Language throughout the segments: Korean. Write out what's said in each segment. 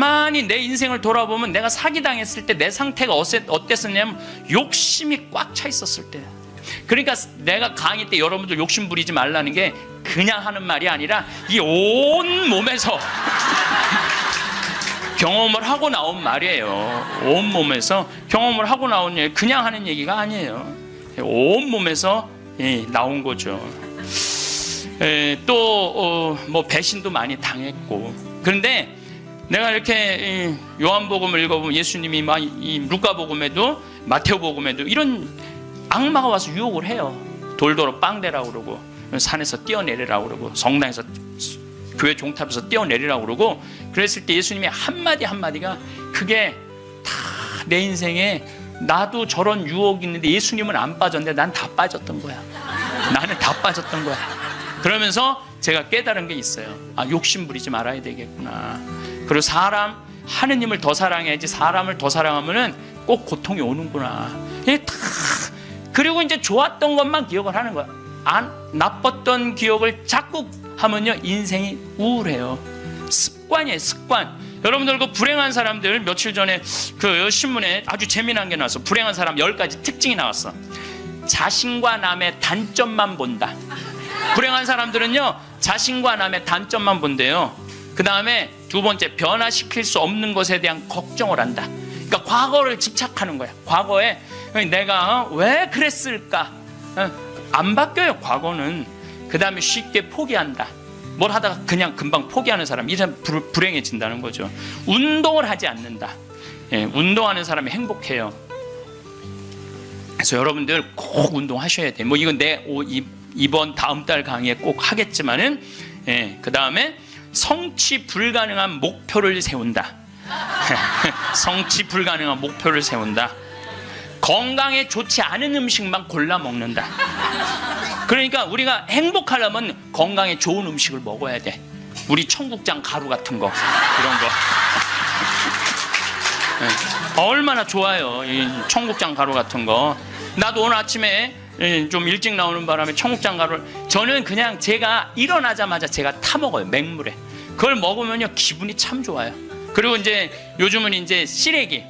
가만히 내 인생을 돌아보면 내가 사기당했을 때 내 상태가 어땠었냐면 욕심이 꽉 차 있었을 때. 그러니까 내가 강의 때 여러분들 욕심 부리지 말라는 게 그냥 하는 말이 아니라 이 온 몸에서 경험을 하고 나온 말이에요. 온 몸에서 경험을 하고 나온 얘기, 그냥 하는 얘기가 아니에요. 온 몸에서 나온 거죠. 또 뭐 배신도 많이 당했고. 그런데 내가 이렇게 요한복음을 읽어보면 예수님이 막 이 루카복음에도 마테오복음에도 이런 악마가 와서 유혹을 해요. 돌도로 빵대라고 그러고 산에서 뛰어내리라고 그러고 성당에서 교회 종탑에서 뛰어내리라고 그러고, 그랬을 때 예수님의 한마디 한마디가 그게 다 내 인생에 나도 저런 유혹이 있는데 예수님은 안 빠졌는데 난 다 빠졌던 거야. 나는 다 빠졌던 거야. 그러면서 제가 깨달은 게 있어요. 아, 욕심 부리지 말아야 되겠구나. 그리고 하느님을 더 사랑해야지 사람을 더 사랑하면은 꼭 고통이 오는구나. 그리고 이제 좋았던 것만 기억을 하는 거야. 나빴던 기억을 자꾸 하면요 인생이 우울해요. 습관이에요, 습관. 여러분들 그 불행한 사람들 며칠 전에 그 신문에 아주 재미난 게 나왔어. 불행한 사람 10가지 특징이 나왔어. 자신과 남의 단점만 본다. 불행한 사람들은요 자신과 남의 단점만 본대요. 그 다음에 두 번째, 변화시킬 수 없는 것에 대한 걱정을 한다. 그러니까 과거를 집착하는 거야. 과거에 내가 왜 그랬을까? 안 바뀌어요, 과거는. 그 다음에 쉽게 포기한다. 뭘 하다가 그냥 금방 포기하는 사람, 이 사람 불행해진다는 거죠. 운동을 하지 않는다. 운동하는 사람이 행복해요. 그래서 여러분들 꼭 운동하셔야 돼. 뭐 이건 이번 다음 달 강의에 꼭 하겠지만은, 그 다음에 성취 불가능한 목표를 세운다. 성취 불가능한 목표를 세운다. 건강에 좋지 않은 음식만 골라 먹는다. 그러니까 우리가 행복하려면 건강에 좋은 음식을 먹어야 돼. 우리 청국장 가루 같은 거, 이런 거. 얼마나 좋아요, 이 청국장 가루 같은 거. 나도 오늘 아침에 좀 일찍 나오는 바람에 청국장 가루를, 저는 그냥 제가 일어나자마자 제가 타 먹어요, 맹물에. 그걸 먹으면요 기분이 참 좋아요. 그리고 이제 요즘은 이제 시래기,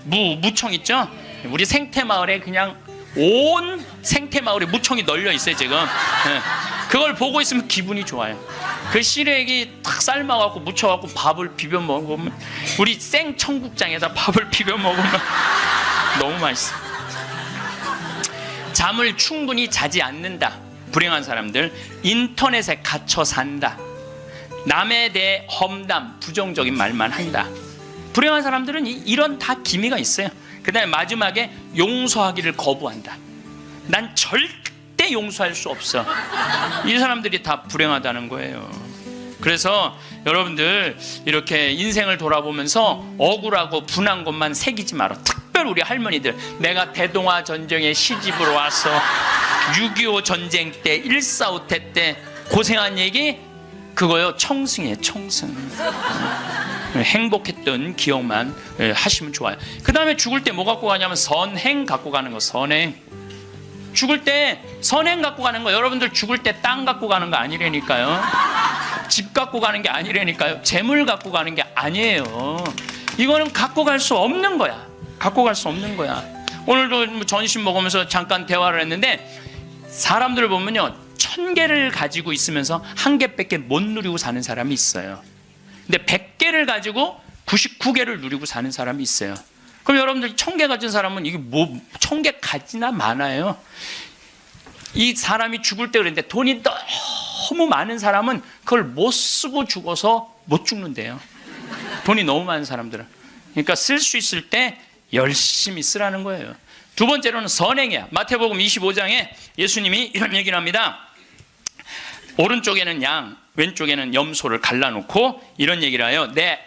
무청 있죠? 우리 생태마을에 그냥 온 생태마을에 무청이 널려 있어요 지금. 그걸 보고 있으면 기분이 좋아요. 그 시래기 탁 삶아갖고 무쳐갖고 밥을 비벼 먹으면, 우리 생 청국장에다 밥을 비벼 먹으면 너무 맛있어. 잠을 충분히 자지 않는다. 불행한 사람들. 인터넷에 갇혀 산다. 남에 대해 험담, 부정적인 말만 한다. 불행한 사람들은 이런 다 기미가 있어요. 그 다음에 마지막에 용서하기를 거부한다. 난 절대 용서할 수 없어. 이 사람들이 다 불행하다는 거예요. 그래서 여러분들 이렇게 인생을 돌아보면서 억울하고 분한 것만 새기지 마라. 특별히 우리 할머니들, 내가 대동아 전쟁에 시집으로 와서 6.25 전쟁 때 1.4.5태 때 고생한 얘기, 그거요 청승이에요, 청승. 행복했던 기억만 하시면 좋아요. 그 다음에 죽을 때 뭐 갖고 가냐면 선행 갖고 가는 거. 선행. 죽을 때 선행 갖고 가는 거. 여러분들 죽을 때 땅 갖고 가는 거 아니라니까요. 집 갖고 가는 게 아니라니까요. 재물 갖고 가는 게 아니에요. 이거는 갖고 갈 수 없는 거야. 갖고 갈 수 없는 거야. 오늘도 전심 먹으면서 잠깐 대화를 했는데, 사람들을 보면요 1000개를 가지고 있으면서 1개밖에 못 누리고 사는 사람이 있어요. 근데 100개를 가지고 99개를 누리고 사는 사람이 있어요. 그럼 여러분들 1000개 가진 사람은 이게 뭐 1000개 가지나 많아요. 이 사람이 죽을 때 그랬는데 돈이 너무 많은 사람은 그걸 못 쓰고 죽어서 못 죽는데요. 돈이 너무 많은 사람들은. 그러니까 쓸 수 있을 때 열심히 쓰라는 거예요. 두 번째로는 선행이야. 마태복음 25장에 예수님이 이런 얘기를 합니다. 오른쪽에는 양, 왼쪽에는 염소를 갈라놓고 이런 얘기를 해요. 내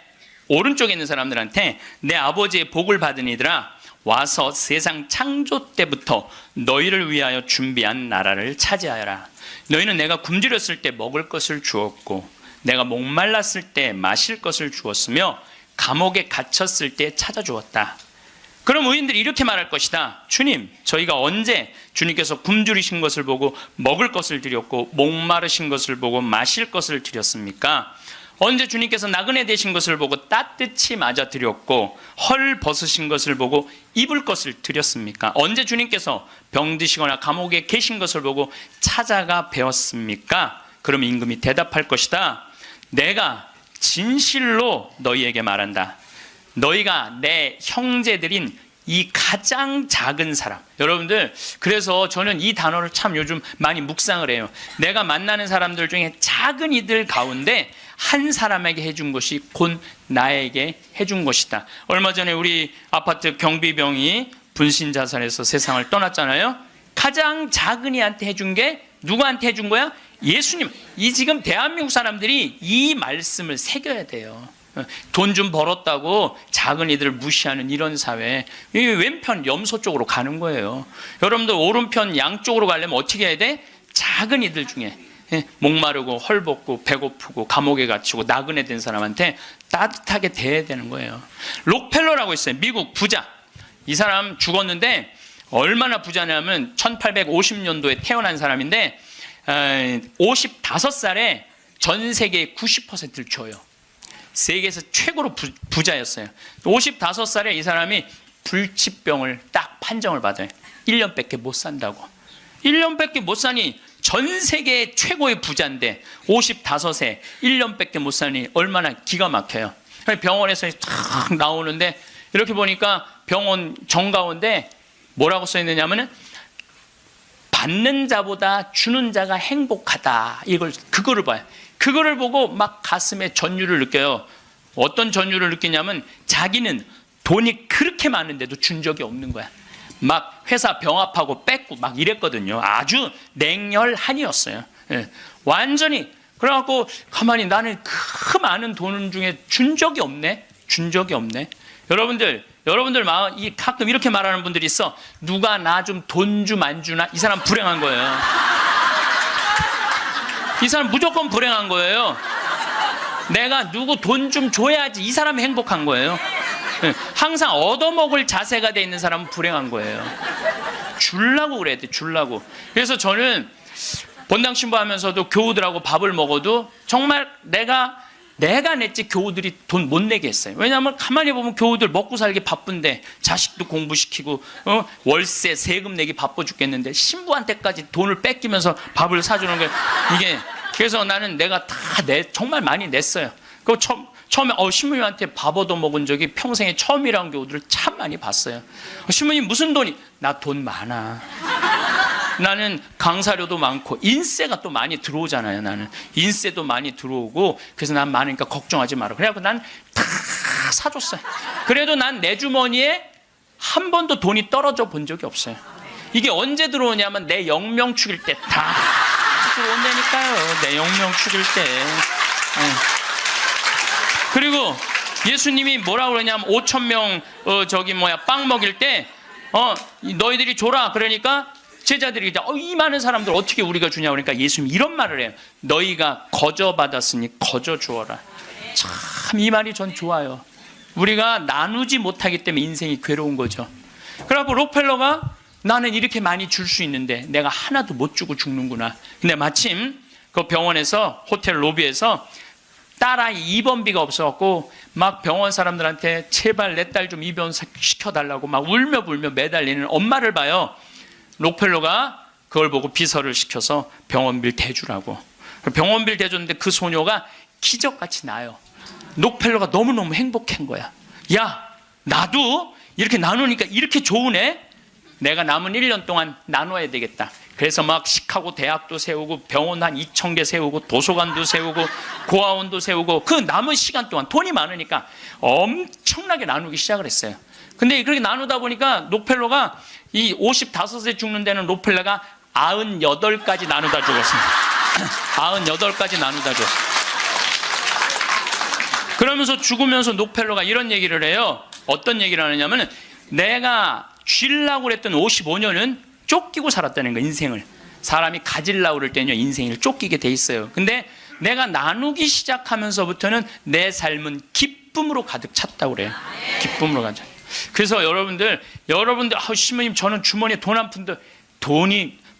오른쪽에 있는 사람들한테 내 아버지의 복을 받은 이들아, 와서 세상 창조 때부터 너희를 위하여 준비한 나라를 차지하여라. 너희는 내가 굶주렸을 때 먹을 것을 주었고, 내가 목말랐을 때 마실 것을 주었으며, 감옥에 갇혔을 때 찾아주었다. 그럼 의인들이 이렇게 말할 것이다. 주님, 저희가 언제 주님께서 굶주리신 것을 보고 먹을 것을 드렸고 목마르신 것을 보고 마실 것을 드렸습니까? 언제 주님께서 나그네 되신 것을 보고 따뜻히 맞아 드렸고 헐 벗으신 것을 보고 입을 것을 드렸습니까? 언제 주님께서 병드시거나 감옥에 계신 것을 보고 찾아가 배웠습니까? 그러면 임금이 대답할 것이다. 내가 진실로 너희에게 말한다. 너희가 내 형제들인 이 가장 작은 사람. 여러분들, 그래서 저는 이 단어를 참 요즘 많이 묵상을 해요. 내가 만나는 사람들 중에 작은 이들 가운데 한 사람에게 해준 것이 곧 나에게 해준 것이다. 얼마 전에 우리 아파트 경비병이 분신 자살해서 세상을 떠났잖아요. 가장 작은 이한테 해준 게 누구한테 해준 거야? 예수님. 이 지금 대한민국 사람들이 이 말씀을 새겨야 돼요. 돈 좀 벌었다고 작은 이들을 무시하는 이런 사회, 이 왼편 염소 쪽으로 가는 거예요. 여러분들 오른편 양쪽으로 가려면 어떻게 해야 돼? 작은 이들 중에 목마르고 헐벗고 배고프고 감옥에 갇히고 나그네 된 사람한테 따뜻하게 대해야 되는 거예요. 록펠러라고 있어요. 미국 부자. 이 사람 죽었는데 얼마나 부자냐면 1850년도에 태어난 사람인데 55살에 전 세계의 90%를 줘요. 세계에서 최고로 부자였어요. 55살에 이 사람이 불치병을 딱 판정을 받아요. 1년밖에 못 산다고. 1년밖에 못 사니 전 세계 최고의 부자인데 55세 1년밖에 못 사니 얼마나 기가 막혀요. 병원에서 탁 나오는데 이렇게 보니까 병원 정가운데 뭐라고 써 있느냐면은 받는 자보다 주는 자가 행복하다. 그거를 봐요. 그거를 보고 막 가슴에 전율을 느껴요. 어떤 전율을 느끼냐면 자기는 돈이 그렇게 많은데도 준 적이 없는 거야. 막 회사 병합하고 뺏고 막 이랬거든요. 아주 냉혈한이었어요. 예. 완전히. 그래갖고 가만히 나는 그 많은 돈 중에 준 적이 없네. 준 적이 없네. 여러분들 마음 가끔 이렇게 말하는 분들이 있어. 누가 나 좀 돈 좀 안 주나? 이 사람 불행한 거예요. 이 사람 무조건 불행한 거예요. 내가 누구 돈 좀 줘야지 이 사람이 행복한 거예요. 항상 얻어먹을 자세가 돼 있는 사람은 불행한 거예요. 주려고 그래야 돼. 주려고. 그래서 저는 본당 신부하면서도 교우들하고 밥을 먹어도 정말 내가 냈지 교우들이 돈 못 내게 했어요. 왜냐하면 가만히 보면 교우들 먹고 살기 바쁜데 자식도 공부시키고 월세 세금 내기 바빠 죽겠는데 신부한테까지 돈을 뺏기면서 밥을 사주는 게 이게. 그래서 나는 내가 다 정말 많이 냈어요. 그 처음에 신부님한테 밥 얻어 먹은 적이 평생에 처음이라는 교우들을 참 많이 봤어요. 신부님 무슨 돈이? 나 돈 많아. 나는 강사료도 많고 인세가 또 많이 들어오잖아요. 나는 인세도 많이 들어오고 그래서 난 많으니까 걱정하지 마라. 그래갖고 난 다 사줬어요. 그래도 난 내 주머니에 한 번도 돈이 떨어져 본 적이 없어요. 이게 언제 들어오냐면 내 영명 죽일 때 다 들어온다니까요. 내 영명 죽일 때. 그리고 예수님이 뭐라고 그러냐면 5,000명 빵 먹일 때 너희들이 줘라. 그러니까 제자들이 이 많은 사람들 어떻게 우리가 주냐 그러니까 예수님이 이런 말을 해요. 너희가 거저 받았으니 거저 주어라. 참 이 말이 전 좋아요. 우리가 나누지 못하기 때문에 인생이 괴로운 거죠. 그래갖고 록펠러가 나는 이렇게 많이 줄 수 있는데 내가 하나도 못 주고 죽는구나. 근데 마침 그 병원에서 호텔 로비에서 딸아이 입원비가 없어갖고 막 병원 사람들한테 제발 내 딸 좀 입원 시켜달라고 막 울며 불며 매달리는 엄마를 봐요. 록펠러가 그걸 보고 비서를 시켜서 병원비를 대주라고. 병원비를 대줬는데 그 소녀가 기적같이 나요. 록펠러가 너무너무 행복한 거야. 야, 나도 이렇게 나누니까 이렇게 좋으네. 내가 남은 1년 동안 나눠야 되겠다. 그래서 막 시카고 대학도 세우고 병원 한 2,000개 세우고 도서관도 세우고 고아원도 세우고 그 남은 시간 동안 돈이 많으니까 엄청나게 나누기 시작을 했어요. 근데 그렇게 나누다 보니까 록펠러가 이 55세 죽는 데는 록펠러가 98까지 나누다 죽었습니다. 98까지 나누다 죽었어요. 그러면서 죽으면서 록펠러가 이런 얘기를 해요. 어떤 얘기를 하느냐면 내가 쥐려고 그랬던 55년은 쫓기고 살았다는 거예요. 인생을. 사람이 가지려고 그럴 때는요 인생을 쫓기게 돼 있어요. 근데 내가 나누기 시작하면서부터는 내 삶은 기쁨으로 가득 찼다고 그래요. 기쁨으로 가득. 그래서 여러분들 신부님 저는 주머니에 돈 한 푼도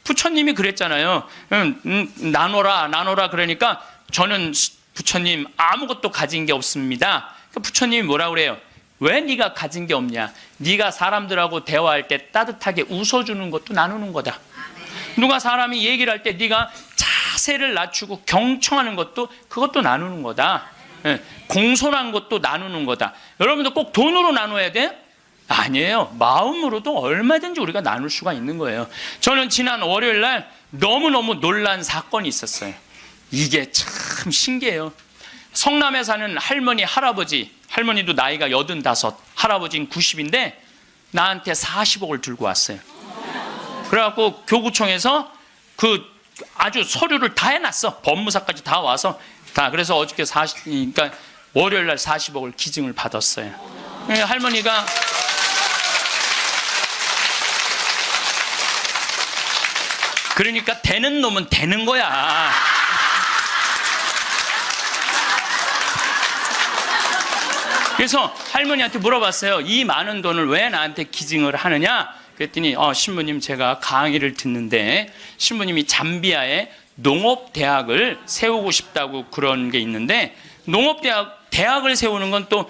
부처님이 그랬잖아요. 나눠라 그러니까 저는 부처님 아무것도 가진 게 없습니다. 그러니까 부처님이 뭐라 그래요? 왜 네가 가진 게 없냐? 네가 사람들하고 대화할 때 따뜻하게 웃어주는 것도 나누는 거다. 누가 사람이 얘기를 할 때 네가 자세를 낮추고 경청하는 것도 그것도 나누는 거다. 공손한 것도 나누는 거다. 여러분도 꼭 돈으로 나눠야 돼? 아니에요. 마음으로도 얼마든지 우리가 나눌 수가 있는 거예요. 저는 지난 월요일 날 너무너무 놀란 사건이 있었어요. 이게 참 신기해요. 성남에 사는 할머니, 할머니도 나이가 85, 할아버지는 90인데 나한테 40억을 들고 왔어요. 그래갖고 교구청에서 그 아주 서류를 다 해놨어. 법무사까지 다 와서 다. 그래서 어저께 그러니까 월요일 날 40억을 기증을 받았어요. 할머니가 그러니까 되는 놈은 되는 거야. 그래서 할머니한테 물어봤어요. 이 많은 돈을 왜 나한테 기증을 하느냐? 그랬더니 신부님 제가 강의를 듣는데 신부님이 잠비아에 농업대학을 세우고 싶다고 그런 게 있는데 대학을 세우는 건 또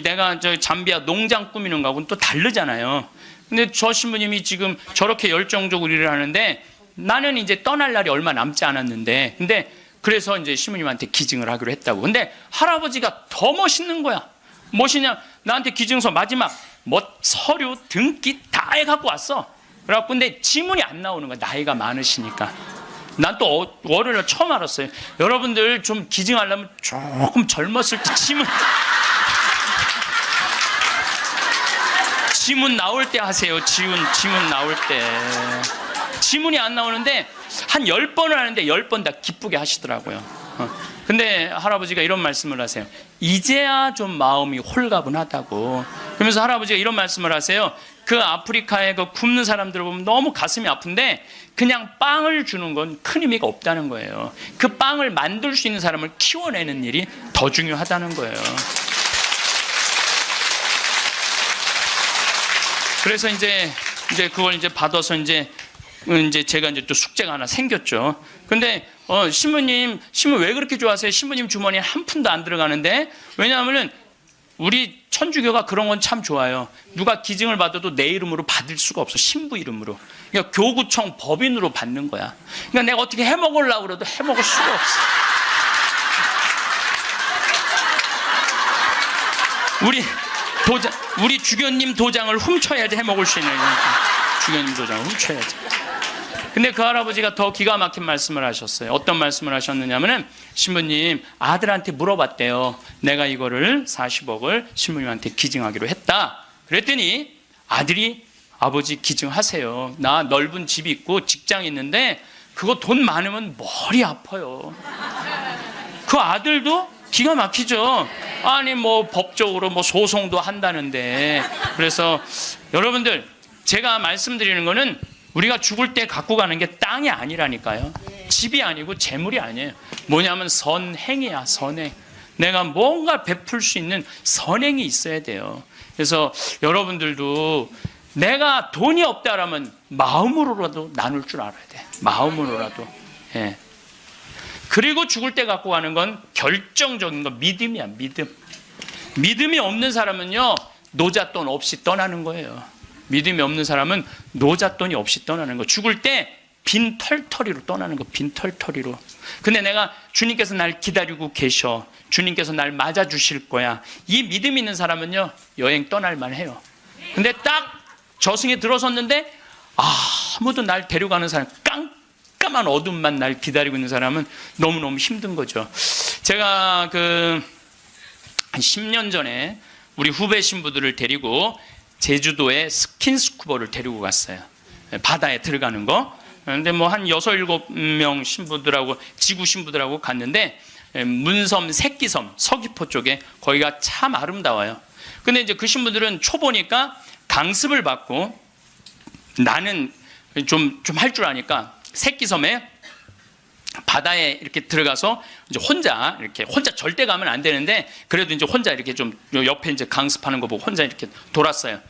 내가 저 잠비아 농장 꾸미는 거하고는 또 다르잖아요. 근데 저 신부님이 지금 저렇게 열정적으로 일을 하는데 나는 이제 떠날 날이 얼마 남지 않았는데 근데 그래서 이제 신부님한테 기증을 하기로 했다고. 근데 할아버지가 더 멋있는 거야. 무엇이냐? 나한테 기증서 마지막 서류 등기 다 해갖고 왔어. 그래갖고 근데 지문이 안 나오는 거야. 나이가 많으시니까. 난 또 월요일에 처음 알았어요. 여러분들 좀 기증하려면 조금 젊었을 때 지문 나올 때 하세요. 지문 나올 때. 지문이 안 나오는데 한 10번을 하는데 10번 다 기쁘게 하시더라고요. 근데 할아버지가 이런 말씀을 하세요. 이제야 좀 마음이 홀가분하다고. 그러면서 할아버지가 이런 말씀을 하세요. 그 아프리카에 그 굶는 사람들을 보면 너무 가슴이 아픈데 그냥 빵을 주는 건 큰 의미가 없다는 거예요. 그 빵을 만들 수 있는 사람을 키워내는 일이 더 중요하다는 거예요. 그래서 이제 그걸 이제 받아서 이제 제가 이제 또 숙제가 하나 생겼죠. 근데 신부님 왜 그렇게 좋아하세요? 신부님 주머니에 한 푼도 안 들어가는데 왜냐하면은 우리 천주교가 그런 건 참 좋아요. 누가 기증을 받아도 내 이름으로 받을 수가 없어. 신부 이름으로. 그러니까 교구청 법인으로 받는 거야. 그러니까 내가 어떻게 해먹으려고 그래도 해먹을 수가 없어. 우리 주교님 도장을 훔쳐야지 해먹을 수 있는 거니까. 주교님 도장을 훔쳐야지. 근데 그 할아버지가 더 기가 막힌 말씀을 하셨어요. 어떤 말씀을 하셨느냐면은 신부님 아들한테 물어봤대요. 내가 이거를 40억을 신부님한테 기증하기로 했다. 그랬더니 아들이 아버지 기증하세요. 나 넓은 집이 있고 직장이 있는데 그거 돈 많으면 머리 아파요. 그 아들도 기가 막히죠. 아니 뭐 법적으로 뭐 소송도 한다는데. 그래서 여러분들 제가 말씀드리는 거는 우리가 죽을 때 갖고 가는 게 땅이 아니라니까요. 집이 아니고 재물이 아니에요. 뭐냐면 선행이야. 선행. 내가 뭔가 베풀 수 있는 선행이 있어야 돼요. 그래서 여러분들도 내가 돈이 없다라면 마음으로라도 나눌 줄 알아야 돼. 마음으로라도. 예. 그리고 죽을 때 갖고 가는 건 결정적인 건 믿음이야. 믿음이 없는 사람은요 노잣돈 없이 떠나는 거예요. 믿음이 없는 사람은 노잣돈이 없이 떠나는 거. 죽을 때 빈털터리로 떠나는 거. 빈털터리로. 근데 내가 주님께서 날 기다리고 계셔. 주님께서 날 맞아주실 거야. 이 믿음 있는 사람은요 여행 떠날만 해요. 근데 딱 저승에 들어섰는데 아무도 날 데려가는 사람, 깜깜한 어둠만 날 기다리고 있는 사람은 너무너무 힘든 거죠. 제가 한 10년 전에 우리 후배 신부들을 데리고 제주도에 스킨스쿠버를 데리고 갔어요. 바다에 들어가는 거. 근데 뭐 한 6, 7명 신부들하고 지구 신부들하고 갔는데 문섬, 새끼섬, 서귀포 쪽에 거기가 참 아름다워요. 근데 이제 그 신부들은 초보니까 강습을 받고 나는 좀 할 줄 아니까 새끼섬에 바다에 이렇게 들어가서 이제 혼자 절대 가면 안 되는데 그래도 이제 혼자 이렇게 좀 옆에 이제 강습하는 거 보고 혼자 이렇게 돌았어요.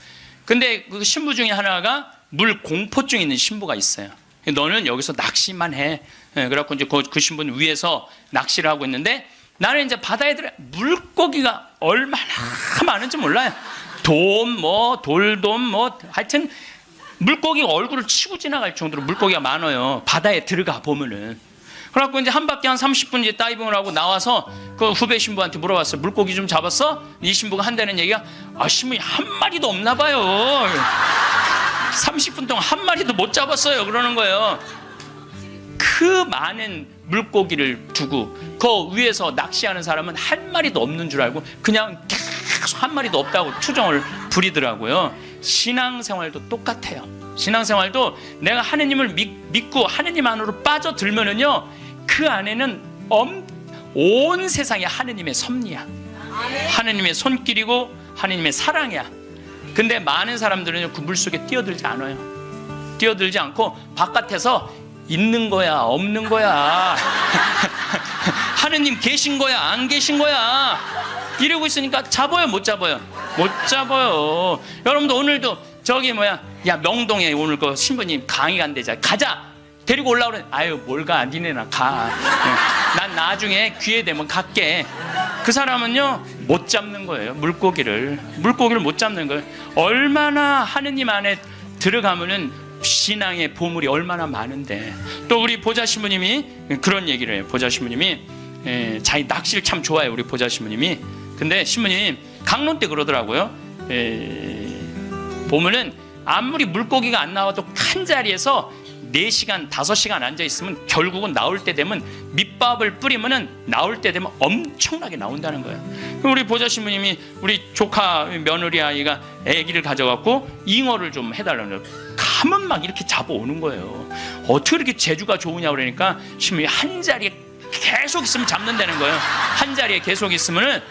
근데 그 신부 중에 하나가 물 공포증 있는 신부가 있어요. 너는 여기서 낚시만 해. 그래갖고 이제 그 신부는 위에서 낚시를 하고 있는데 나는 이제 바다에 들어 물고기가 얼마나 많은지 몰라요. 돌돔 하여튼 물고기가 얼굴을 치고 지나갈 정도로 물고기가 많아요. 바다에 들어가 보면은. 그래갖고 이제 한 바퀴 한 30분 이제 다이빙을 하고 나와서 그 후배 신부한테 물어봤어요. 물고기 좀 잡았어? 이 신부가 한다는 얘기가, 신부님 한 마리도 없나 봐요. 30분 동안 한 마리도 못 잡았어요. 그러는 거예요. 그 많은 물고기를 두고 그 위에서 낚시하는 사람은 한 마리도 없는 줄 알고 그냥 계속 한 마리도 없다고 투정을 부리더라고요. 신앙생활도 똑같아요. 신앙생활도 내가 하느님을 믿고 하느님 안으로 빠져들면은요, 그 안에는 온 세상이 하느님의 섭리야. 하느님의 손길이고 하느님의 사랑이야. 근데 많은 사람들은 그 물속에 뛰어들지 않아요. 뛰어들지 않고 바깥에서 있는 거야, 없는 거야. 하느님 계신 거야, 안 계신 거야. 이러고 있으니까 잡아요, 못 잡아요? 못 잡아요. 여러분도 오늘도 야 명동에 오늘 그 신부님 강의 간대자, 가자. 데리고 올라오래. 아유 뭘 가, 니네나 가. 난 나중에 기회 되면 갈게. 그 사람은요 못 잡는 거예요. 물고기를 못 잡는 거예요. 얼마나 하느님 안에 들어가면은 신앙의 보물이 얼마나 많은데. 또 우리 보좌 신부님이 그런 얘기를 해요. 보좌 신부님이 자기 낚시를 참 좋아해요. 우리 보좌 신부님이. 근데 신부님 강론 때 그러더라고요. 보면은 아무리 물고기가 안 나와도 한 자리에서 4시간, 5시간 앉아있으면 결국은 나올 때 되면 밑밥을 뿌리면은 나올 때 되면 엄청나게 나온다는 거예요. 우리 보좌 신부님이 우리 조카 며느리 아이가 아기를 가져갖고 잉어를 좀 해달라는 거예요. 가면 막 이렇게 잡아오는 거예요. 어떻게 이렇게 재주가 좋으냐 그러니까 신부님이 한 자리에 계속 있으면 잡는다는 거예요. 한 자리에 계속 있으면은.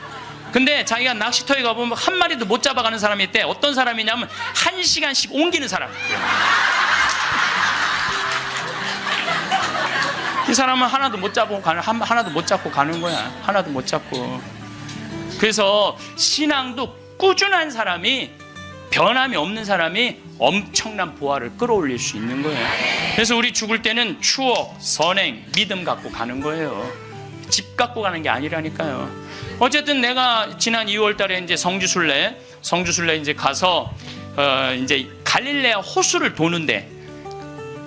근데 자기가 낚시터에 가보면 한 마리도 못 잡아가는 사람이 있대. 어떤 사람이냐면 1시간씩 옮기는 사람. 이 사람은 하나도 못 잡고 가는 거야. 하나도 못 잡고. 그래서 신앙도 꾸준한 사람이, 변함이 없는 사람이 엄청난 보화를 끌어올릴 수 있는 거예요. 그래서 우리 죽을 때는 추억, 선행, 믿음 갖고 가는 거예요. 집 갖고 가는 게 아니라니까요. 어쨌든 내가 지난 2월 달에 이제 성주순례 이제 가서 이제 갈릴레아 호수를 도는데,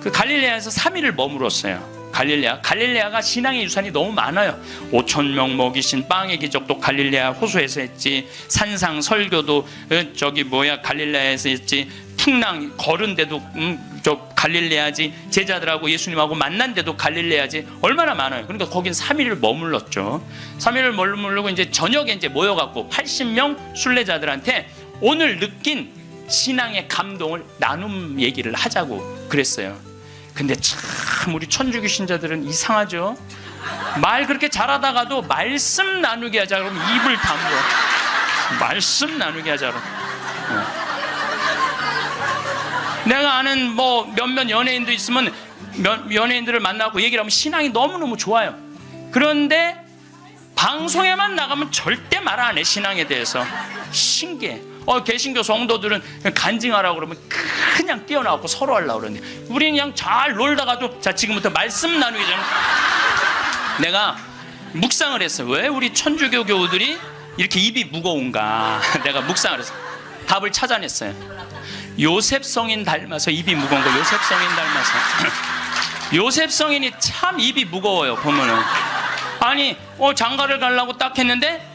그 갈릴레아에서 3일을 머물었어요. 갈릴레아가 신앙의 유산이 너무 많아요. 5,000명 먹이신 빵의 기적도 갈릴레아 호수에서 했지. 산상 설교도 갈릴레아에서 했지. 풍랑 걸은 데도 갈릴레아지. 제자들하고 예수님하고 만난 데도 갈릴레아지. 얼마나 많아요. 그러니까 거긴 3일을 머물렀죠. 3일을 머무르고 이제 저녁에 이제 모여갖고 80명 순례자들한테 오늘 느낀 신앙의 감동을 나눔 얘기를 하자고 그랬어요. 근데 참 우리 천주교 신자들은 이상하죠. 말 그렇게 잘하다가도 말씀 나누게 하자 그러면 입을 다물어. 말씀 나누게 하자 그러면. 내가 아는 몇몇 연예인도 있으면 연예인들을 만나고 얘기를 하면 신앙이 너무너무 좋아요. 그런데 방송에만 나가면 절대 말 안 해. 신앙에 대해서. 신기해. 개신교 성도들은 간증하라고 그러면 그냥 뛰어나오고 서로 하려고 그러는데, 우리는 그냥 잘 놀다가도 자 지금부터 말씀 나누기 전에 내가 묵상을 했어요. 왜 우리 천주교 교우들이 이렇게 입이 무거운가. 내가 묵상을 했어요. 답을 찾아냈어요. 요셉 성인 닮아서 입이 무거운 거. 요셉 성인 닮아서. 요셉 성인이 참 입이 무거워요. 보면은 아니 장가를 가려고 딱 했는데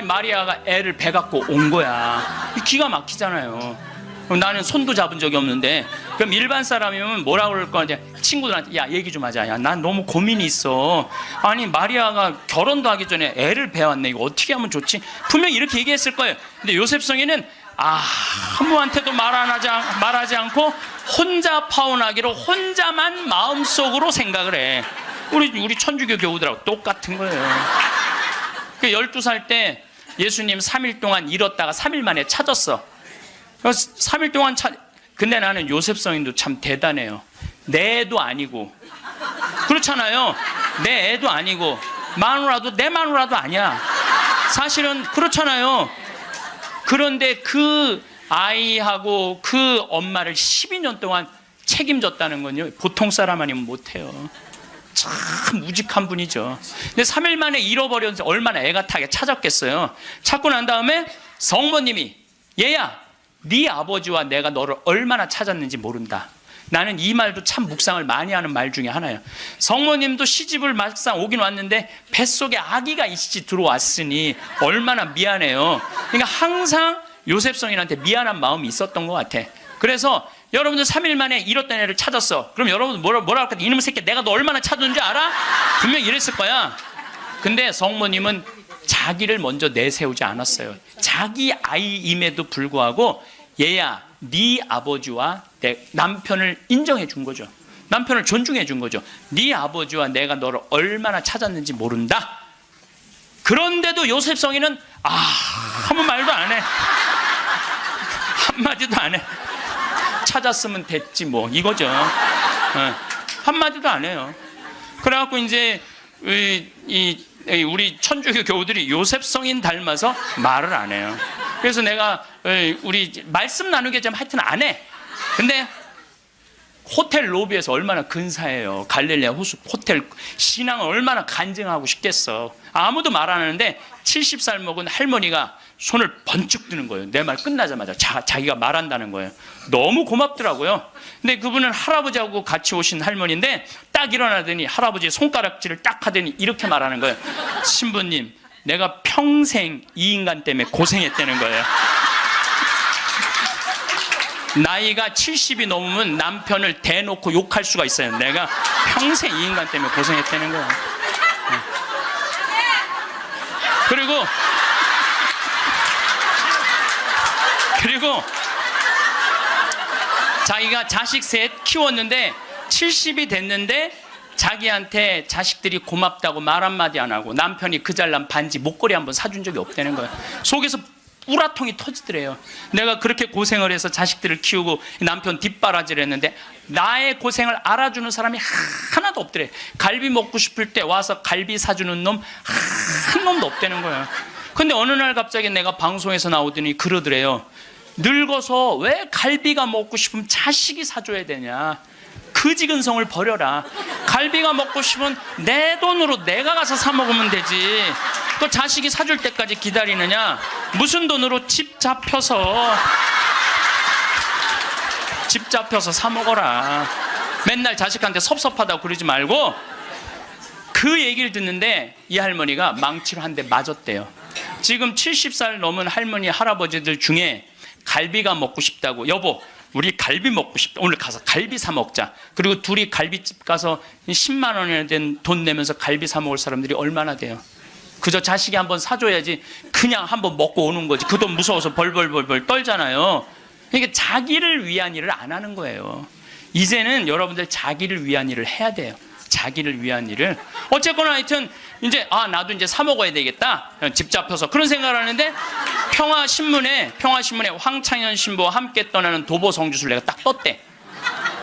마리아가 애를 배 갖고 온 거야. 기가 막히잖아요. 그럼 나는 손도 잡은 적이 없는데, 그럼 일반 사람이면 뭐라 그럴 거냐. 친구들한테 야 얘기 좀 하자. 야 난 너무 고민이 있어. 아니 마리아가 결혼도 하기 전에 애를 배웠네. 이거 어떻게 하면 좋지? 분명히 이렇게 얘기했을 거예요. 근데 요셉 성인은 아무한테도 말하지 않고 혼자 파혼하기로 혼자만 마음속으로 생각을 해. 우리 천주교 교우들하고 똑같은 거예요. 12살 때 예수님 3일 동안 잃었다가 3일 만에 찾았어. 3일 동안 근데 나는 요셉 성인도 참 대단해요. 내 애도 아니고, 그렇잖아요. 내 애도 아니고 마누라도 내 마누라도 아니야. 사실은 그렇잖아요. 그런데 그 아이하고 그 엄마를 12년 동안 책임졌다는 건요, 보통 사람 아니면 못해요. 참 우직한 분이죠. 근데 3일 만에 잃어버려서 얼마나 애가 타게 찾았겠어요. 찾고 난 다음에 성모님이 얘야, 네 아버지와 내가 너를 얼마나 찾았는지 모른다. 나는 이 말도 참 묵상을 많이 하는 말 중에 하나예요. 성모님도 시집을 막상 오긴 왔는데 뱃속에 아기가 이씨 들어왔으니 얼마나 미안해요. 그러니까 항상 요셉 성인한테 미안한 마음이 있었던 것 같아. 그래서 여러분들 3일 만에 잃었던 애를 찾았어. 그럼 여러분들 뭐라 할까? 이놈의 새끼 내가 너 얼마나 찾았는지 알아? 분명히 이랬을 거야. 근데 성모님은 자기를 먼저 내세우지 않았어요. 자기 아이임에도 불구하고 얘야, 네 아버지와 내 남편을 인정해 준 거죠. 남편을 존중해 준 거죠. 네 아버지와 내가 너를 얼마나 찾았는지 모른다. 그런데도 요셉 성인은 아무 말도 안 해. 한마디도 안 해. 찾았으면 됐지 뭐 이거죠. 한마디도 안 해요. 그래갖고 이제 우리 천주교 교우들이 요셉 성인 닮아서 말을 안 해요. 그래서 내가 우리 말씀 나누게 좀 하여튼 안 해. 근데 호텔 로비에서 얼마나 근사해요. 갈릴레아 호수 호텔 신앙을 얼마나 간증하고 싶겠어. 아무도 말 안 하는데 70살 먹은 할머니가 손을 번쩍 드는 거예요. 내 말 끝나자마자 자기가 말한다는 거예요. 너무 고맙더라고요. 근데 그분은 할아버지하고 같이 오신 할머니인데 딱 일어나더니 할아버지의 손가락질을 딱 하더니 이렇게 말하는 거예요. 신부님, 내가 평생 이 인간 때문에 고생했다는 거예요. 나이가 70이 넘으면 남편을 대놓고 욕할 수가 있어요. 내가 평생 이 인간 때문에 고생했다는 거예요. 그리고 자기가 자식 셋 키웠는데 70이 됐는데 자기한테 자식들이 고맙다고 말 한마디 안 하고 남편이 그 잘난 반지 목걸이 한번 사준 적이 없다는 거예요. 속에서 우라통이 터지더래요. 내가 그렇게 고생을 해서 자식들을 키우고 남편 뒷바라지를 했는데 나의 고생을 알아주는 사람이 하나도 없더래. 갈비 먹고 싶을 때 와서 갈비 사주는 놈 한 놈도 없다는 거예요. 근데 어느 날 갑자기 내가 방송에서 나오더니 그러더래요. 늙어서 왜 갈비가 먹고 싶으면 자식이 사줘야 되냐. 그지근성을 버려라. 갈비가 먹고 싶으면 내 돈으로 내가 가서 사 먹으면 되지. 또 자식이 사줄 때까지 기다리느냐. 무슨 돈으로 집 잡혀서 사 먹어라. 맨날 자식한테 섭섭하다고 그러지 말고. 그 얘기를 듣는데 이 할머니가 망치로 한 대 맞았대요. 지금 70살 넘은 할머니 할아버지들 중에 갈비가 먹고 싶다고, 여보 우리 갈비 먹고 싶다, 오늘 가서 갈비 사 먹자. 그리고 둘이 갈비집 가서 10만 원이나 된 돈 내면서 갈비 사 먹을 사람들이 얼마나 돼요? 그저 자식이 한번 사줘야지 그냥 한번 먹고 오는 거지. 그 돈 무서워서 벌벌벌벌 떨잖아요. 그러니까 자기를 위한 일을 안 하는 거예요. 이제는 여러분들 자기를 위한 일을 해야 돼요. 자기를 위한 일을. 어쨌거나 하여튼 이제 나도 이제 사 먹어야 되겠다. 집 잡혀서 그런 생각을 하는데 평화신문에 황창현 신부와 함께 떠나는 도보 성주순례가 딱 떴대.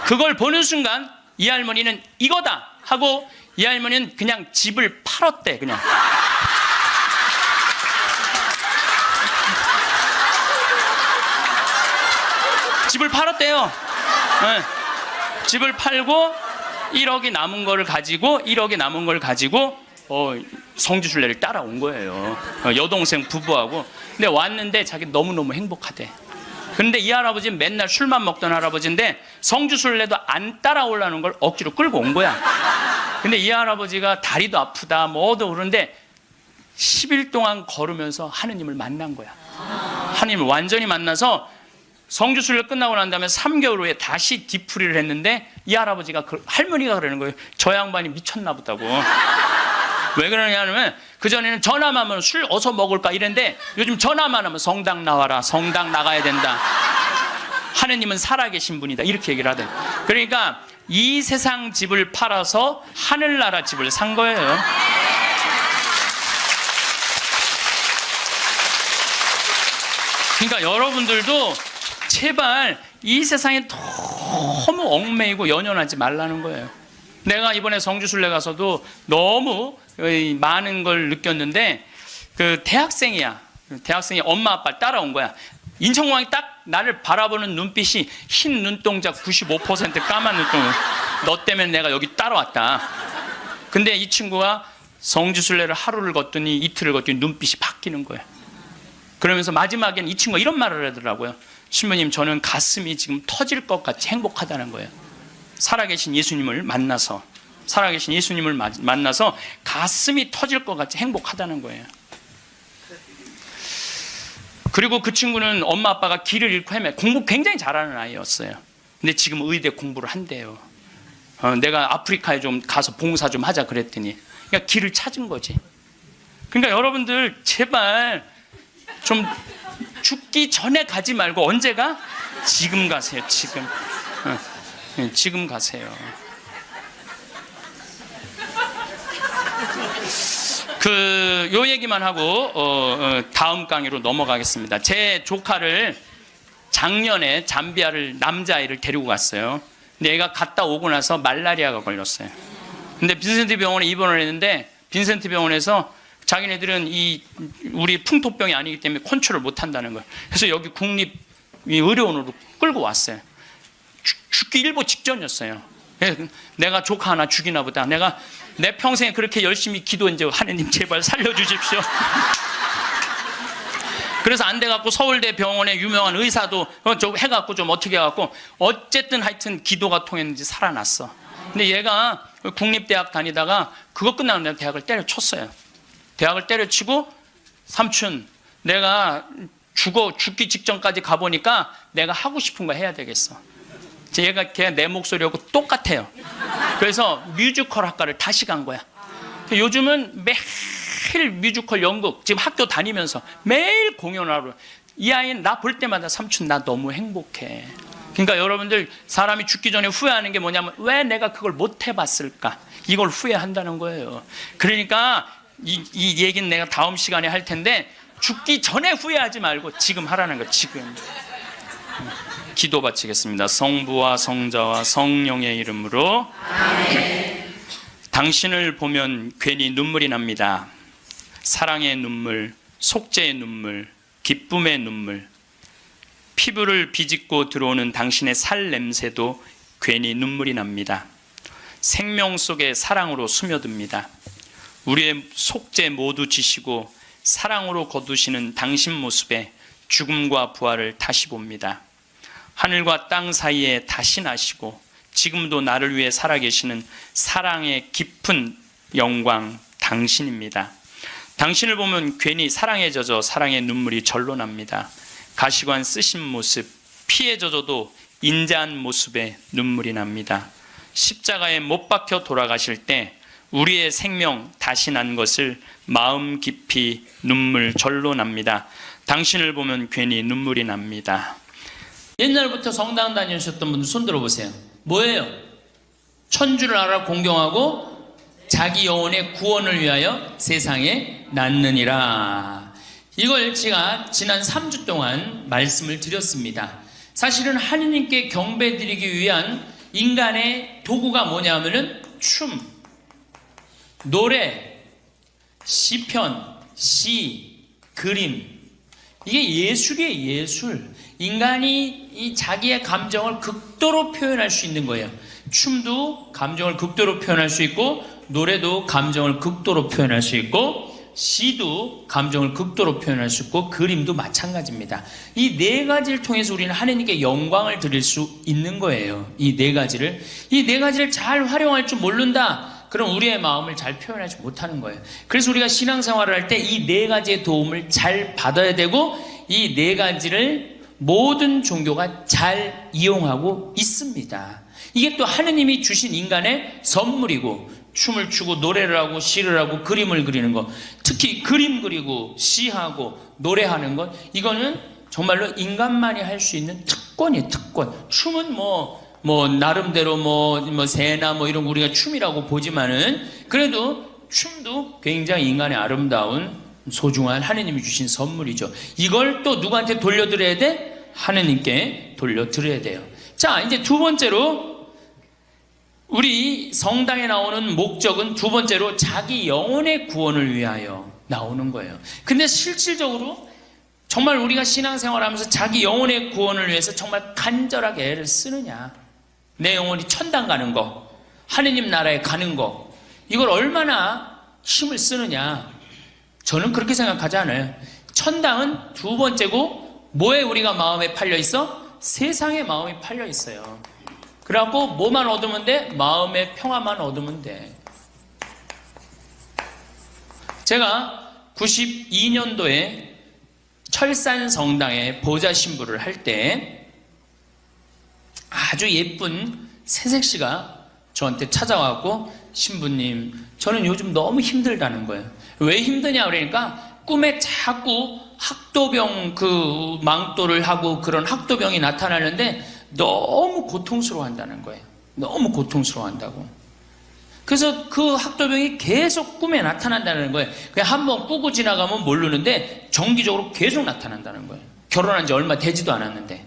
그걸 보는 순간 이 할머니는 이거다 하고 이 할머니는 그냥 집을 팔았대. 그냥 집을 팔았대요. 네. 집을 팔고 1억이 남은 걸 가지고 성주순례를 따라온 거예요. 여동생 부부하고. 근데 왔는데 자기 너무너무 행복하대. 그런데 이 할아버지는 맨날 술만 먹던 할아버지인데 성주순례도 안 따라오려는 걸 억지로 끌고 온 거야. 근데 이 할아버지가 다리도 아프다 뭐도 그런데 10일 동안 걸으면서 하느님을 만난 거야. 하느님을 완전히 만나서 성주순례 끝나고 난 다음에 3개월 후에 다시 뒤풀이를 했는데 이 할아버지가 할머니가 그러는 거예요. 저 양반이 미쳤나 보다고. 왜 그러냐면 그전에는 전화만 하면 술 어서 먹을까 이랬는데 요즘 전화만 하면 성당 나와라, 성당 나가야 된다, 하느님은 살아계신 분이다 이렇게 얘기를 하더라고요. 그러니까 이 세상 집을 팔아서 하늘나라 집을 산 거예요. 그러니까 여러분들도 제발 이 세상에 너무 얽매이고 연연하지 말라는 거예요. 내가 이번에 성주순례 가서도 너무 많은 걸 느꼈는데 그 대학생이 엄마 아빠를 따라온 거야. 인천공항이 딱 나를 바라보는 눈빛이 흰 눈동자 95% 까만 눈동자. 너 때문에 내가 여기 따라왔다. 근데 이 친구가 성지순례를 하루를 걷더니 이틀을 걷더니 눈빛이 바뀌는 거예요. 그러면서 마지막엔 이 친구가 이런 말을 하더라고요. 신부님, 저는 가슴이 지금 터질 것 같이 행복하다는 거예요. 살아계신 예수님을 만나서 가슴이 터질 것 같이 행복하다는 거예요. 그리고 그 친구는 엄마 아빠가 길을 잃고 공부 굉장히 잘하는 아이였어요. 근데 지금 의대 공부를 한대요. 내가 아프리카에 좀 가서 봉사 좀 하자 그랬더니 그러니까 길을 찾은 거지. 그러니까 여러분들 제발 좀 죽기 전에 가지 말고 언제 가? 지금 가세요. 지금 가세요. 요 얘기만 하고 다음 강의로 넘어가겠습니다. 제 조카를 작년에 잠비아를 남자아이를 데리고 갔어요. 근데 얘가 갔다 오고 나서 말라리아가 걸렸어요. 근데 빈센트 병원에 입원을 했는데 빈센트 병원에서 자기네들은 우리 풍토병이 아니기 때문에 컨트롤 못 한다는 거예요. 그래서 여기 국립 의료원으로 끌고 왔어요. 죽기 일보 직전이었어요. 내가 조카 하나 죽이나 보다. 내가 내 평생에 그렇게 열심히 기도했는데 하느님 제발 살려주십시오. 그래서 안 돼갖고 서울대 병원에 유명한 의사도 해갖고 좀 어떻게 해갖고 어쨌든 하여튼 기도가 통했는지 살아났어. 근데 얘가 국립대학 다니다가 그거 끝나고 내가 대학을 때려쳤어요. 대학을 때려치고 삼촌 내가 죽기 직전까지 가보니까 내가 하고 싶은 거 해야 되겠어. 얘가 걔 내 목소리하고 똑같아요. 그래서 뮤지컬 학과를 다시 간 거야. 요즘은 매일 뮤지컬 연극 지금 학교 다니면서 매일 공연하러 이 아이는 나 볼 때마다 삼촌 나 너무 행복해. 그러니까 여러분들 사람이 죽기 전에 후회하는 게 뭐냐면 왜 내가 그걸 못 해봤을까 이걸 후회한다는 거예요. 그러니까 이 얘기는 내가 다음 시간에 할 텐데 죽기 전에 후회하지 말고 지금 하라는 거. 지금 기도 바치겠습니다. 성부와 성자와 성령의 이름으로 아멘. 당신을 보면 괜히 눈물이 납니다. 사랑의 눈물, 속죄의 눈물, 기쁨의 눈물, 피부를 비집고 들어오는 당신의 살 냄새도 괜히 눈물이 납니다. 생명 속에 사랑으로 스며듭니다. 우리의 속죄 모두 지시고 사랑으로 거두시는 당신 모습에 죽음과 부활을 다시 봅니다. 하늘과 땅 사이에 다시 나시고 지금도 나를 위해 살아계시는 사랑의 깊은 영광 당신입니다. 당신을 보면 괜히 사랑에 젖어 사랑의 눈물이 절로 납니다. 가시관 쓰신 모습, 피에 젖어도 인자한 모습에 눈물이 납니다. 십자가에 못 박혀 돌아가실 때 우리의 생명 다시 난 것을 마음 깊이 눈물 절로 납니다. 당신을 보면 괜히 눈물이 납니다. 옛날부터 성당 다니셨던 분들 손 들어보세요. 뭐예요? 천주를 알아 공경하고 자기 영혼의 구원을 위하여 세상에 낳느니라. 이걸 제가 지난 3주 동안 말씀을 드렸습니다. 사실은 하느님께 경배드리기 위한 인간의 도구가 뭐냐면은 춤, 노래, 시편, 시, 그림. 이게 예술이에요. 예술. 인간이 이 자기의 감정을 극도로 표현할 수 있는 거예요. 춤도 감정을 극도로 표현할 수 있고, 노래도 감정을 극도로 표현할 수 있고, 시도 감정을 극도로 표현할 수 있고, 그림도 마찬가지입니다. 이 네 가지를 통해서 우리는 하나님께 영광을 드릴 수 있는 거예요. 이 네 가지를 잘 활용할 줄 모른다. 그럼 우리의 마음을 잘 표현하지 못하는 거예요. 그래서 우리가 신앙생활을 할 때 이 네 가지의 도움을 잘 받아야 되고, 이 네 가지를 모든 종교가 잘 이용하고 있습니다. 이게 또 하느님이 주신 인간의 선물이고, 춤을 추고 노래를 하고 시를 하고 그림을 그리는 것, 특히 그림 그리고 시하고 노래하는 것, 이거는 정말로 인간만이 할 수 있는 특권이에요. 특권. 춤은 나름대로 새나 이런 거 우리가 춤이라고 보지만은, 그래도 춤도 굉장히 인간의 아름다운 소중한 하느님이 주신 선물이죠. 이걸 또 누구한테 돌려드려야 돼? 하느님께 돌려드려야 돼요. 자, 이제 두 번째로 우리 성당에 나오는 목적은 두 번째로 자기 영혼의 구원을 위하여 나오는 거예요. 근데 실질적으로 정말 우리가 신앙생활하면서 자기 영혼의 구원을 위해서 정말 간절하게 애를 쓰느냐? 내 영혼이 천당 가는 거, 하느님 나라에 가는 거, 이걸 얼마나 힘을 쓰느냐. 저는 그렇게 생각하지 않아요. 천당은 두 번째고 뭐에 우리가 마음에 팔려 있어? 세상에 마음이 팔려 있어요. 그래갖고 뭐만 얻으면 돼? 마음의 평화만 얻으면 돼. 제가 92년도에 철산 성당에 보좌 신부를 할 때 아주 예쁜 새색시가 저한테 찾아와갖고 신부님, 저는 요즘 너무 힘들다는 거예요. 왜 힘드냐 그러니까 꿈에 자꾸 학도병 그 망토를 하고 그런 학도병이 나타나는데 너무 고통스러워한다는 거예요. 너무 고통스러워한다고. 그래서 그 학도병이 계속 꿈에 나타난다는 거예요. 그냥 한번 꾸고 지나가면 모르는데 정기적으로 계속 나타난다는 거예요. 결혼한 지 얼마 되지도 않았는데.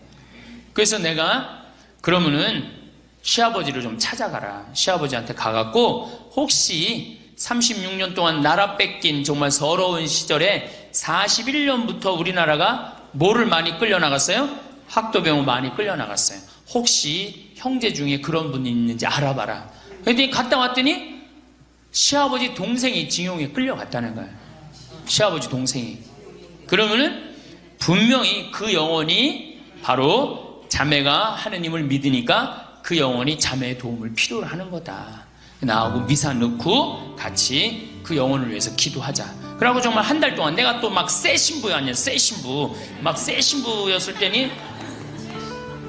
그래서 내가 그러면은 시아버지를 좀 찾아가라. 시아버지한테 가갖고 혹시 36년 동안 나라 뺏긴 정말 서러운 시절에 41년부터 우리나라가 뭐를 많이 끌려나갔어요? 학도병을 많이 끌려나갔어요. 혹시 형제 중에 그런 분이 있는지 알아봐라. 그랬더니 갔다 왔더니 시아버지 동생이 징용에 끌려갔다는 거예요. 시아버지 동생이. 그러면은 분명히 그 영혼이 바로 자매가 하느님을 믿으니까 그 영혼이 자매의 도움을 필요로 하는 거다. 나하고 미사 넣고 같이 그 영혼을 위해서 기도하자. 그러고 정말 한 달 동안 내가 또 막 새 신부였냐, 새 신부. 막 새 신부였을 때니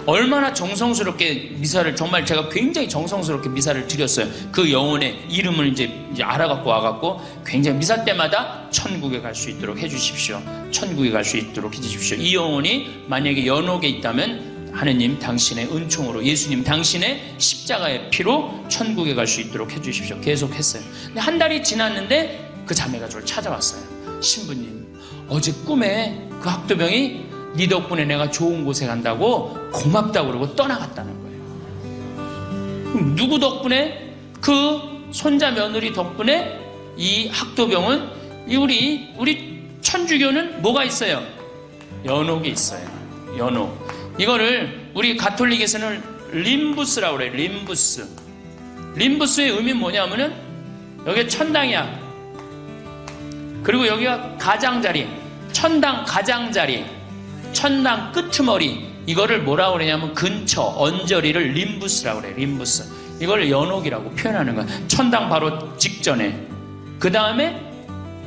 얼마나 정성스럽게 미사를, 정말 제가 굉장히 정성스럽게 미사를 드렸어요. 그 영혼의 이름을 이제 알아갖고 와갖고 굉장히 미사 때마다 천국에 갈 수 있도록 해주십시오. 천국에 갈 수 있도록 해주십시오. 이 영혼이 만약에 연옥에 있다면 하느님 당신의 은총으로, 예수님 당신의 십자가의 피로 천국에 갈 수 있도록 해주십시오. 계속 했어요. 근데 한 달이 지났는데 그 자매가 저를 찾아왔어요. 신부님, 어제 꿈에 그 학도병이 네 덕분에 내가 좋은 곳에 간다고 고맙다고 그러고 떠나갔다는 거예요. 그럼 누구 덕분에? 그 손자 며느리 덕분에 이 학도병은 우리 천주교는 뭐가 있어요? 연옥이 있어요. 연옥. 이거를 우리 가톨릭에서는 림부스라고 그래요. 림부스. 림부스의 의미는 뭐냐면은 여기 천당이야. 그리고 여기가 가장자리. 천당 가장자리. 천당 끄트머리. 이거를 뭐라고 그러냐면 근처, 언저리를 림부스라고 그래요. 림부스. 이걸 연옥이라고 표현하는 거야. 천당 바로 직전에. 그 다음에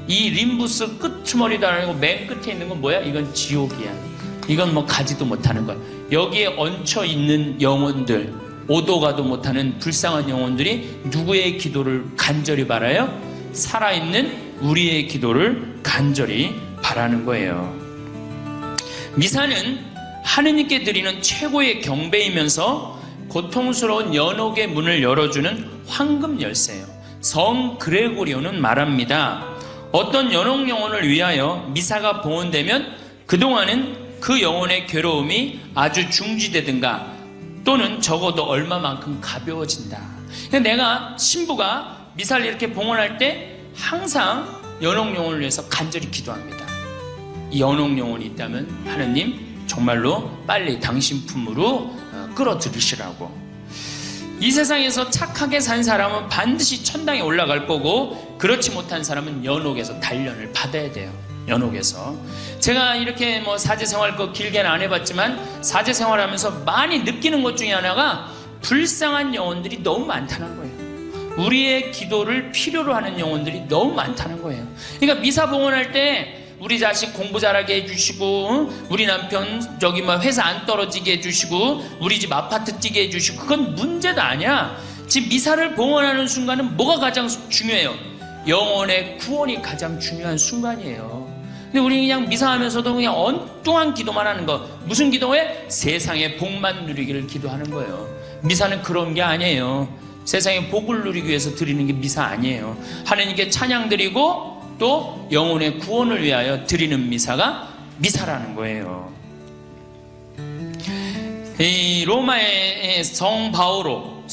이 림부스 끄트머리도 아니고 맨 끝에 있는 건 뭐야? 이건 지옥이야. 이건 뭐 가지도 못하는 거야. 여기에 얹혀 있는 영혼들, 오도 가도 못하는 불쌍한 영혼들이 누구의 기도를 간절히 바라요? 살아있는 우리의 기도를 간절히 바라는 거예요. 미사는 하느님께 드리는 최고의 경배이면서 고통스러운 연옥의 문을 열어주는 황금 열쇠예요. 성 그레고리오는 말합니다. 어떤 연옥 영혼을 위하여 미사가 봉헌되면 그동안은 그 영혼의 괴로움이 아주 중지되든가 또는 적어도 얼마만큼 가벼워진다. 내가 신부가 미사를 이렇게 봉헌할 때 항상 연옥 영혼을 위해서 간절히 기도합니다. 이 연옥 영혼이 있다면 하느님 정말로 빨리 당신 품으로 끌어들이시라고. 이 세상에서 착하게 산 사람은 반드시 천당에 올라갈 거고 그렇지 못한 사람은 연옥에서 단련을 받아야 돼요. 연옥에서. 제가 이렇게 뭐 사제생활 거 길게는 안 해봤지만 사제생활하면서 많이 느끼는 것 중에 하나가 불쌍한 영혼들이 너무 많다는 거예요. 우리의 기도를 필요로 하는 영혼들이 너무 많다는 거예요. 그러니까 미사 봉헌할 때 우리 자식 공부 잘하게 해주시고 우리 남편 저기 뭐 회사 안 떨어지게 해주시고 우리 집 아파트 뛰게 해주시고 그건 문제도 아니야. 지금 미사를 봉헌하는 순간은 뭐가 가장 중요해요? 영혼의 구원이 가장 중요한 순간이에요. 근데 우리 그냥 미사하면서도 그냥 엉뚱한 기도만 하는 거. 무슨 기도해? 세상의 복만 누리기를 기도하는 거예요. 미사는 그런 게 아니에요. 세상의 복을 누리기 위해서 드리는 게 미사 아니에요. 하나님께 찬양 드리고 또 영혼의 구원을 위하여 드리는 미사가 미사라는 거예요. 이 로마의 성 바오로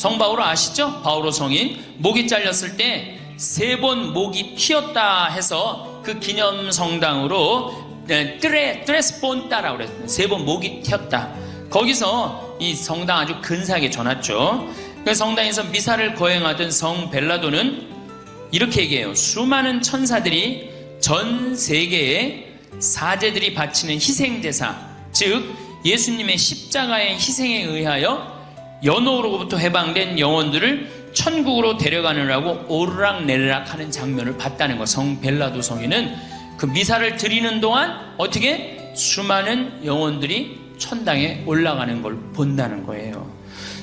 아시죠? 바오로 성인 목이 잘렸을 때 3번 목이 튀었다 해서 그 기념 성당으로 트레스폰타라고 그랬어요. 3번 목이 튀었다. 거기서 이 성당 아주 근사하게 전했죠. 그 성당에서 미사를 거행하던 성 벨라도는 이렇게 얘기해요. 수많은 천사들이 전 세계에 사제들이 바치는 희생제사, 즉 예수님의 십자가의 희생에 의하여 연옥으로부터 해방된 영혼들을 천국으로 데려가느라고 오르락내리락 하는 장면을 봤다는 거. 성 벨라도 성인은 그 미사를 드리는 동안 어떻게 수많은 영혼들이 천당에 올라가는 걸 본다는 거예요.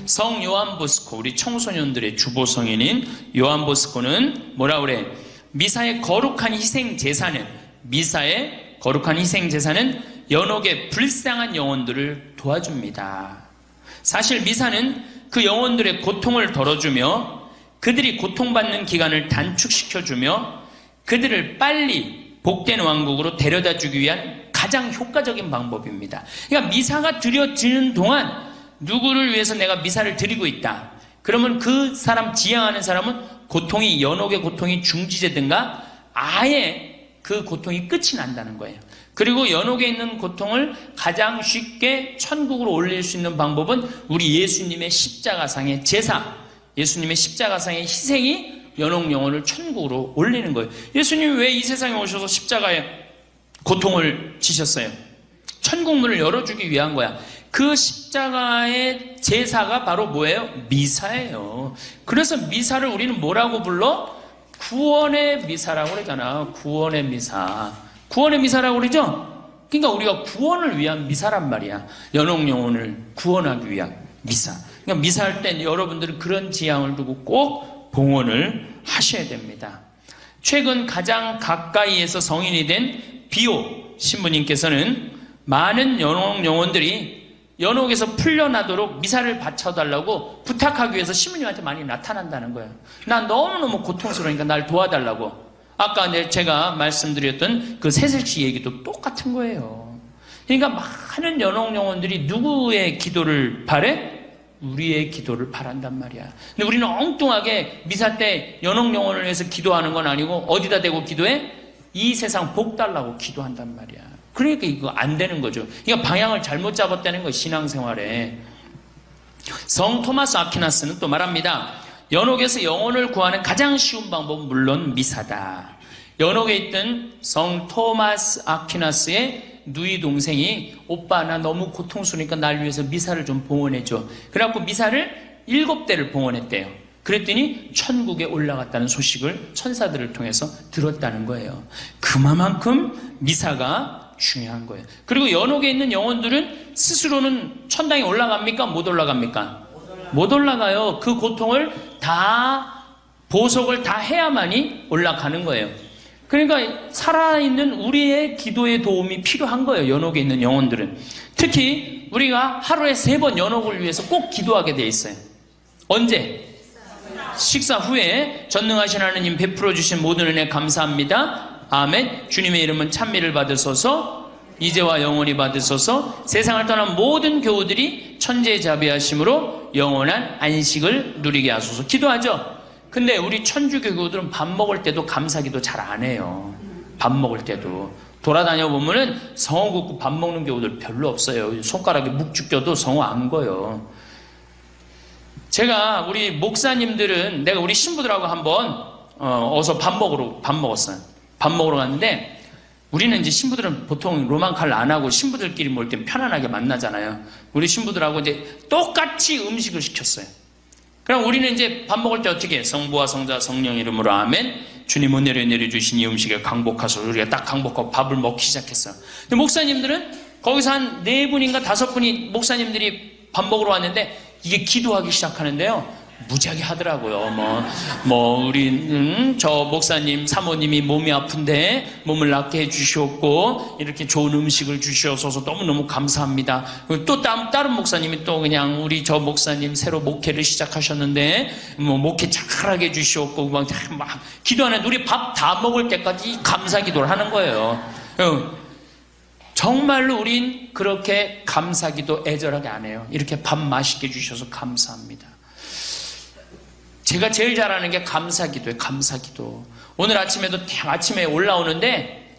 성 요한 보스코, 우리 청소년들의 주보 성인인 요한 보스코는 뭐라 그래? 미사의 거룩한 희생 제사는, 미사의 거룩한 희생 제사는 연옥의 불쌍한 영혼들을 도와줍니다. 사실 미사는 그 영혼들의 고통을 덜어주며 그들이 고통받는 기간을 단축시켜주며 그들을 빨리 복된 왕국으로 데려다주기 위한 가장 효과적인 방법입니다. 그러니까 미사가 드려지는 동안 누구를 위해서 내가 미사를 드리고 있다. 그러면 그 사람, 지향하는 사람은 고통이, 연옥의 고통이 중지되든가 아예 그 고통이 끝이 난다는 거예요. 그리고 연옥에 있는 고통을 가장 쉽게 천국으로 올릴 수 있는 방법은 우리 예수님의 십자가상의 제사, 예수님의 십자가상의 희생이 연옥 영혼을 천국으로 올리는 거예요. 예수님이 왜 이 세상에 오셔서 십자가에 고통을 지셨어요? 천국문을 열어주기 위한 거야. 그 십자가의 제사가 바로 뭐예요? 미사예요. 그래서 미사를 우리는 뭐라고 불러? 구원의 미사라고 그러잖아. 구원의 미사. 구원의 미사라고 그러죠? 그러니까 우리가 구원을 위한 미사란 말이야. 연옥 영혼을 구원하기 위한 미사. 그러니까 미사할 땐 여러분들은 그런 지향을 두고 꼭 봉헌을 하셔야 됩니다. 최근 가장 가까이에서 성인이 된 비오 신부님께서는 많은 연옥 영혼들이 연옥에서 풀려나도록 미사를 바쳐달라고 부탁하기 위해서 신부님한테 많이 나타난다는 거예요. 난 너무너무 고통스러우니까 날 도와달라고. 아까 제가 말씀드렸던 그 새색시 얘기도 똑같은 거예요. 그러니까 많은 연옥 영혼들이 누구의 기도를 바래? 우리의 기도를 바란단 말이야. 근데 우리는 엉뚱하게 미사 때 연옥 영혼을 위해서 기도하는 건 아니고 어디다 대고 기도해? 이 세상 복 달라고 기도한단 말이야. 그러니까 이거 안 되는 거죠. 그러니까 방향을 잘못 잡았다는 거, 신앙생활에. 성 토마스 아퀴나스는 또 말합니다. 연옥에서 영혼을 구하는 가장 쉬운 방법은 물론 미사다. 연옥에 있던 성 토마스 아퀴나스의 누이 동생이 오빠 나 너무 고통스러우니까 날 위해서 미사를 좀 봉헌해줘. 그래갖고 미사를 7대를 봉헌했대요. 그랬더니 천국에 올라갔다는 소식을 천사들을 통해서 들었다는 거예요. 그만큼 미사가 중요한 거예요. 그리고 연옥에 있는 영혼들은 스스로는 천당에 올라갑니까? 못 올라갑니까? 못 올라가요. 그 고통을 다 보석을 다 해야만이 올라가는 거예요. 그러니까 살아있는 우리의 기도의 도움이 필요한 거예요. 연옥에 있는 영혼들은. 특히 우리가 하루에 3번 연옥을 위해서 꼭 기도하게 돼 있어요. 언제? 식사 후에. 전능하신 하나님 베풀어 주신 모든 은혜 감사합니다. 아멘. 주님의 이름은 찬미를 받으소서, 이제와 영원히 받으소서. 세상을 떠난 모든 교우들이 천재자비하심으로 영원한 안식을 누리게 하소서. 기도하죠. 근데 우리 천주교 교우들은 밥 먹을 때도 감사기도 잘 안 해요. 밥 먹을 때도 돌아다녀 보면은 성어 긋고 밥 먹는 교우들 별로 없어요. 손가락에 묵죽 껴도 성어 안 거요. 제가 우리 목사님들은, 내가 우리 신부들하고 한번 어서 밥 먹었어요. 밥 먹으러 갔는데, 우리는 이제 신부들은 보통 로망칼 안 하고 신부들끼리 모일 때 편안하게 만나잖아요. 우리 신부들하고 이제 똑같이 음식을 시켰어요. 그럼 우리는 이제 밥 먹을 때 어떻게 해? 성부와 성자 성령 이름으로 아멘. 주님 은혜를 내려주신 이 음식에 강복하소서. 우리가 딱 강복하고 밥을 먹기 시작했어요. 근데 목사님들은 거기서 한 4분인가 5분이 목사님들이 밥 먹으러 왔는데 이게 기도하기 시작하는데요. 무지하게 하더라고요. 우리 저 목사님 사모님이 몸이 아픈데 몸을 낫게 해주시옵고 이렇게 좋은 음식을 주시옵소서 너무너무 감사합니다. 또 다른 목사님이 또 그냥 우리 저 목사님 새로 목회를 시작하셨는데 목회 잘하게 해주시옵고 막 기도하는데 우리 밥 다 먹을 때까지 감사 기도를 하는 거예요. 정말로 우린 그렇게 감사 기도 애절하게 안 해요. 이렇게 밥 맛있게 주셔서 감사합니다. 제가 제일 잘하는 게 감사기도예요. 감사기도. 오늘 아침에도 아침에 올라오는데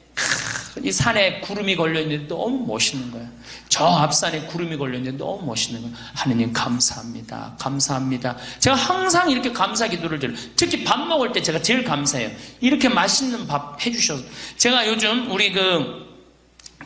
이 산에 구름이 걸려있는데 너무 멋있는 거야. 저 앞산에 구름이 걸려있는데 너무 멋있는 거야. 하느님 감사합니다. 감사합니다. 제가 항상 이렇게 감사 기도를 드려요. 특히 밥 먹을 때 제가 제일 감사해요. 이렇게 맛있는 밥 해주셔서. 제가 요즘 우리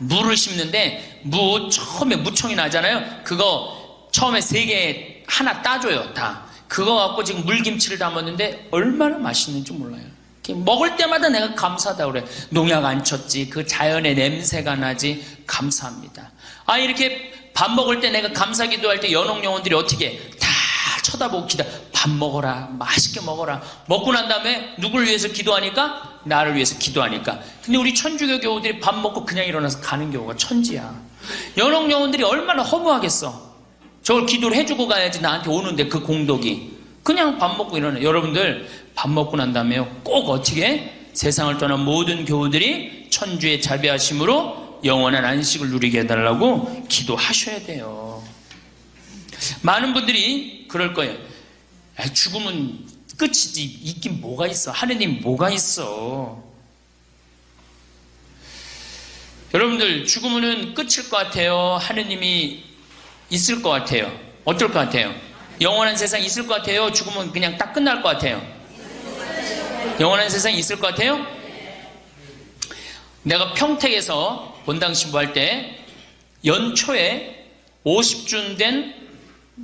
무를 심는데 무 처음에 무청이 나잖아요. 그거 처음에 3개 하나 따줘요. 다. 그거 갖고 지금 물김치를 담았는데 얼마나 맛있는지 몰라요. 먹을 때마다 내가 감사하다고 그래. 농약 안 쳤지. 그 자연의 냄새가 나지. 감사합니다. 이렇게 밥 먹을 때 내가 감사 기도할 때 연옥 영혼들이 어떻게 해? 다 쳐다보고 밥 먹어라. 맛있게 먹어라. 먹고 난 다음에 누구를 위해서 기도하니까? 나를 위해서 기도하니까. 근데 우리 천주교 교우들이 밥 먹고 그냥 일어나서 가는 경우가 천지야. 연옥 영혼들이 얼마나 허무하겠어. 저걸 기도를 해주고 가야지 나한테 오는데 그 공덕이. 그냥 밥 먹고 일어나. 여러분들 밥 먹고 난 다음에 꼭 어떻게 세상을 떠난 모든 교우들이 천주의 자비하심으로 영원한 안식을 누리게 해달라고 기도하셔야 돼요. 많은 분들이 그럴 거예요. 죽음은 끝이지 있긴 뭐가 있어. 하느님 뭐가 있어. 여러분들 죽음은 끝일 것 같아요. 하느님이 있을 것 같아요. 어떨 것 같아요? 영원한 세상 있을 것 같아요? 죽으면 그냥 딱 끝날 것 같아요? 영원한 세상이 있을 것 같아요? 내가 평택에서 본당 신부할 때 연초에 50준 된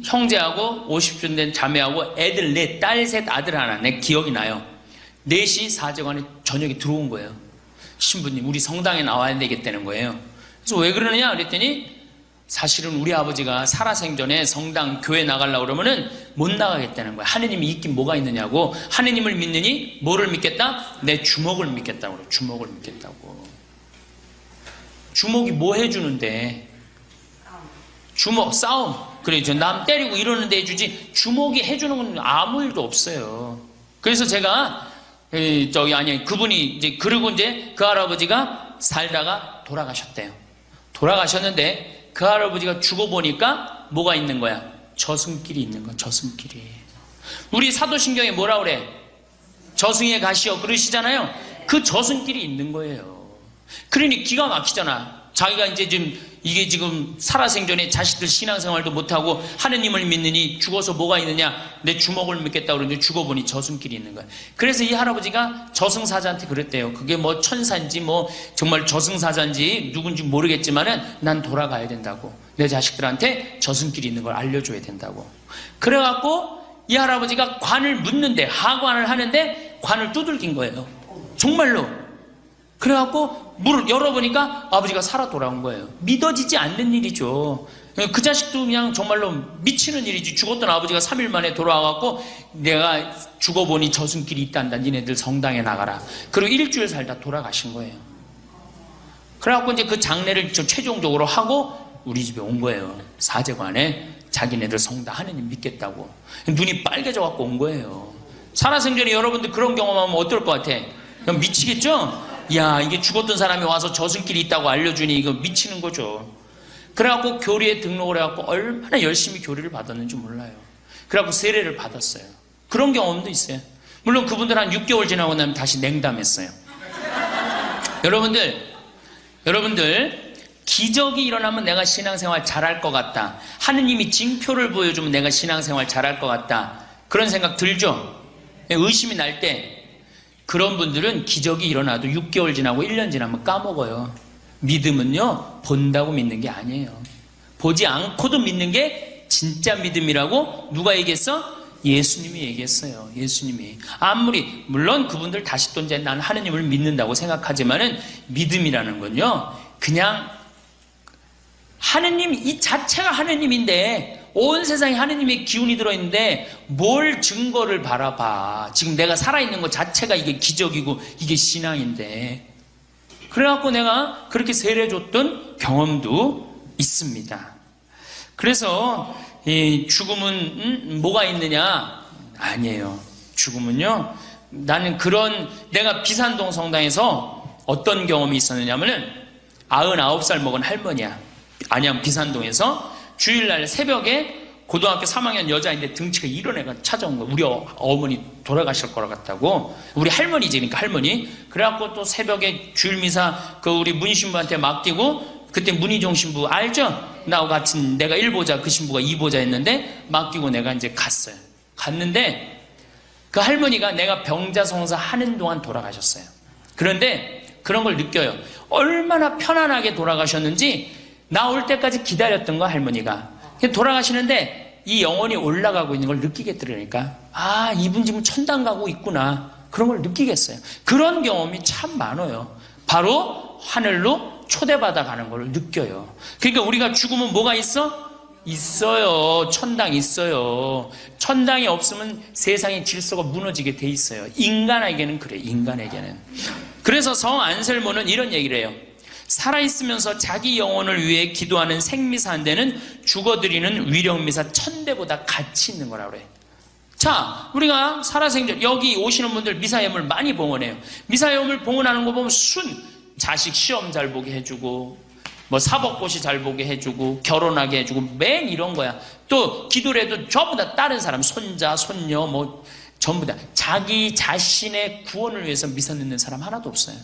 형제하고 50준 된 자매하고 애들 넷, 딸 셋, 아들 하나, 내 기억이 나요. 4시 사제관에 저녁에 들어온 거예요. 신부님 우리 성당에 나와야 되겠다는 거예요. 그래서 왜 그러느냐 그랬더니 사실은 우리 아버지가 살아생전에 성당 교회 나가려고 그러면은 못 나가겠다는 거야. 하느님이 있긴 뭐가 있느냐고. 하느님을 믿느니 뭐를 믿겠다? 내 주먹을 믿겠다고 그래. 주먹을 믿겠다고. 주먹이 뭐 해주는데? 주먹 싸움. 그래 남 때리고 이러는데 해주지 주먹이 해주는 건 아무 일도 없어요. 그래서 제가 그분이 이제 그러고 이제 그 할아버지가 살다가 돌아가셨대요. 돌아가셨는데 그 할아버지가 죽어보니까 뭐가 있는 거야? 저승길이 있는 거야. 저승길이. 우리 사도신경에 뭐라 그래? 저승에 가시오 그러시잖아요. 그 저승길이 있는 거예요. 그러니 기가 막히잖아. 자기가 이제 이게 지금 살아생전에 자식들 신앙생활도 못하고 하느님을 믿느니 죽어서 뭐가 있느냐? 내 주먹을 믿겠다고 그러는데 죽어보니 저승길이 있는 거야. 그래서 이 할아버지가 저승사자한테 그랬대요. 그게 뭐 천사인지 뭐 정말 저승사자인지 누군지 모르겠지만은 난 돌아가야 된다고. 내 자식들한테 저승길이 있는 걸 알려줘야 된다고. 그래갖고 이 할아버지가 관을 묻는데 하관을 하는데 관을 두들긴 거예요. 정말로. 그래갖고 문을 열어보니까 아버지가 살아 돌아온 거예요. 믿어지지 않는 일이죠. 그 자식도 그냥 정말로 미치는 일이지. 죽었던 아버지가 3일 만에 돌아와갖고 내가 죽어보니 저승길이 있단다. 니네들 성당에 나가라. 그리고 일주일 살다 돌아가신 거예요. 그래갖고 이제 그 장례를 최종적으로 하고 우리 집에 온 거예요. 사제관에 자기네들 성당 하느님 믿겠다고. 눈이 빨개져갖고 온 거예요. 살아생전에 여러분들 그런 경험하면 어떨 것 같아? 그냥 미치겠죠? 야, 이게 죽었던 사람이 와서 저승길이 있다고 알려주니 이거 미치는 거죠. 그래갖고 교리에 등록을 해갖고 얼마나 열심히 교리를 받았는지 몰라요. 그래갖고 세례를 받았어요. 그런 경험도 있어요. 물론 그분들 한 6개월 지나고 나면 다시 냉담했어요. 여러분들 기적이 일어나면 내가 신앙생활 잘할 것 같다. 하느님이 징표를 보여주면 내가 신앙생활 잘할 것 같다. 그런 생각 들죠? 의심이 날 때 그런 분들은 기적이 일어나도 6개월 지나고 1년 지나면 까먹어요. 믿음은요, 본다고 믿는 게 아니에요. 보지 않고도 믿는 게 진짜 믿음이라고 누가 얘기했어? 예수님이 얘기했어요. 예수님이. 아무리 물론 그분들 다시 또 이제 난 하느님을 믿는다고 생각하지만은 믿음이라는 건요, 그냥 하느님 이 자체가 하느님인데 온 세상에 하느님의 기운이 들어있는데 뭘 증거를 바라봐. 지금 내가 살아있는 것 자체가 이게 기적이고 이게 신앙인데. 그래갖고 내가 그렇게 세례줬던 경험도 있습니다. 그래서 이 죽음은 뭐가 있느냐? 아니에요. 죽음은요, 나는 내가 비산동 성당에서 어떤 경험이 있었느냐면은 99살 먹은 할머니야. 안양 비산동에서 주일날 새벽에 고등학교 3학년 여자인데 등치가 이런 애가 찾아온 거야. 우리 어머니 돌아가실 거라 같다고. 우리 할머니지, 그러니까 할머니. 그래갖고 또 새벽에 주일미사 그 우리 문신부한테 맡기고, 그때 문희종 신부 알죠? 나하고 같이 내가 1보자, 그 신부가 2보자였는데 맡기고 내가 이제 갔어요. 갔는데 그 할머니가 내가 병자성사 하는 동안 돌아가셨어요. 그런데 그런 걸 느껴요. 얼마나 편안하게 돌아가셨는지 나 올 때까지 기다렸던 거야, 할머니가. 돌아가시는데 이 영혼이 올라가고 있는 걸 느끼겠더라니까. 아, 이분 지금 천당 가고 있구나. 그런 걸 느끼겠어요. 그런 경험이 참 많아요. 바로 하늘로 초대받아 가는 걸 느껴요. 그러니까 우리가 죽으면 뭐가 있어? 있어요. 천당 있어요. 천당이 없으면 세상의 질서가 무너지게 돼 있어요. 인간에게는 그래, 인간에게는. 그래서 성 안셀모는 이런 얘기를 해요. 살아있으면서 자기 영혼을 위해 기도하는 생미사 한 대는 죽어드리는 위령미사 1000대보다 가치 있는 거라고 그래. 자, 우리가 살아생전 여기 오시는 분들 미사예물 많이 봉헌해요. 미사예물 봉헌하는 거 보면 자식 시험 잘 보게 해주고, 뭐 사법고시 잘 보게 해주고, 결혼하게 해주고, 맨 이런 거야. 또 기도를 해도 전부 다 다른 사람, 손자, 손녀, 뭐 전부 다 자기 자신의 구원을 위해서 미사 넣는 사람 하나도 없어요.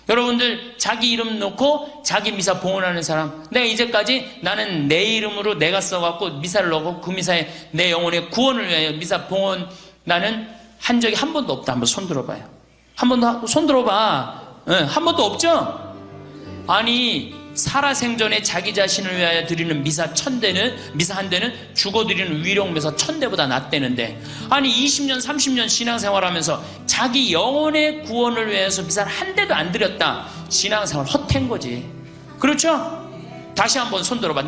여러분들 자기 이름 넣고 자기 미사 봉헌하는 사람, 내가 이제까지 나는 내 이름으로 내가 써갖고 미사를 넣고 그 미사에 내 영혼의 구원을 위하여 미사 봉헌 나는 한 적이 한 번도 없다. 한번 손 들어봐요. 한 번도 손 들어봐. 한 번도 없죠? 아니, 살아생전에 자기 자신을 위하여 드리는 미사 1000대는, 미사 한 대는 죽어드리는 위령미사 1000대보다 낫대는데, 아니 20년 30년 신앙생활 하면서 자기 영혼의 구원을 위해서 미사를 한 대도 안 드렸다. 신앙생활 헛된 거지. 그렇죠? 다시 한번 손 들어봐.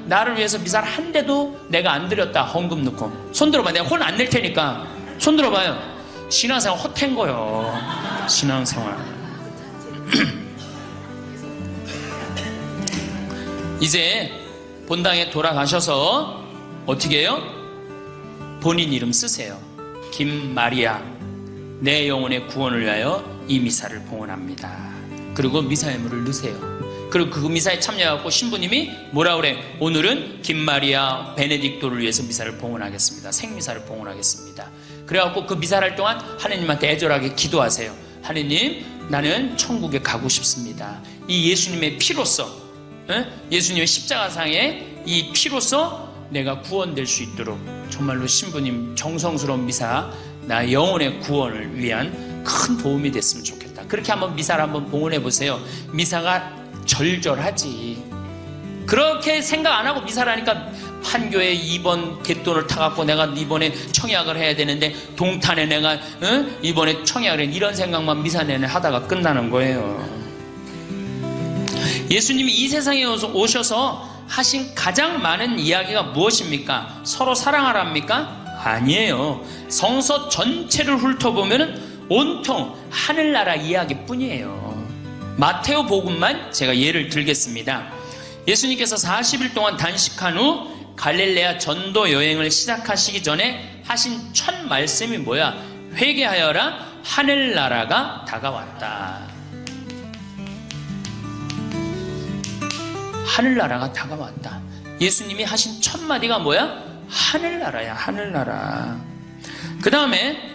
나를 위해서 미사를 한 대도 내가 안 드렸다. 헌금 넣고. 손 들어봐. 내가 혼 안 낼 테니까 손 들어봐요. 신앙생활 헛된 거요. 신앙생활. 이제 본당에 돌아가셔서 어떻게 해요? 본인 이름 쓰세요. 김마리아, 내 영혼의 구원을 위하여 이 미사를 봉헌합니다. 그리고 미사예물을 넣으세요. 그리고 그 미사에 참여하고 신부님이 뭐라 그래? 오늘은 김마리아 베네딕토를 위해서 미사를 봉헌하겠습니다. 생미사를 봉헌하겠습니다. 그래갖고 그 미사를 할 동안 하느님한테 애절하게 기도하세요. 하느님, 나는 천국에 가고 싶습니다. 이 예수님의 피로써, 예수님의 십자가상의 이 피로써 내가 구원될 수 있도록 정말로 신부님 정성스러운 미사, 나 영혼의 구원을 위한 큰 도움이 됐으면 좋겠다. 그렇게 한번 미사를 한번 봉헌해 보세요. 미사가 절절하지. 그렇게 생각 안 하고 미사를 하니까 판교에 2번 갯돈을 타갖고 내가 이번에 청약을 해야 되는데 동탄에 내가 이번에 청약을 해, 이런 생각만 미사 내내 하다가 끝나는 거예요. 예수님이 이 세상에 오셔서 하신 가장 많은 이야기가 무엇입니까? 서로 사랑하랍니까? 아니에요. 성서 전체를 훑어보면 온통 하늘나라 이야기뿐이에요. 마테오 복음만 제가 예를 들겠습니다. 예수님께서 40일 동안 단식한 후 갈릴레아 전도 여행을 시작하시기 전에 하신 첫 말씀이 뭐야? 회개하여라, 하늘나라가 다가왔다. 하늘나라가 다가왔다. 예수님이 하신 첫 마디가 뭐야? 하늘나라야, 하늘나라. 그 다음에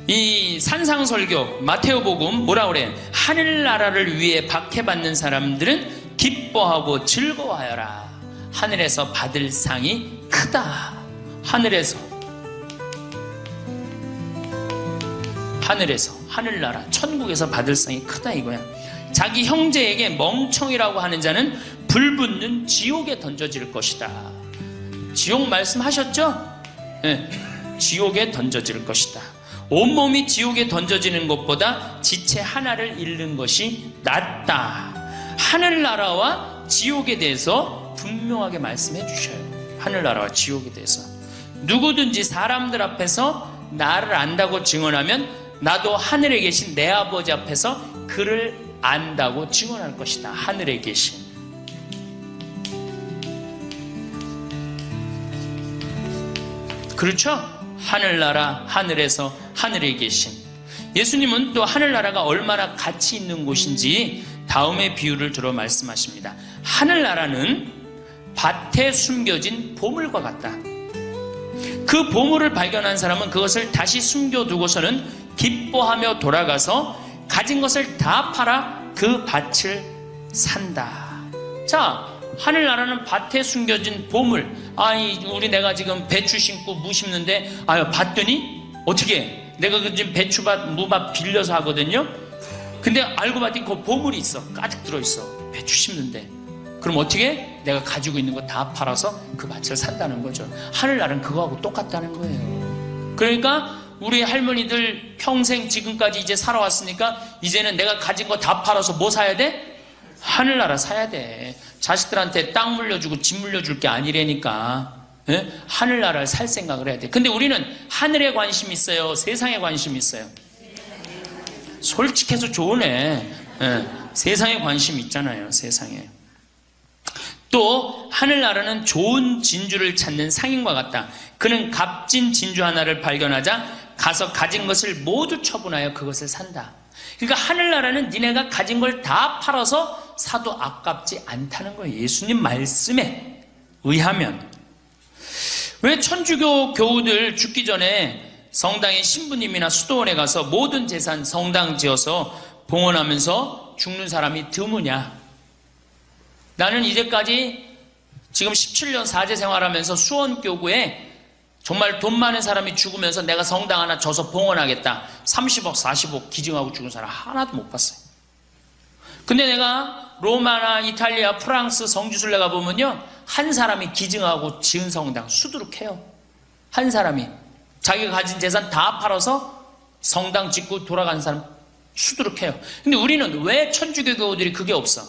이 산상설교 마테오복음 뭐라 그래? 하늘나라를 위해 박해받는 사람들은 기뻐하고 즐거워하여라. 하늘에서 받을 상이 크다. 하늘에서 하늘나라 천국에서 받을 상이 크다 이거야. 자기 형제에게 멍청이라고 하는 자는 불붙는 지옥에 던져질 것이다. 지옥 말씀하셨죠? 네, 지옥에 던져질 것이다. 온몸이 지옥에 던져지는 것보다 지체 하나를 잃는 것이 낫다. 하늘나라와 지옥에 대해서 분명하게 말씀해 주셔요. 하늘나라와 지옥에 대해서. 누구든지 사람들 앞에서 나를 안다고 증언하면 나도 하늘에 계신 내 아버지 앞에서 그를 안다고 증언할 것이다. 하늘에 계신. 그렇죠? 하늘나라, 하늘에서 하늘에 계신. 예수님은 또 하늘나라가 얼마나 가치 있는 곳인지 다음의 비유를 들어 말씀하십니다. 하늘나라는 밭에 숨겨진 보물과 같다. 그 보물을 발견한 사람은 그것을 다시 숨겨두고서는 기뻐하며 돌아가서 가진 것을 다 팔아 그 밭을 산다. 자, 하늘나라는 밭에 숨겨진 보물. 우리 내가 지금 배추 심고 무 심는데 봤더니 어떻게 내가 지금 배추밭 무밭 빌려서 하거든요. 근데 알고 봤더니 그 보물이 있어. 가득 들어있어. 배추 심는데. 그럼 어떻게? 내가 가지고 있는 거 다 팔아서 그 밭을 산다는 거죠. 하늘나라는 그거하고 똑같다는 거예요. 그러니까 우리 할머니들 평생 지금까지 이제 살아왔으니까 이제는 내가 가진 거 다 팔아서 뭐 사야 돼? 하늘나라 사야 돼. 자식들한테 땅 물려주고 집 물려줄 게 아니라니까. 예? 하늘나라를 살 생각을 해야 돼. 근데 우리는 하늘에 관심 있어요? 세상에 관심 있어요? 솔직해서 좋으네. 예. 세상에 관심 있잖아요. 세상에. 또 하늘나라는 좋은 진주를 찾는 상인과 같다. 그는 값진 진주 하나를 발견하자 가서 가진 것을 모두 처분하여 그것을 산다. 그러니까 하늘나라는 니네가 가진 걸 다 팔아서 사도 아깝지 않다는 거예요. 예수님 말씀에 의하면. 왜 천주교 교우들 죽기 전에 성당의 신부님이나 수도원에 가서 모든 재산 성당 지어서 봉헌하면서 죽는 사람이 드무냐? 나는 이제까지 지금 17년 사제 생활하면서 수원교구에 정말 돈 많은 사람이 죽으면서 내가 성당 하나 져서 봉헌하겠다 30억 40억 기증하고 죽은 사람 하나도 못 봤어요. 근데 내가 로마나 이탈리아 프랑스 성지순례 가보면요, 한 사람이 기증하고 지은 성당 수두룩해요. 한 사람이 자기가 가진 재산 다 팔아서 성당 짓고 돌아간 사람 수두룩해요. 근데 우리는 왜 천주교 교우들이 그게 없어?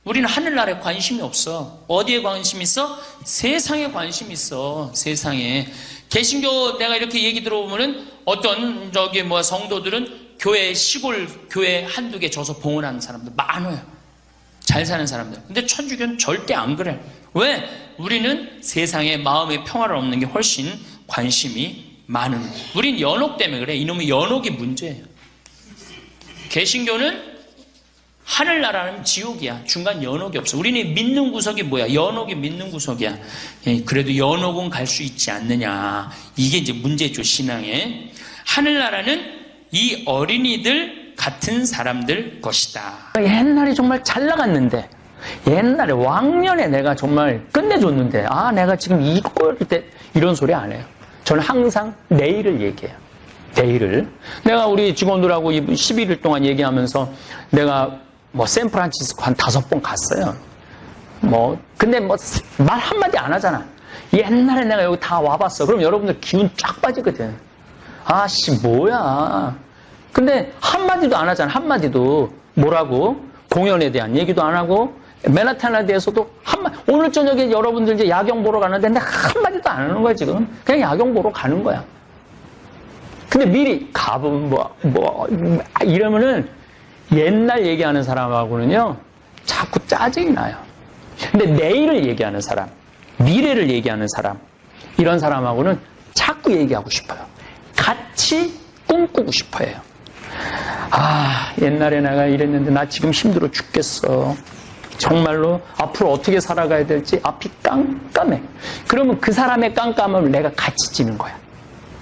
우리는 하늘나라에 관심이 없어. 어디에 관심 있어? 세상에 관심 있어. 세상에. 개신교 내가 이렇게 얘기 들어보면은 어떤 성도들은 교회 시골 교회 한두 개 줘서 봉헌하는 사람들 많아요. 잘 사는 사람들. 근데 천주교는 절대 안 그래. 왜? 우리는 세상에 마음의 평화를 얻는 게 훨씬 관심이 많은 거예요. 우린 연옥 때문에 그래. 이놈의 연옥이 문제예요. 개신교는 하늘나라는 지옥이야. 중간 연옥이 없어. 우리는 믿는 구석이 뭐야? 연옥이 믿는 구석이야. 그래도 연옥은 갈 수 있지 않느냐. 이게 이제 문제죠, 신앙에. 하늘나라는 이 어린이들 같은 사람들 것이다. 옛날에 정말 잘 나갔는데, 옛날에 왕년에 내가 정말 끝내줬는데, 내가 지금 이걸 때 이런 소리 안 해요. 저는 항상 내일을 얘기해요. 내일을. 내가 우리 직원들하고 11일 동안 얘기하면서 내가 샌프란시스코 한 5번 갔어요. 근데 말 한마디 안 하잖아. 옛날에 내가 여기 다 와봤어. 그럼 여러분들 기운 쫙 빠지거든. 뭐야. 근데 한마디도 안 하잖아. 한마디도. 뭐라고? 공연에 대한 얘기도 안 하고, 맨하탄에 대해서도 오늘 저녁에 여러분들 이제 야경 보러 가는데 내가 한마디도 안 하는 거야, 지금. 그냥 야경 보러 가는 거야. 근데 미리 가보면 이러면은 옛날 얘기하는 사람하고는요, 자꾸 짜증이 나요. 근데 내일을 얘기하는 사람, 미래를 얘기하는 사람, 이런 사람하고는 자꾸 얘기하고 싶어요. 같이 꿈꾸고 싶어요. 옛날에 내가 이랬는데 나 지금 힘들어 죽겠어. 정말로 앞으로 어떻게 살아가야 될지 앞이 깜깜해. 그러면 그 사람의 깜깜함을 내가 같이 지는 거야.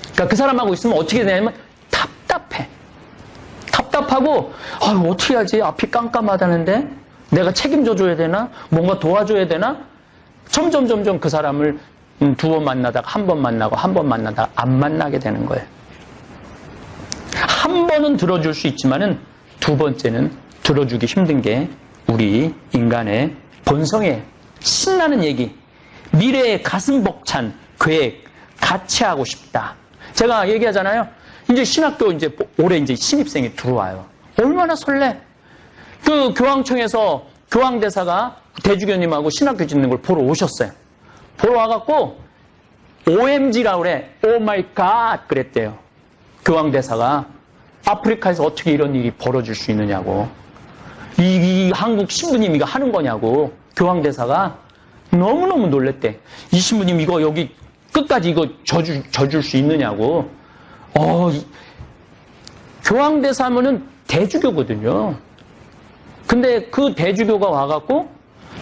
그러니까 그 사람하고 있으면 어떻게 되냐면 답답해. 답답하고 어떻게 하지? 앞이 깜깜하다는데 내가 책임져 줘야 되나? 뭔가 도와줘야 되나? 점점 그 사람을 2번 만나다가 한 번 만나고 한 번 만나다가 안 만나게 되는 거예요. 한 번은 들어줄 수 있지만은 2번째는 들어주기 힘든 게 우리 인간의 본성에 신나는 얘기, 미래의 가슴 벅찬 계획, 같이 하고 싶다. 제가 얘기하잖아요. 이제 신학교 올해 이제 신입생이 들어와요. 얼마나 설레. 그 교황청에서 교황대사가 대주교님하고 신학교 짓는 걸 보러 오셨어요. 보러 와갖고 OMG라고 그래. 오 마이 갓 그랬대요. 교황대사가 아프리카에서 어떻게 이런 일이 벌어질 수 있느냐고. 이 한국 신부님이 하는 거냐고. 교황대사가 너무너무 놀랬대. 이 신부님 이거 여기 끝까지 이거 져줄 수 있느냐고. 교황대사 하면은 대주교거든요. 근데 그 대주교가 와갖고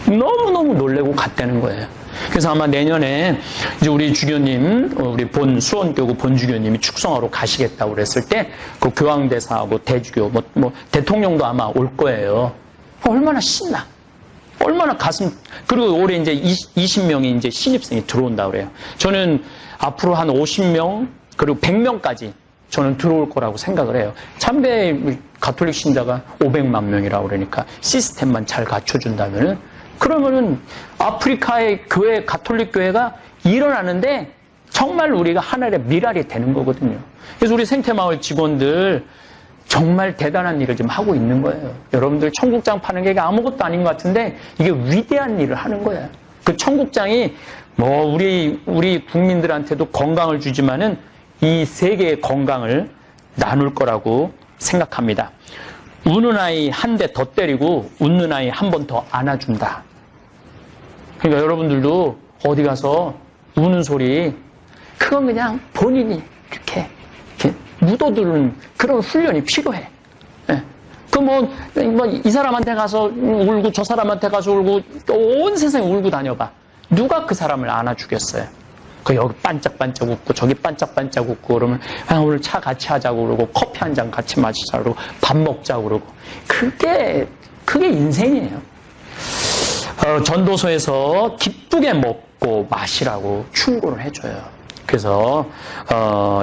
너무너무 놀래고 갔다는 거예요. 그래서 아마 내년에 이제 우리 주교님, 우리 수원교구 본주교님이 축성하러 가시겠다고 그랬을 때 그 교황대사하고 대주교, 대통령도 아마 올 거예요. 얼마나 신나. 얼마나 그리고 올해 이제 20명이 이제 신입생이 들어온다고 그래요. 저는 앞으로 한 50명, 그리고 100명까지 저는 들어올 거라고 생각을 해요. 참배 가톨릭 신자가 500만 명이라고 그러니까 시스템만 잘 갖춰준다면은, 그러면은 아프리카의 교회, 가톨릭 교회가 일어나는데 정말 우리가 하늘의 미랄이 되는 거거든요. 그래서 우리 생태마을 직원들 정말 대단한 일을 지금 하고 있는 거예요. 여러분들 청국장 파는 게 아무것도 아닌 것 같은데 이게 위대한 일을 하는 거예요. 그 청국장이 우리 국민들한테도 건강을 주지만은 이 세계의 건강을 나눌 거라고 생각합니다. 우는 아이 한 대 더 때리고 웃는 아이 한 번 더 안아준다. 그러니까 여러분들도 어디 가서 우는 소리, 그건 그냥 본인이 이렇게 묻어두는 그런 훈련이 필요해. 예. 이 사람한테 가서 울고 저 사람한테 가서 울고 온 세상에 울고 다녀봐. 누가 그 사람을 안아주겠어요? 여기 반짝반짝 웃고 저기 반짝반짝 웃고 그러면 오늘 차 같이 하자고 그러고 커피 한 잔 같이 마시자고 그러고 밥 먹자고 그러고 그게 인생이에요. 전도서에서 기쁘게 먹고 마시라고 충고를 해줘요. 그래서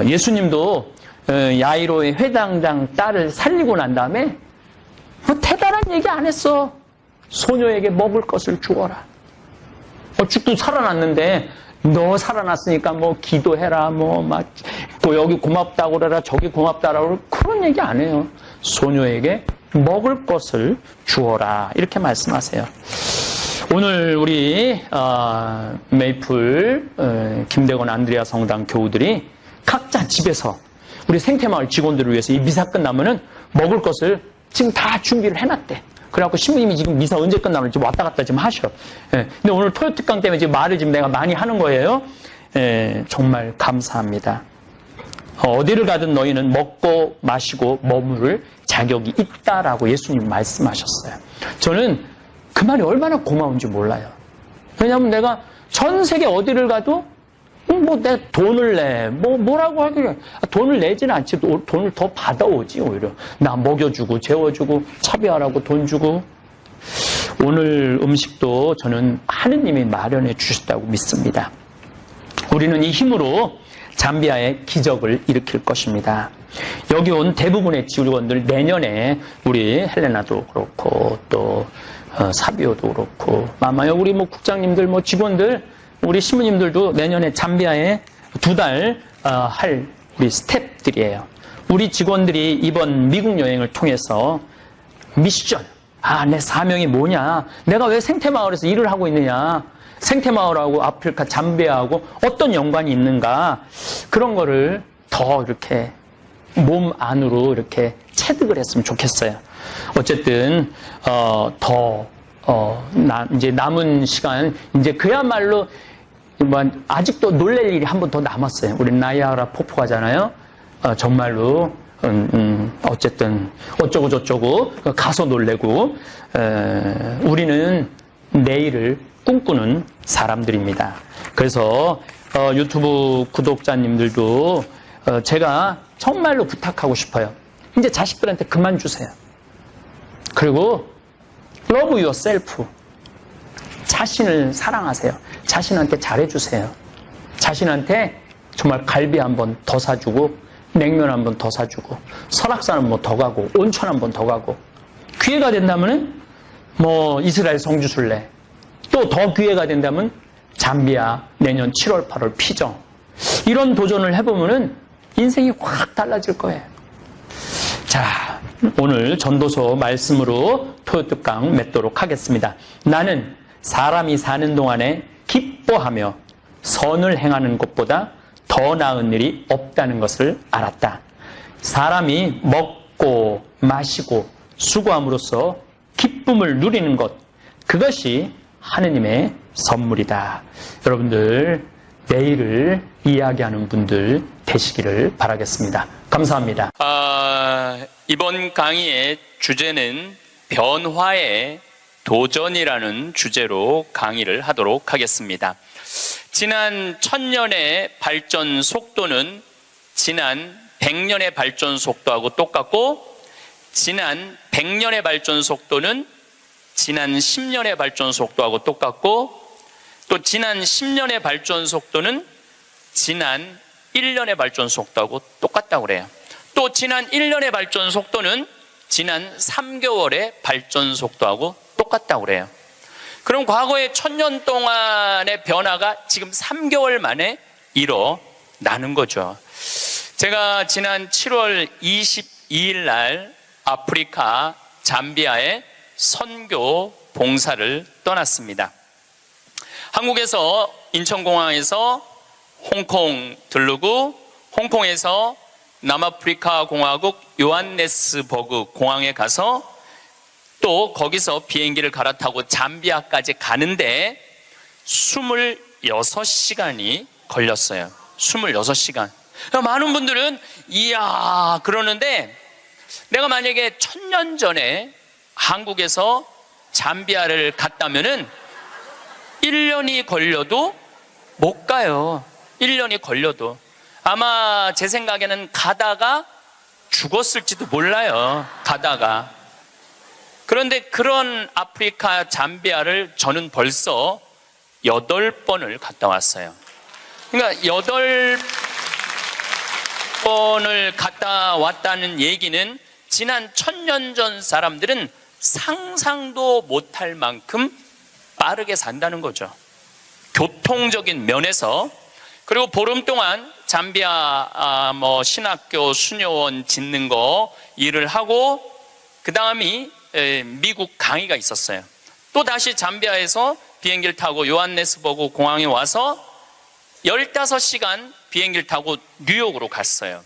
예수님도 야이로의 회당장 딸을 살리고 난 다음에 대단한 얘기 안 했어. 소녀에게 먹을 것을 주어라. 죽도 살아났는데 너 살아났으니까 기도해라, 여기 고맙다고 그래라, 저기 고맙다라고 그래. 그런 얘기 안 해요. 소녀에게 먹을 것을 주어라. 이렇게 말씀하세요. 오늘 우리 메이플 김대건 안드레아 성당 교우들이 각자 집에서 우리 생태마을 직원들을 위해서 이 미사 끝나면은 먹을 것을 지금 다 준비를 해놨대. 그래갖고 신부님이 지금 미사 언제 끝나면 지금 왔다 갔다 지금 하셔. 예. 근데 오늘 토요특강 때문에 지금 말을 지금 내가 많이 하는 거예요. 예, 정말 감사합니다. 어디를 가든 너희는 먹고 마시고 머무를 자격이 있다라고 예수님 말씀하셨어요. 저는 그 말이 얼마나 고마운지 몰라요. 왜냐하면 내가 전 세계 어디를 가도 내 돈을 내. 뭐라고 하길래. 돈을 내지는 않지. 돈을 더 받아오지, 오히려. 나 먹여주고, 재워주고, 차비하라고 돈 주고. 오늘 음식도 저는 하느님이 마련해 주셨다고 믿습니다. 우리는 이 힘으로 잠비아의 기적을 일으킬 것입니다. 여기 온 대부분의 직원들 내년에 우리 헬레나도 그렇고, 또, 사비오도 그렇고, 마마요, 우리 국장님들, 직원들, 우리 신부님들도 내년에 잠비아에 2달 할 우리 스텝들이에요. 우리 직원들이 이번 미국 여행을 통해서 미션, 내 사명이 뭐냐? 내가 왜 생태마을에서 일을 하고 있느냐? 생태마을하고 아프리카 잠비아하고 어떤 연관이 있는가? 그런 거를 더 이렇게 몸 안으로 이렇게 체득을 했으면 좋겠어요. 어쨌든 이제 남은 시간, 이제 그야말로 아직도 놀랄 일이 한 번 더 남았어요. 우리 나이아가라 폭포 가잖아요. 정말로 어쨌든 어쩌고 저쩌고 가서 놀래고, 우리는 내일을 꿈꾸는 사람들입니다. 그래서 유튜브 구독자님들도 제가 정말로 부탁하고 싶어요. 이제 자식들한테 그만 주세요. 그리고 love yourself. 자신을 사랑하세요. 자신한테 잘해주세요. 자신한테 정말 갈비 한 번 더 사주고, 냉면 한 번 더 사주고, 설악산 한 번 더 가고, 온천 한 번 더 가고, 기회가 된다면은 이스라엘 성지순례, 또 더 기회가 된다면 잠비아 내년 7월 8월 피정, 이런 도전을 해보면은 인생이 확 달라질 거예요. 자, 오늘 전도서 말씀으로 토요특강 맺도록 하겠습니다. 나는 사람이 사는 동안에 기뻐하며 선을 행하는 것보다 더 나은 일이 없다는 것을 알았다. 사람이 먹고 마시고 수고함으로써 기쁨을 누리는 것, 그것이 하느님의 선물이다. 여러분들 내일을 이야기하는 분들 되시기를 바라겠습니다. 감사합니다. 이번 강의의 주제는 변화의 도전이라는 주제로 강의를 하도록 하겠습니다. 지난 1000년의 발전 속도는 지난 100년의 발전 속도하고 똑같고, 지난 100년의 발전 속도는 지난 10년의 발전 속도하고 똑같고, 또 지난 10년의 발전 속도는 지난 1년의 발전 속도하고 똑같다고 그래요. 또 지난 1년의 발전 속도는 지난 3개월의 발전 속도하고 똑같다고 그래요. 그럼 과거의 1000년 동안의 변화가 지금 3개월 만에 일어나는 거죠. 제가 지난 7월 22일 날 아프리카 잠비아에 선교 봉사를 떠났습니다. 한국에서 인천공항에서 홍콩 들르고, 홍콩에서 남아프리카 공화국 요한네스버그 공항에 가서 또 거기서 비행기를 갈아타고 잠비아까지 가는데 26시간이 걸렸어요. 26시간. 많은 분들은 이야 그러는데, 내가 만약에 1000년 전에 한국에서 잠비아를 갔다면은 1년이 걸려도 못 가요. 1년이 걸려도. 아마 제 생각에는 가다가 죽었을지도 몰라요. 가다가. 그런데 그런 아프리카 잠비아를 저는 벌써 8번을 갔다 왔어요. 그러니까 8번을 갔다 왔다는 얘기는 지난 1000년 전 사람들은 상상도 못할 만큼 빠르게 산다는 거죠. 교통적인 면에서. 그리고 보름 동안 잠비아 신학교 수녀원 짓는 거 일을 하고, 그 다음이 미국 강의가 있었어요. 또 다시 잠비아에서 비행기를 타고 요한네스버그 공항에 와서 15시간 비행기를 타고 뉴욕으로 갔어요.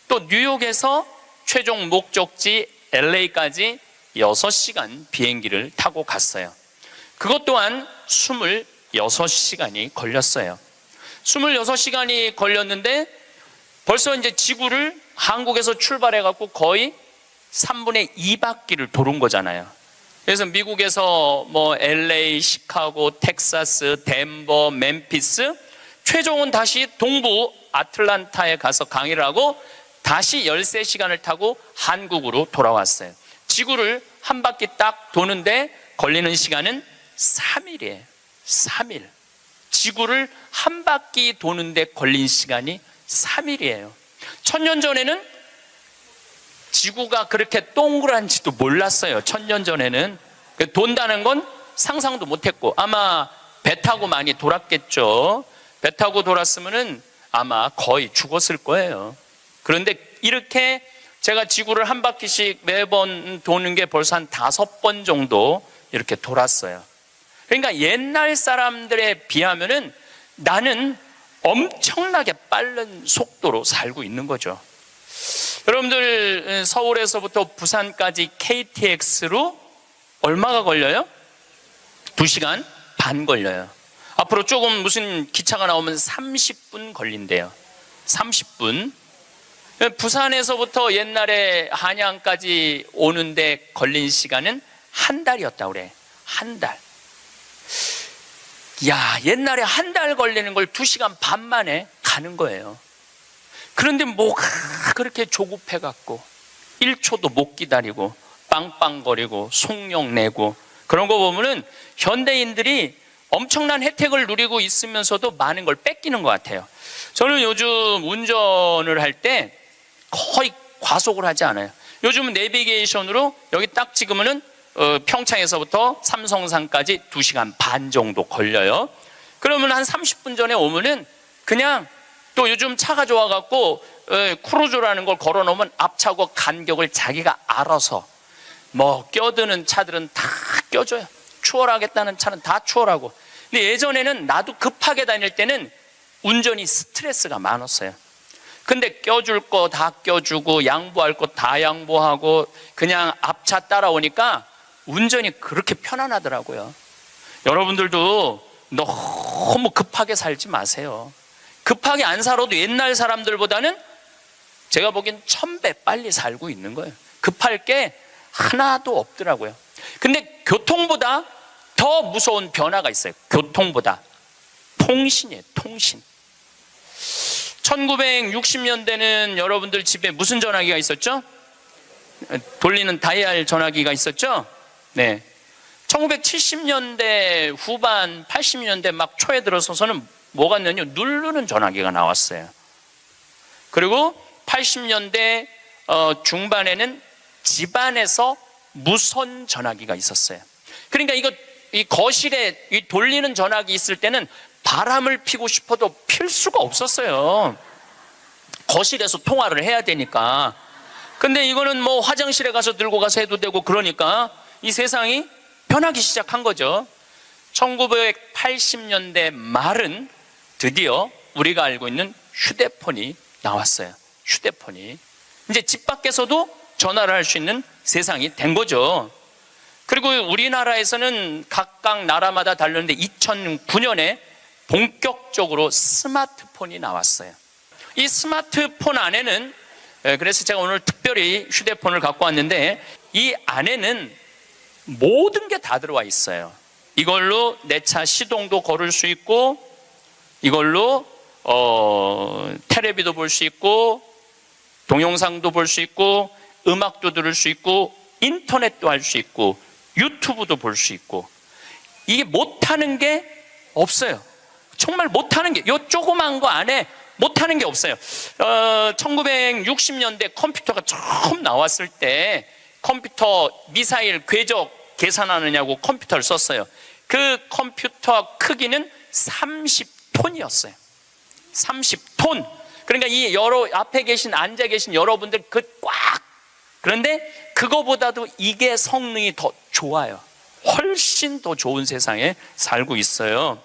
또 뉴욕에서 최종 목적지 LA까지 6시간 비행기를 타고 갔어요. 그것 또한 26시간이 걸렸어요. 26시간이 걸렸는데 벌써 이제 지구를 한국에서 출발해갖고 거의 3분의 2바퀴를 도는 거잖아요. 그래서 미국에서 LA, 시카고, 텍사스, 덴버, 멤피스, 최종은 다시 동부 아틀란타에 가서 강의를 하고 다시 13시간을 타고 한국으로 돌아왔어요. 지구를 한 바퀴 딱 도는데 걸리는 시간은 3일이에요. 3일. 지구를 한 바퀴 도는데 걸린 시간이 3일이에요. 1000년 전에는 지구가 그렇게 동그란지도 몰랐어요. 1000년 전에는. 돈다는 건 상상도 못했고, 아마 배 타고 많이 돌았겠죠. 배 타고 돌았으면은 아마 거의 죽었을 거예요. 그런데 이렇게 제가 지구를 한 바퀴씩 매번 도는 게 벌써 한 5번 정도 이렇게 돌았어요. 그러니까 옛날 사람들에 비하면은 나는 엄청나게 빠른 속도로 살고 있는 거죠. 여러분들 서울에서부터 부산까지 KTX로 얼마가 걸려요? 2시간 반 걸려요. 앞으로 조금 무슨 기차가 나오면 30분 걸린대요. 30분. 부산에서부터 옛날에 한양까지 오는데 걸린 시간은 한 달이었다고 그래. 한 달. 야, 옛날에 한 달 걸리는 걸 2시간 반 만에 가는 거예요. 그런데 뭐가 그렇게 조급해갖고 1초도 못 기다리고 빵빵거리고 속력 내고 그런 거 보면은 현대인들이 엄청난 혜택을 누리고 있으면서도 많은 걸 뺏기는 것 같아요. 저는 요즘 운전을 할 때 거의 과속을 하지 않아요. 요즘은 내비게이션으로 여기 딱 찍으면은 평창에서부터 삼성산까지 2시간 반 정도 걸려요. 그러면 한 30분 전에 오면은 그냥 또 요즘 차가 좋아갖고 크루즈라는 걸 걸어놓으면 앞차고 간격을 자기가 알아서 껴드는 차들은 다 껴줘요. 추월하겠다는 차는 다 추월하고. 근데 예전에는 나도 급하게 다닐 때는 운전이 스트레스가 많았어요. 근데 껴줄 거 다 껴주고 양보할 거 다 양보하고 그냥 앞차 따라오니까 운전이 그렇게 편안하더라고요. 여러분들도 너무 급하게 살지 마세요. 급하게 안 살아도 옛날 사람들보다는 제가 보기엔 1000배 빨리 살고 있는 거예요. 급할 게 하나도 없더라고요. 근데 교통보다 더 무서운 변화가 있어요. 교통보다. 통신이에요. 통신. 1960년대는 여러분들 집에 무슨 전화기가 있었죠? 돌리는 다이얼 전화기가 있었죠? 네. 1970년대 후반, 80년대 막 초에 들어서서는 뭐가 있냐면 누르는 전화기가 나왔어요. 그리고 80년대 중반에는 집안에서 무선 전화기가 있었어요. 그러니까 이 거실에 이 돌리는 전화기 있을 때는 바람을 피고 싶어도 필 수가 없었어요. 거실에서 통화를 해야 되니까. 근데 이거는 뭐 화장실에 가서 들고 가서 해도 되고, 그러니까 이 세상이 변하기 시작한 거죠. 1980년대 말은 드디어 우리가 알고 있는 휴대폰이 나왔어요. 휴대폰이. 이제 집 밖에서도 전화를 할 수 있는 세상이 된 거죠. 그리고 우리나라에서는 각각 나라마다 다르는데 2009년에 본격적으로 스마트폰이 나왔어요. 이 스마트폰 안에는, 그래서 제가 오늘 특별히 휴대폰을 갖고 왔는데, 이 안에는 모든 게 다 들어와 있어요. 이걸로 내 차 시동도 걸을 수 있고, 이걸로 텔레비도 볼 수 있고, 동영상도 볼 수 있고, 음악도 들을 수 있고, 인터넷도 할 수 있고, 유튜브도 볼 수 있고, 이게 못하는 게 없어요. 정말 못하는 게, 요 조그만 거 안에 못하는 게 없어요. 1960년대 컴퓨터가 처음 나왔을 때 컴퓨터 미사일 궤적 계산하느냐고 컴퓨터를 썼어요. 그 컴퓨터 크기는 30톤이었어요. 30톤. 그러니까 이 앞에 앉아 계신 여러분들 그런데 그거보다도 이게 성능이 더 좋아요. 훨씬 더 좋은 세상에 살고 있어요.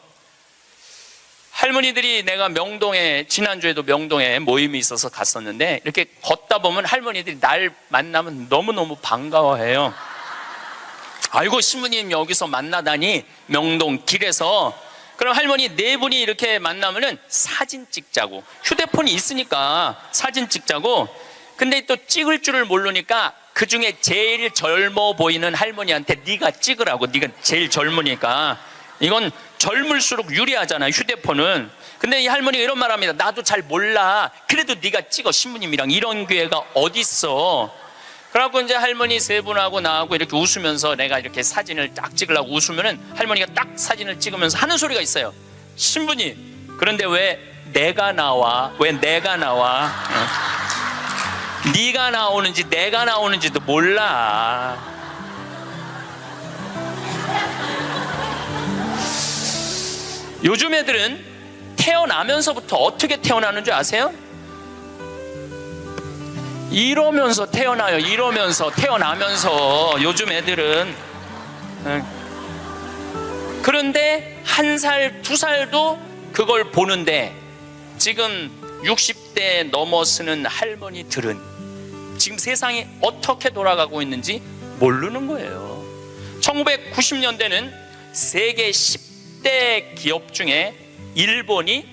할머니들이, 내가 명동에, 지난주에도 명동에 모임이 있어서 갔었는데, 이렇게 걷다 보면 할머니들이 날 만나면 너무너무 반가워해요. 아이고, 신부님 여기서 만나다니, 명동 길에서. 그럼 할머니 네 분이 이렇게 만나면은 사진 찍자고, 휴대폰이 있으니까 사진 찍자고. 근데 또 찍을 줄을 모르니까 그 중에 제일 젊어 보이는 할머니한테 네가 찍으라고, 네가 제일 젊으니까. 이건 젊을수록 유리하잖아요, 휴대폰은. 근데 이 할머니가 이런 말 합니다. 나도 잘 몰라. 그래도 네가 찍어, 신부님이랑. 이런 기회가 어딨어. 그래갖고 이제 할머니 세 분하고 나하고 이렇게 웃으면서 내가 이렇게 사진을 딱 찍으려고 웃으면은 할머니가 딱 사진을 찍으면서 하는 소리가 있어요. 신부님, 그런데 왜 내가 나와? 왜 내가 나와? 네가 나오는지 내가 나오는지도 몰라. 요즘 애들은 태어나면서부터 어떻게 태어나는 줄 아세요? 이러면서 태어나요. 이러면서, 태어나면서. 요즘 애들은. 그런데 1살, 2살도 그걸 보는데, 지금 60대 넘어서는 할머니들은 지금 세상이 어떻게 돌아가고 있는지 모르는 거예요. 1990년대는 세계 10대 기업 중에 일본이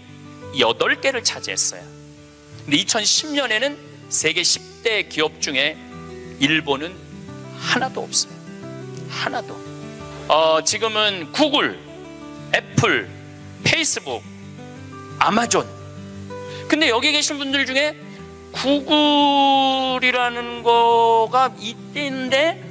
8개를 차지했어요. 근데 2010년에는 세계 10대 기업 중에 일본은 하나도 없어요. 하나도. 지금은 구글, 애플, 페이스북, 아마존. 근데 여기 계신 분들 중에 구글이라는 거가 있는데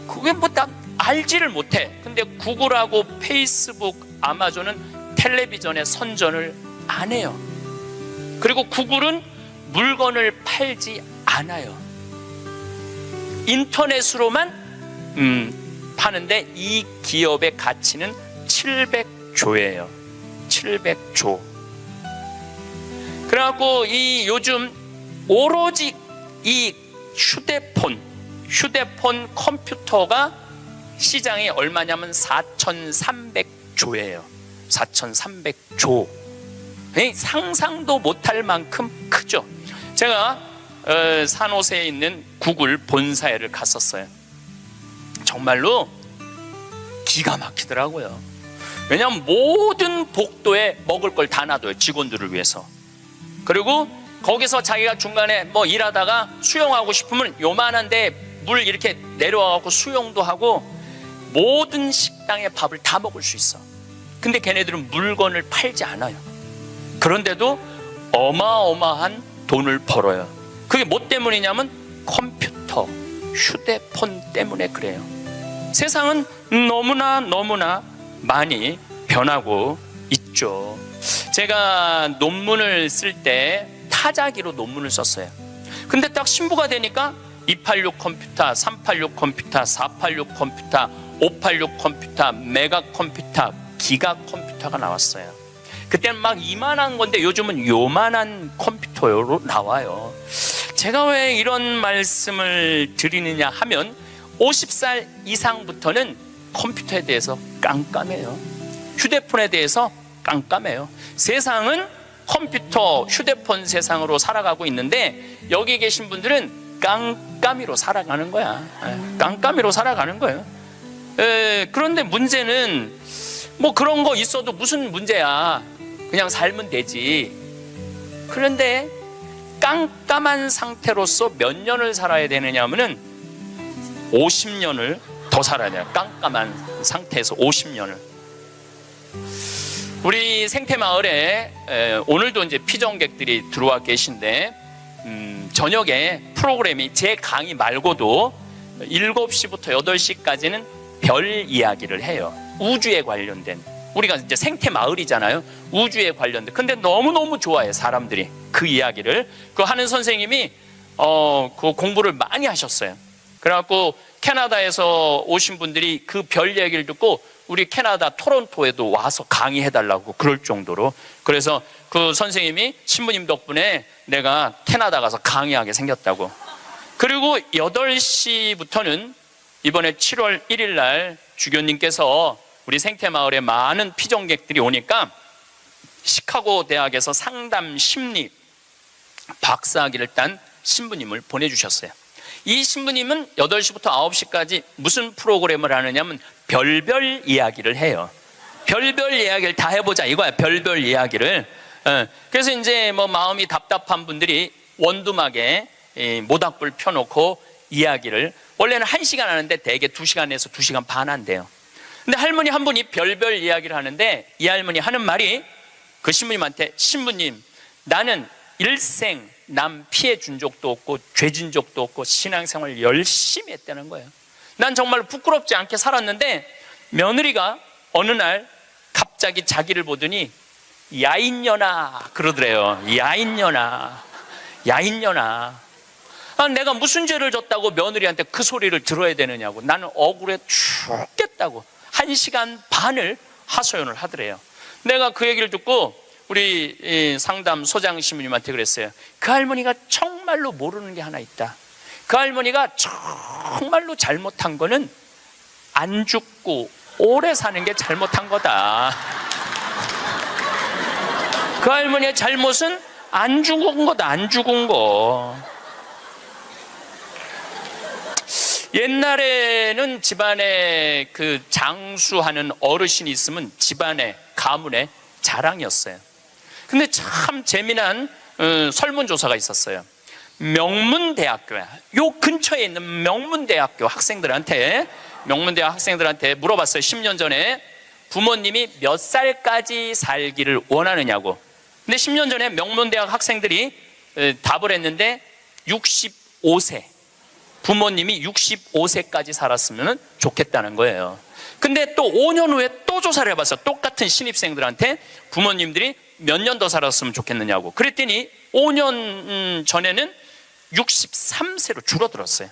그게 뭐 딱 알지를 못해. 근데 구글하고 페이스북, 아마존은 텔레비전에 선전을 안 해요. 그리고 구글은 물건을 팔지 않아요. 인터넷으로만 파는데 이 기업의 가치는 700조예요. 700조. 그래갖고 이 요즘 오로지 이 휴대폰 컴퓨터가 시장이 얼마냐면 4,300조예요. 4,300조. 상상도 못할 만큼 크죠. 제가 산호세에 있는 구글 본사에를 갔었어요. 정말로 기가 막히더라고요. 왜냐하면 모든 복도에 먹을 걸 다 놔둬요. 직원들을 위해서. 그리고 거기서 자기가 중간에 뭐 일하다가 수영하고 싶으면 요만한데 물 이렇게 내려와갖고 수영도 하고, 모든 식당의 밥을 다 먹을 수 있어. 근데 걔네들은 물건을 팔지 않아요. 그런데도 어마어마한 돈을 벌어요. 그게 뭐 때문이냐면 컴퓨터, 휴대폰 때문에 그래요. 세상은 너무나 많이 변하고 있죠. 제가 논문을 쓸 때 타자기로 논문을 썼어요. 근데 딱 신부가 되니까 286 컴퓨터, 386 컴퓨터, 486 컴퓨터, 586 컴퓨터, 메가 컴퓨터, 기가 컴퓨터가 나왔어요. 그때는 막 이만한 건데 요즘은 요만한 컴퓨터로 나와요. 제가 왜 이런 말씀을 드리느냐 하면 50살 이상부터는 컴퓨터에 대해서 깜깜해요. 휴대폰에 대해서 깜깜해요. 세상은 컴퓨터, 휴대폰 세상으로 살아가고 있는데 여기 계신 분들은 깜깜이로 살아가는 거야. 깜깜이로 살아가는 거예요. 그런데 문제는 뭐 그런 거 있어도 무슨 문제야. 그냥 살면 되지. 그런데 깜깜한 상태로서 몇 년을 살아야 되느냐 하면은 50년을 더 살아야 돼요. 깜깜한 상태에서 50년을. 우리 생태마을에 오늘도 이제 피정객들이 들어와 계신데 저녁에 프로그램이 제 강의 말고도 7시부터 8시까지는 별 이야기를 해요. 우주에 관련된. 우리가 이제 생태마을이잖아요. 우주에 관련된. 근데 너무너무 좋아해 사람들이 그 이야기를. 그 하는 선생님이 그 공부를 많이 하셨어요. 그래갖고 캐나다에서 오신 분들이 그 별 이야기를 듣고 우리 캐나다 토론토에도 와서 강의해달라고 그럴 정도로. 그래서 그 선생님이 신부님 덕분에 내가 캐나다 가서 강의하게 생겼다고. 그리고 8시부터는 이번에 7월 1일 날 주교님께서 우리 생태마을에 많은 피정객들이 오니까 시카고 대학에서 상담 심리 박사학위를 딴 신부님을 보내주셨어요. 이 신부님은 8시부터 9시까지 무슨 프로그램을 하느냐면 별별 이야기를 해요. 별별 이야기를 다 해보자 이거야. 별별 이야기를. 그래서 이제 뭐 마음이 답답한 분들이 원두막에 모닥불 펴놓고 이야기를, 원래는 1시간 하는데 대개 2시간에서 2시간 반 한대요. 근데 할머니 한 분이 별별 이야기를 하는데 이 할머니 하는 말이 그 신부님한테, 신부님 나는 일생 남 피해 준 적도 없고 죄진 적도 없고 신앙생활 열심히 했다는 거예요. 난 정말 부끄럽지 않게 살았는데 며느리가 어느 날 갑자기 자기를 보더니 야인년아 그러더래요. 야인년아. 내가 무슨 죄를 졌다고 며느리한테 그 소리를 들어야 되느냐고. 나는 억울해 죽겠다고 1시간 반을 하소연을 하더래요. 내가 그 얘기를 듣고 우리 상담 소장 신부님한테 그랬어요. 그 할머니가 정말로 모르는 게 하나 있다. 그 할머니가 정말로 잘못한 거는 안 죽고 오래 사는 게 잘못한 거다. 그 할머니의 잘못은 안 죽은 거다. 안 죽은 거. 옛날에는 집안에 그 장수하는 어르신이 있으면 집안에 가문의 자랑이었어요. 근데 참 재미난 설문조사가 있었어요. 명문대학교야. 요 근처에 있는 명문대학 학생들한테 물어봤어요. 10년 전에 부모님이 몇 살까지 살기를 원하느냐고. 근데 10년 전에 명문대학 학생들이 답을 했는데 65세. 부모님이 65세까지 살았으면 좋겠다는 거예요. 근데 또 5년 후에 또 조사를 해봤어요. 똑같은 신입생들한테 부모님들이 몇 년 더 살았으면 좋겠느냐고. 그랬더니 5년 전에는 63세로 줄어들었어요.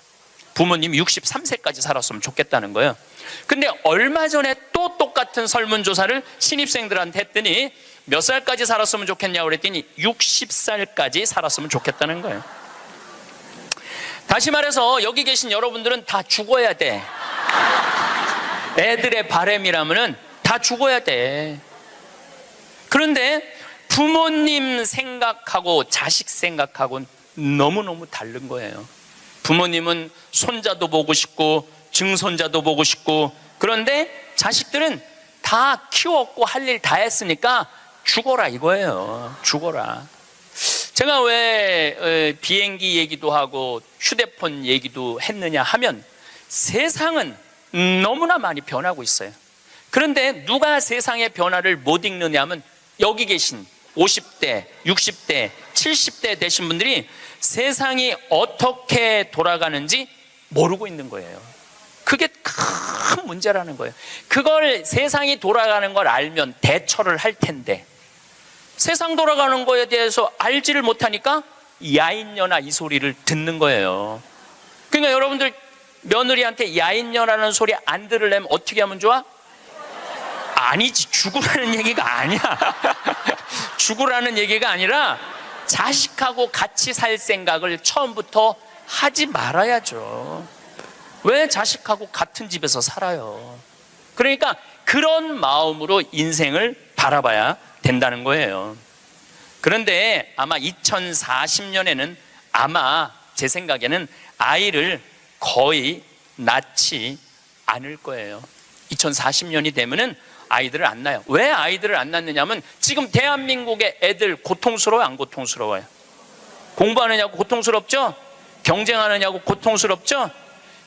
부모님이 63세까지 살았으면 좋겠다는 거예요. 근데 얼마 전에 또 똑같은 설문조사를 신입생들한테 했더니 몇 살까지 살았으면 좋겠냐고 그랬더니 60살까지 살았으면 좋겠다는 거예요. 다시 말해서 여기 계신 여러분들은 다 죽어야 돼. 애들의 바람이라면은 다 죽어야 돼. 그런데 부모님 생각하고 자식 생각하고는 너무너무 다른 거예요. 부모님은 손자도 보고 싶고 증손자도 보고 싶고, 그런데 자식들은 다 키웠고 할 일 다 했으니까 죽어라 이거예요. 죽어라. 제가 왜 비행기 얘기도 하고 휴대폰 얘기도 했느냐 하면 세상은 너무나 많이 변하고 있어요. 그런데 누가 세상의 변화를 못 읽느냐면 여기 계신 50대, 60대, 70대 되신 분들이 세상이 어떻게 돌아가는지 모르고 있는 거예요. 그게 큰 문제라는 거예요. 그걸 세상이 돌아가는 걸 알면 대처를 할 텐데 세상 돌아가는 거에 대해서 알지를 못하니까 야인녀나 이 소리를 듣는 거예요. 그러니까 여러분들 며느리한테 야인녀라는 소리 안 들으려면 어떻게 하면 좋아? 아니지, 죽으라는 얘기가 아니야. 죽으라는 얘기가 아니라 자식하고 같이 살 생각을 처음부터 하지 말아야죠. 왜 자식하고 같은 집에서 살아요? 그러니까 그런 마음으로 인생을 바라봐야 된다는 거예요. 그런데 아마 2040년에는 아마 제 생각에는 아이를 거의 낳지 않을 거예요. 2040년이 되면은 아이들을 안 낳아요. 왜 아이들을 안 낳느냐면 지금 대한민국의 애들 고통스러워요, 안 고통스러워요? 공부하느냐고 고통스럽죠? 경쟁하느냐고 고통스럽죠?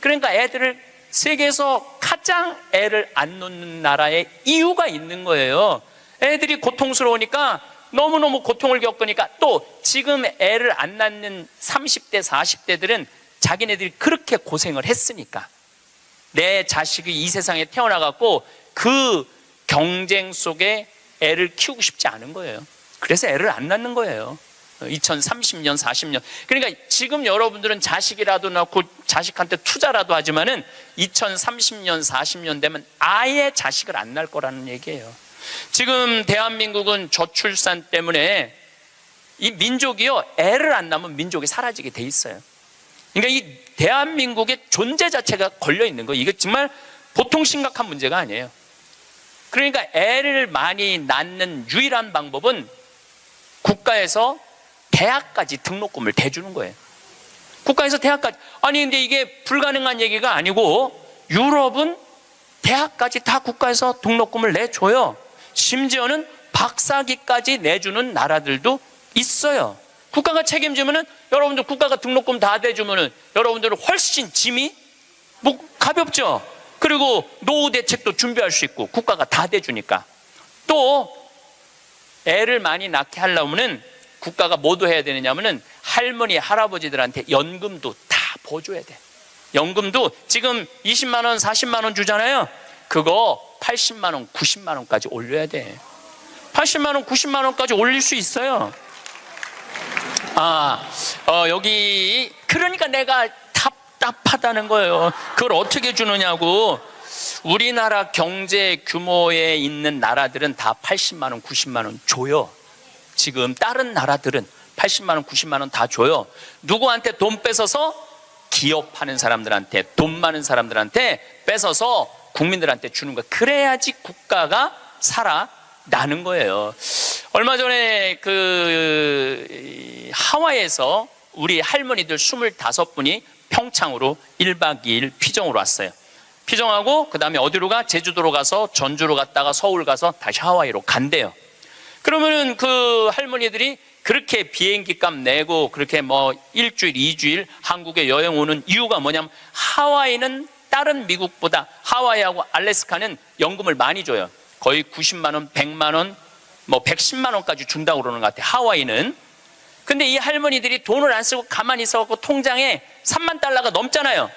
그러니까 애들을 세계에서 가장 애를 안 놓는 나라에 이유가 있는 거예요. 애들이 고통스러우니까 너무너무 고통을 겪으니까 또 지금 애를 안 낳는 30대, 40대들은 자기네들이 그렇게 고생을 했으니까 내 자식이 이 세상에 태어나갖고 그 경쟁 속에 애를 키우고 싶지 않은 거예요. 그래서 애를 안 낳는 거예요. 2030년, 40년. 그러니까 지금 여러분들은 자식이라도 낳고 자식한테 투자라도 하지만은 2030년, 40년 되면 아예 자식을 안 낳을 거라는 얘기예요. 지금 대한민국은 저출산 때문에 이 민족이요, 애를 안 낳으면 민족이 사라지게 돼 있어요. 그러니까 이 대한민국의 존재 자체가 걸려 있는 거예요. 이게 정말 보통 심각한 문제가 아니에요. 그러니까 애를 많이 낳는 유일한 방법은 국가에서 대학까지 등록금을 대주는 거예요. 국가에서 대학까지. 아니 근데 이게 불가능한 얘기가 아니고 유럽은 대학까지 다 국가에서 등록금을 내줘요. 심지어는 박사기까지 내주는 나라들도 있어요. 국가가 책임지면은 여러분들 국가가 등록금 다 대주면은 여러분들은 훨씬 짐이 가볍죠. 그리고 노후 대책도 준비할 수 있고 국가가 다 대주니까. 또 애를 많이 낳게 하려면은 국가가 뭐도 해야 되느냐면은 할머니 할아버지들한테 연금도 다 보줘야 돼. 연금도 지금 20만 원 40만 원 주잖아요. 그거 80만 원 90만 원까지 올려야 돼. 80만 원 90만 원까지 올릴 수 있어요. 여기 그러니까 내가 답답하다는 거예요. 그걸 어떻게 주느냐고. 우리나라 경제 규모에 있는 나라들은 다 80만 원 90만 원 줘요. 지금 다른 나라들은 80만 원 90만 원 다 줘요. 누구한테 돈 뺏어서? 기업하는 사람들한테, 돈 많은 사람들한테 뺏어서 국민들한테 주는 거예요. 그래야지 국가가 살아나는 거예요. 얼마 전에 하와이에서 우리 할머니들 25분이 평창으로 1박 2일 피정으로 왔어요. 피정하고 그 다음에 어디로 가? 제주도로 가서 전주로 갔다가 서울 가서 다시 하와이로 간대요. 그러면은 그 할머니들이 그렇게 비행기 값 내고 그렇게 일주일, 2주일 한국에 여행 오는 이유가 뭐냐면 하와이는 다른 미국보다 하와이하고 알래스카는 연금을 많이 줘요. 거의 90만 원, 100만 원, 110만 원까지 준다고 그러는 것 같아요. 하와이는. 근데 이 할머니들이 돈을 안 쓰고 가만히 있어갖고 통장에 3만 달러가 넘잖아요.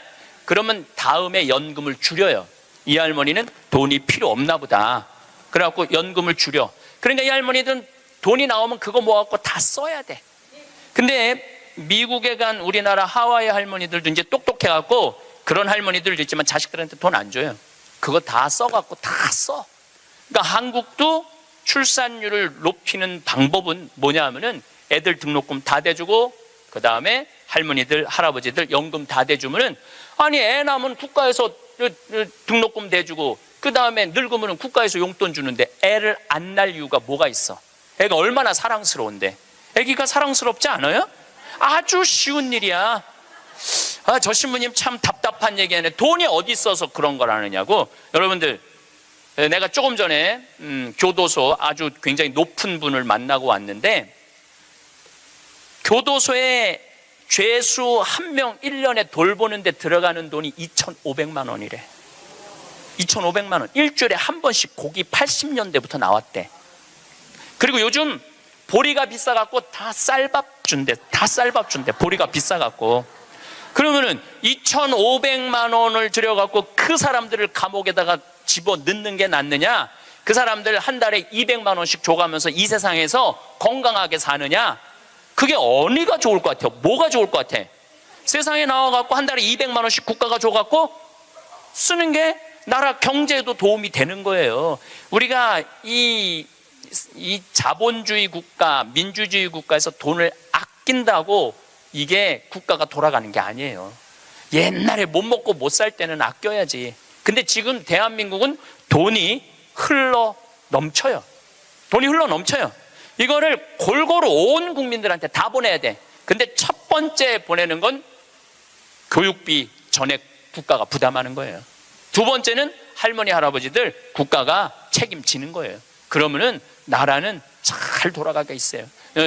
그러면 다음에 연금을 줄여요. 이 할머니는 돈이 필요 없나 보다. 그래갖고 연금을 줄여. 그러니까 이 할머니들은 돈이 나오면 그거 모아갖고 다 써야 돼. 근데 미국에 간 우리나라 하와이 할머니들도 이제 똑똑해갖고 그런 할머니들도 있지만 자식들한테 돈 안 줘요. 그거 다 써갖고 다 써. 그러니까 한국도 출산율을 높이는 방법은 뭐냐 하면은 애들 등록금 다 대주고 그 다음에 할머니들 할아버지들 연금 다 대주면은 아니 애 낳으면 국가에서 등록금 대주고 그 다음에 늙으면 국가에서 용돈 주는데 애를 안 낳을 이유가 뭐가 있어? 애가 얼마나 사랑스러운데. 애기가 사랑스럽지 않아요? 아주 쉬운 일이야. 저 신부님 참 답답한 얘기하네. 돈이 어디 있어서 그런 걸 하느냐고. 여러분들 내가 조금 전에 교도소 아주 굉장히 높은 분을 만나고 왔는데 교도소에 죄수 한 명 1년에 돌보는 데 들어가는 돈이 2,500만 원이래. 2,500만 원. 일주일에 한 번씩 고기 80년대부터 나왔대. 그리고 요즘 보리가 비싸갖고 다 쌀밥 준대. 보리가 비싸갖고. 그러면은 2,500만 원을 들여갖고 그 사람들을 감옥에다가 집어 넣는 게 낫느냐? 그 사람들 한 달에 200만 원씩 줘가면서 이 세상에서 건강하게 사느냐? 그게 어디가 좋을 것 같아요? 뭐가 좋을 것 같아? 세상에 나와갖고 한 달에 200만 원씩 국가가 줘갖고 쓰는 게 나라 경제에도 도움이 되는 거예요. 우리가 이 자본주의 국가, 민주주의 국가에서 돈을 아낀다고 이게 국가가 돌아가는 게 아니에요. 옛날에 못 먹고 못 살 때는 아껴야지. 근데 지금 대한민국은 돈이 흘러 넘쳐요. 이거를 골고루 온 국민들한테 다 보내야 돼. 근데 첫 번째 보내는 건 교육비 전액 국가가 부담하는 거예요. 두 번째는 할머니, 할아버지들 국가가 책임지는 거예요. 그러면은 나라는 잘 돌아가게 있어요.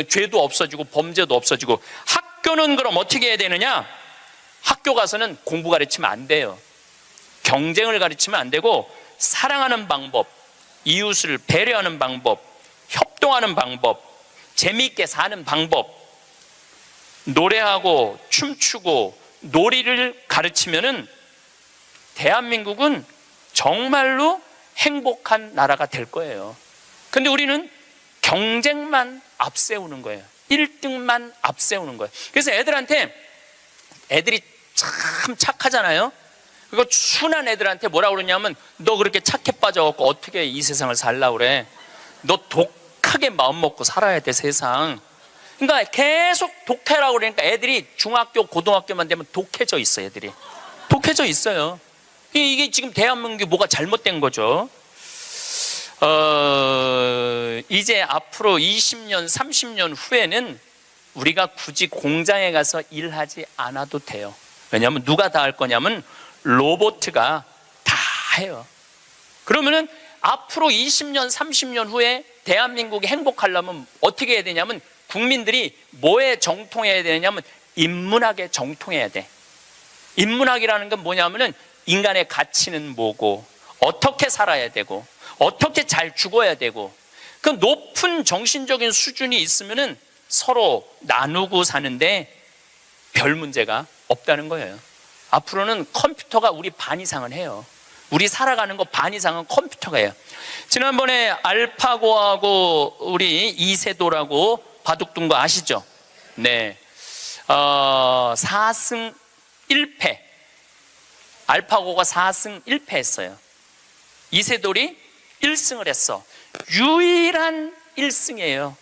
죄도 없어지고 범죄도 없어지고. 학교는 그럼 어떻게 해야 되느냐? 학교 가서는 공부 가르치면 안 돼요. 경쟁을 가르치면 안 되고, 사랑하는 방법, 이웃을 배려하는 방법, 협동하는 방법, 재미있게 사는 방법, 노래하고 춤추고 놀이를 가르치면은 대한민국은 정말로 행복한 나라가 될 거예요. 근데 우리는 경쟁만 앞세우는 거예요. 1등만 앞세우는 거예요. 그래서 애들이 참 착하잖아요. 그거 순한 애들한테 뭐라 그러냐면, 너 그렇게 착해 빠져갖고 어떻게 이 세상을 살라 그래? 너 독하게 마음 먹고 살아야 돼, 세상. 그러니까 계속 독해라고 그러니까 애들이 중학교, 고등학교만 되면 독해져 있어, 애들이. 독해져 있어요. 이게 지금 대한민국이 뭐가 잘못된 거죠. 이제 앞으로 20년, 30년 후에는 우리가 굳이 공장에 가서 일하지 않아도 돼요. 왜냐하면 누가 다 할 거냐면 로봇가 다 해요. 그러면은 앞으로 20년, 30년 후에 대한민국이 행복하려면 어떻게 해야 되냐면, 국민들이 뭐에 정통해야 되냐면 인문학에 정통해야 돼. 인문학이라는 건 뭐냐면은 인간의 가치는 뭐고, 어떻게 살아야 되고, 어떻게 잘 죽어야 되고, 그 높은 정신적인 수준이 있으면은 서로 나누고 사는데 별 문제가 없다는 거예요. 앞으로는 컴퓨터가 우리 반 이상은 해요. 우리 살아가는 거 반 이상은 컴퓨터가 해요. 지난번에 알파고하고 우리 이세돌하고 바둑 둔 거 아시죠? 네. 4승 1패. 알파고가 4승 1패 했어요. 이세돌이 1승을 했어. 유일한 1승이에요.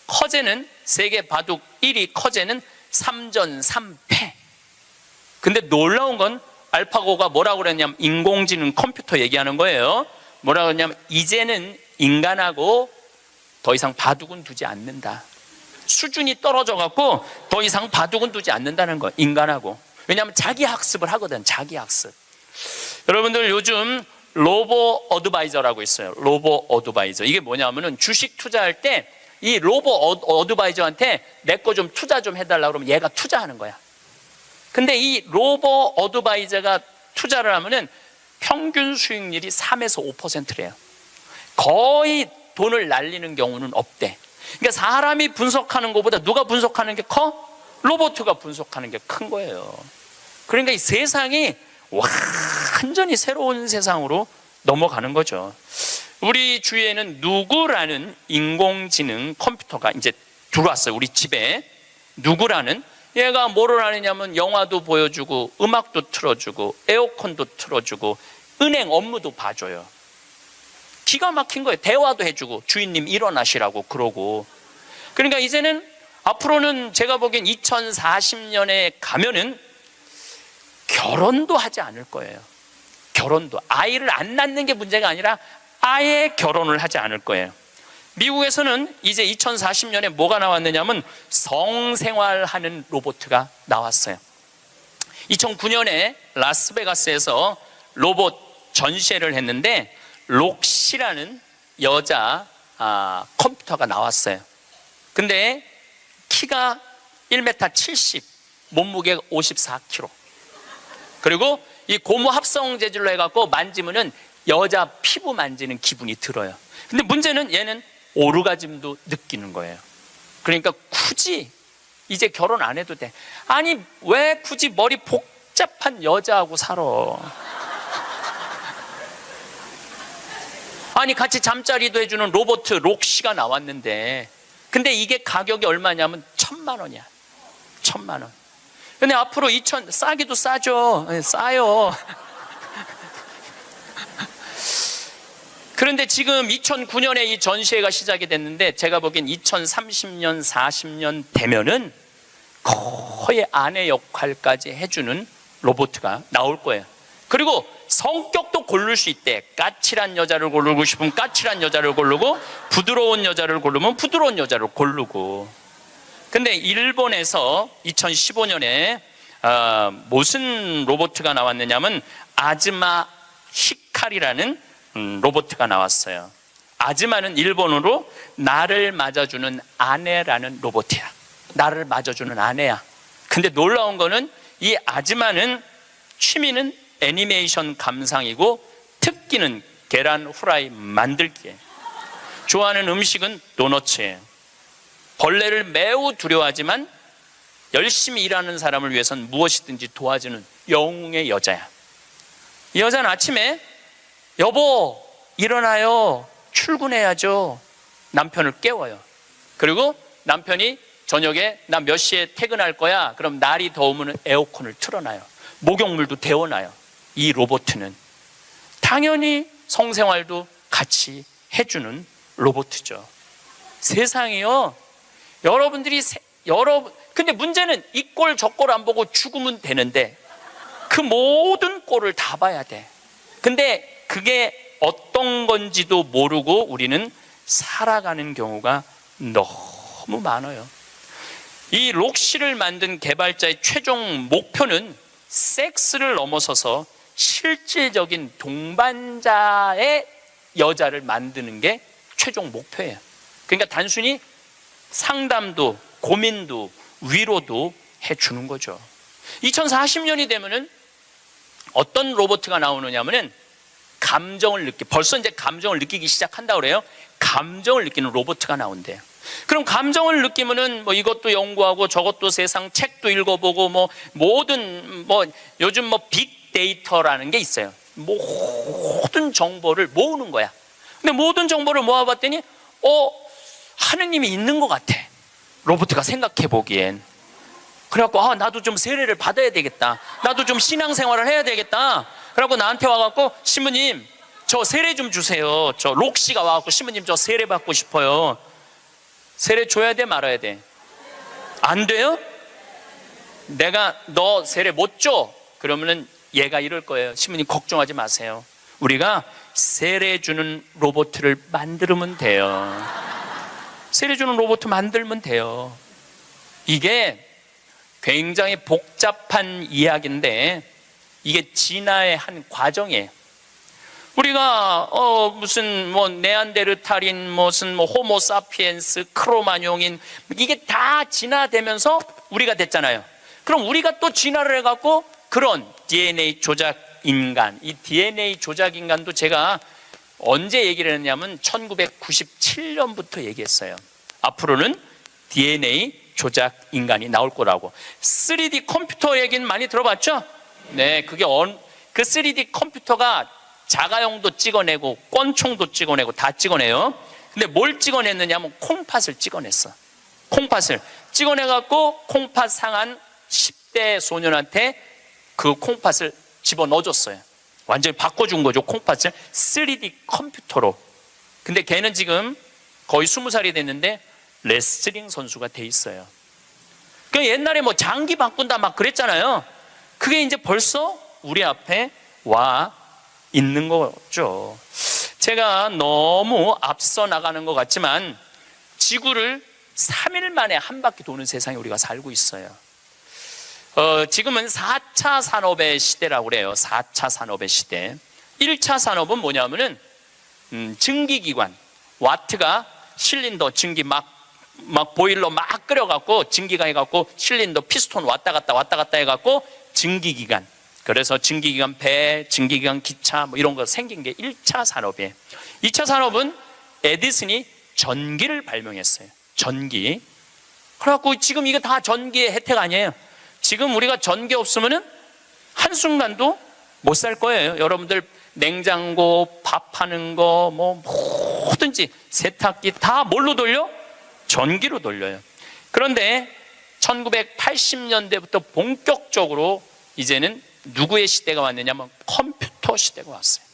커제는 세계 바둑 1위 커제는 3전 3패. 근데 놀라운 건 알파고가 뭐라고 그랬냐면, 인공지능 컴퓨터 얘기하는 거예요. 뭐라고 그랬냐면, 이제는 인간하고 더 이상 바둑은 두지 않는다. 수준이 떨어져 갖고 더 이상 바둑은 두지 않는다는 거예요, 인간하고. 왜냐하면 자기 학습을 하거든, 자기 학습. 여러분들 요즘 로보 어드바이저라고 있어요. 로보 어드바이저. 이게 뭐냐면은 주식 투자할 때 이 로보 어드바이저한테 내 거 좀 투자 좀 해달라고 그러면 얘가 투자하는 거야. 근데 이 로보 어드바이저가 투자를 하면은 평균 수익률이 3에서 5%래요. 거의 돈을 날리는 경우는 없대. 그러니까 사람이 분석하는 것보다 누가 분석하는 게 커? 로봇가 분석하는 게 큰 거예요. 그러니까 이 세상이 완전히 새로운 세상으로 넘어가는 거죠. 우리 주위에는 누구라는 인공지능 컴퓨터가 이제 들어왔어요. 우리 집에. 누구라는, 얘가 뭐를 하느냐면 영화도 보여주고 음악도 틀어주고 에어컨도 틀어주고 은행 업무도 봐줘요. 기가 막힌 거예요. 대화도 해주고 주인님 일어나시라고 그러고. 그러니까 이제는 앞으로는 제가 보기엔 2040년에 가면은 결혼도 하지 않을 거예요. 결혼도. 아이를 안 낳는 게 문제가 아니라 아예 결혼을 하지 않을 거예요. 미국에서는 이제 2040년에 뭐가 나왔느냐면 성생활하는 로봇가 나왔어요. 2009년에 라스베가스에서 로봇 전시회를 했는데 록시라는 여자 컴퓨터가 나왔어요. 근데 키가 1m 70, 몸무게가 54kg. 그리고 이 고무 합성 재질로 해갖고 만지면은 여자 피부 만지는 기분이 들어요. 근데 문제는 얘는 오르가즘도 느끼는 거예요. 그러니까 굳이 이제 결혼 안 해도 돼. 아니 왜 굳이 머리 복잡한 여자하고 살아? 아니 같이 잠자리도 해주는 로봇 록시가 나왔는데, 근데 이게 가격이 얼마냐면 1,000만 원이야. 1,000만 원. 근데 앞으로 싸기도 싸죠. 싸요. 그런데 지금 2009년에 이 전시회가 시작이 됐는데, 제가 보기엔 2030년, 40년 되면은 거의 아내 역할까지 해주는 로봇가 나올 거예요. 그리고 성격도 고를 수 있대. 까칠한 여자를 고르고 싶으면 까칠한 여자를 고르고, 부드러운 여자를 고르면 부드러운 여자를 고르고. 근데 일본에서 2015년에 무슨 로봇가 나왔느냐면 아즈마 히카리라는 로봇가 나왔어요. 아즈마는 일본어로 나를 맞아주는 아내라는 로봇이야. 나를 맞아주는 아내야. 근데 놀라운 거는 이 아즈마는 취미는 애니메이션 감상이고 특기는 계란 후라이 만들기에, 좋아하는 음식은 도너츠예요. 벌레를 매우 두려워하지만 열심히 일하는 사람을 위해서는 무엇이든지 도와주는 영웅의 여자야. 이 여자는 아침에 여보 일어나요, 출근해야죠, 남편을 깨워요. 그리고 남편이 저녁에 나 몇 시에 퇴근할 거야, 그럼 날이 더우면 에어컨을 틀어놔요. 목욕물도 데워놔요. 이 로봇은 당연히 성생활도 같이 해주는 로봇이죠. 세상이요, 여러분들이 근데 문제는 이 꼴 저 꼴 안 보고 죽으면 되는데 그 모든 꼴을 다 봐야 돼. 근데 그게 어떤 건지도 모르고 우리는 살아가는 경우가 너무 많아요. 이 록시를 만든 개발자의 최종 목표는 섹스를 넘어서서 실질적인 동반자의 여자를 만드는 게 최종 목표예요. 그러니까 단순히 상담도 고민도 위로도 해주는 거죠. 2040년이 되면은 어떤 로봇가 나오느냐면은 벌써 이제 감정을 느끼기 시작한다고 그래요. 감정을 느끼는 로봇가 나온대요. 그럼 감정을 느끼면은 뭐 이것도 연구하고 저것도 세상 책도 읽어보고 모든 요즘 빅데이터라는 게 있어요. 모든 정보를 모으는 거야. 근데 모든 정보를 모아봤더니 하느님이 있는 것 같아, 로봇가 생각해 보기엔. 그래갖고 나도 좀 세례를 받아야 되겠다, 나도 좀 신앙생활을 해야 되겠다. 그래갖고 나한테 와갖고 신부님 저 세례 좀 주세요. 저 록시가 와갖고 신부님 저 세례 받고 싶어요. 세례 줘야 돼 말아야 돼? 안 돼요? 내가 너 세례 못 줘? 그러면은 얘가 이럴 거예요. 신부님 걱정하지 마세요, 우리가 세례 주는 로봇을 만들면 돼요. 세례 주는 로봇 만들면 돼요. 이게 굉장히 복잡한 이야기인데 이게 진화의 한 과정이에요. 우리가 무슨 네안데르탈인, 무슨 호모사피엔스, 크로마뇽인, 이게 다 진화되면서 우리가 됐잖아요. 그럼 우리가 또 진화를 해갖고 그런 DNA 조작 인간, 이 DNA 조작 인간도 제가 언제 얘기를 했냐면 1997년부터 얘기했어요. 앞으로는 DNA 조작 인간이 나올 거라고. 3D 컴퓨터 얘기는 많이 들어봤죠? 네, 그게 그 3D 컴퓨터가 자가용도 찍어내고 권총도 찍어내고 다 찍어내요. 근데 뭘 찍어냈느냐면 콩팥을 찍어냈어. 콩팥을 찍어내갖고 콩팥 상한 10대 소년한테 그 콩팥을 집어넣어줬어요. 완전히 바꿔준 거죠, 콩팥을 3D 컴퓨터로. 근데 걔는 지금 거의 20살이 됐는데 레슬링 선수가 돼 있어요. 그 옛날에 장기 바꾼다 막 그랬잖아요. 그게 이제 벌써 우리 앞에 와 있는 거죠. 제가 너무 앞서 나가는 것 같지만 지구를 3일 만에 한 바퀴 도는 세상에 우리가 살고 있어요. 지금은 4차 산업의 시대라고 그래요. 4차 산업의 시대. 1차 산업은 뭐냐면은 증기기관, 와트가 실린더 증기 막 보일러 막 끓여갖고 증기가 해갖고 실린더 피스톤 왔다 갔다 해갖고 증기기관. 그래서 증기기관 배, 증기기관 기차 뭐 이런 거 생긴 게 1차 산업이에요. 2차 산업은 에디슨이 전기를 발명했어요. 전기. 그래갖고 지금 이게 다 전기의 혜택 아니에요. 지금 우리가 전기 없으면은 한순간도 못 살 거예요. 여러분들 냉장고, 밥하는 거, 뭐 뭐든지 세탁기 다 뭘로 돌려? 전기로 돌려요. 그런데 1980년대부터 본격적으로 이제는 누구의 시대가 왔느냐면 컴퓨터 시대가 왔어요.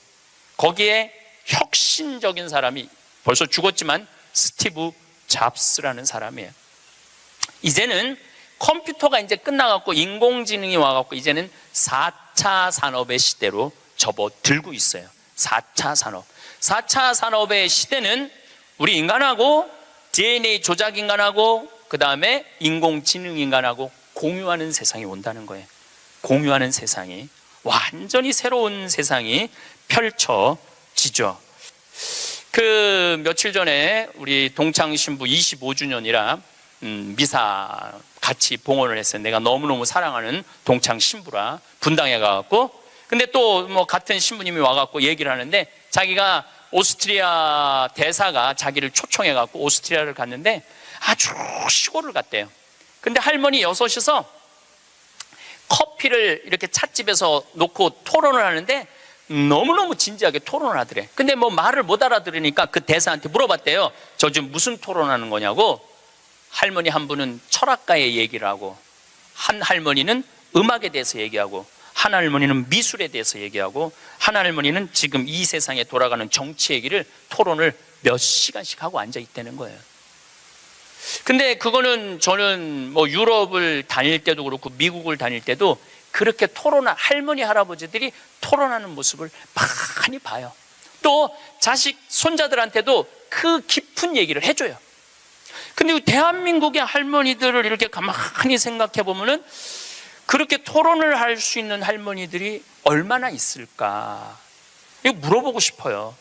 거기에 혁신적인 사람이 벌써 죽었지만 스티브 잡스라는 사람이에요. 이제는 컴퓨터가 이제 끝나갖고 인공지능이 와갖고 이제는 4차 산업의 시대로 접어들고 있어요. 4차 산업. 4차 산업의 시대는 우리 인간하고 DNA 조작 인간하고 그 다음에 인공지능 인간하고 공유하는 세상이 온다는 거예요. 공유하는 세상이, 완전히 새로운 세상이 펼쳐지죠. 그 며칠 전에 우리 동창 신부 25주년이라 미사 같이 봉헌을 했어요. 내가 너무너무 사랑하는 동창 신부라 분당에 가갖고, 근데 또 뭐 같은 신부님이 와갖고 얘기를 하는데 자기가 오스트리아 대사가 자기를 초청해갖고 오스트리아를 갔는데 아주 시골을 갔대요. 근데 할머니 여섯이서 커피를 이렇게 찻집에서 놓고 토론을 하는데 너무너무 진지하게 토론을 하더래. 근데 뭐 말을 못 알아들으니까 그 대사한테 물어봤대요. 저 지금 무슨 토론하는 거냐고. 할머니 한 분은 철학가의 얘기를 하고, 한 할머니는 음악에 대해서 얘기하고, 한 할머니는 미술에 대해서 얘기하고, 한 할머니는 지금 이 세상에 돌아가는 정치 얘기를 토론을 몇 시간씩 하고 앉아 있다는 거예요. 근데 그거는 저는 뭐 유럽을 다닐 때도 그렇고 미국을 다닐 때도 그렇게 토론한 할머니 할아버지들이 토론하는 모습을 많이 봐요. 또 자식 손자들한테도 그 깊은 얘기를 해줘요. 근데 대한민국의 할머니들을 이렇게 가만히 생각해 보면은 그렇게 토론을 할 수 있는 할머니들이 얼마나 있을까? 이거 물어보고 싶어요.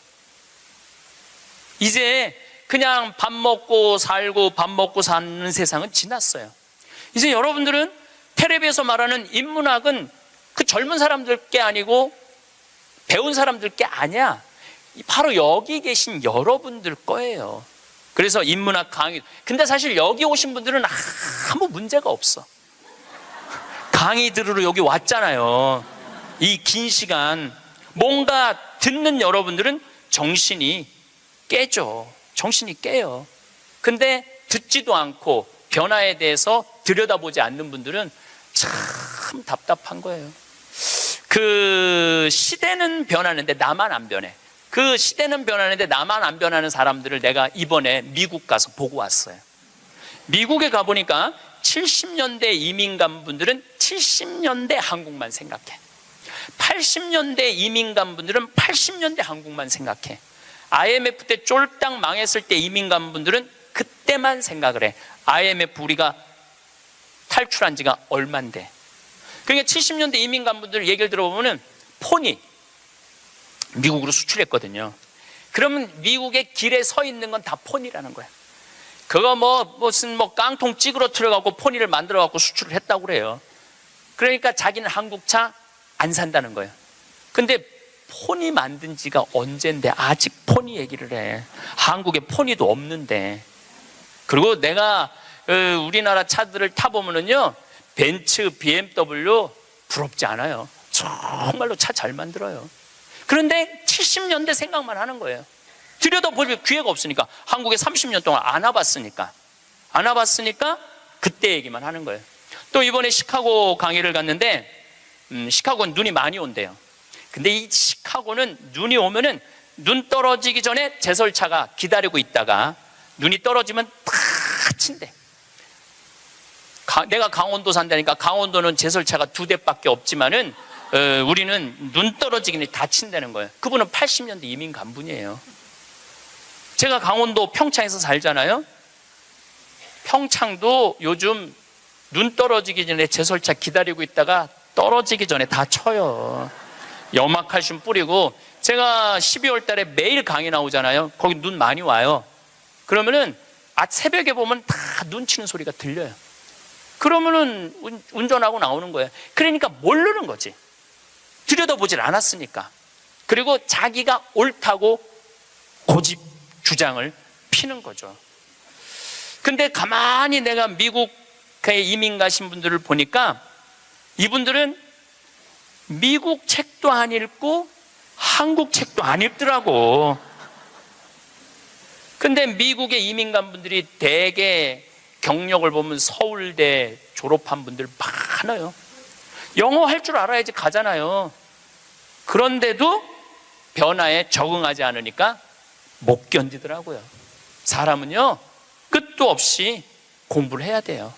이제 그냥 밥 먹고 살고 밥 먹고 사는 세상은 지났어요. 이제 여러분들은 텔레비에서 말하는 인문학은 그 젊은 사람들 게 아니고 배운 사람들 게 아니야. 바로 여기 계신 여러분들 거예요. 그래서 인문학 강의. 근데 사실 여기 오신 분들은 아무 문제가 없어. 강의 들으러 여기 왔잖아요. 이 긴 시간. 뭔가 듣는 여러분들은 정신이 깨죠. 정신이 깨요. 근데 듣지도 않고 변화에 대해서 들여다보지 않는 분들은 참 답답한 거예요. 그 시대는 변하는데 나만 안 변해. 그 시대는 변하는데 나만 안 변하는 사람들을 내가 이번에 미국 가서 보고 왔어요. 미국에 가보니까 70년대 이민 간 분들은 70년대 한국만 생각해. 80년대 이민 간 분들은 80년대 한국만 생각해. IMF 때 쫄딱 망했을 때 이민 간 분들은 그때만 생각을 해. IMF 우리가 탈출한 지가 얼만데. 그러니까 70년대 이민 간 분들 얘기를 들어보면 폰이 미국으로 수출했거든요. 그러면 미국의 길에 서 있는 건 다 폰이라는 거야. 그거 무슨 깡통 찌그러뜨려 갖고 폰이를 만들어 갖고 수출을 했다고 그래요. 그러니까 자기는 한국차 안 산다는 거예요. 근데 폰이 만든 지가 언젠데 아직 폰이 얘기를 해. 한국에 폰이도 없는데. 그리고 내가 우리나라 차들을 타보면은요, 벤츠, BMW 부럽지 않아요. 정말로 차 잘 만들어요. 그런데 70년대 생각만 하는 거예요. 들여다볼 기회가 없으니까. 한국에 30년 동안 안 와봤으니까 그때 얘기만 하는 거예요. 또 이번에 시카고 강의를 갔는데 시카고는 눈이 많이 온대요. 근데 이 시카고는 눈이 오면은 눈 떨어지기 전에 제설차가 기다리고 있다가 눈이 떨어지면 다 친대. 내가 강원도 산다니까 강원도는 제설차가 2대밖에 없지만은 우리는 눈 떨어지기 전에 다 친다는 거예요. 그분은 80년대 이민 간 분이에요. 제가 강원도 평창에서 살잖아요. 평창도 요즘 눈 떨어지기 전에 제설차 기다리고 있다가 떨어지기 전에 다 쳐요. 염화칼슘 뿌리고. 제가 12월 달에 매일 강의 나오잖아요. 거기 눈 많이 와요. 그러면은 새벽에 보면 다 눈 치는 소리가 들려요. 그러면은 운전하고 나오는 거예요. 그러니까 모르는 거지. 들여다보질 않았으니까. 그리고 자기가 옳다고 고집 주장을 피는 거죠. 근데 가만히 내가 미국에 이민 가신 분들을 보니까 이분들은 미국 책도 안 읽고 한국 책도 안 읽더라고. 근데 미국에 이민 간 분들이 대개 경력을 보면 서울대 졸업한 분들 많아요. 영어 할 줄 알아야지 가잖아요. 그런데도 변화에 적응하지 않으니까 못 견디더라고요. 사람은요, 끝도 없이 공부를 해야 돼요.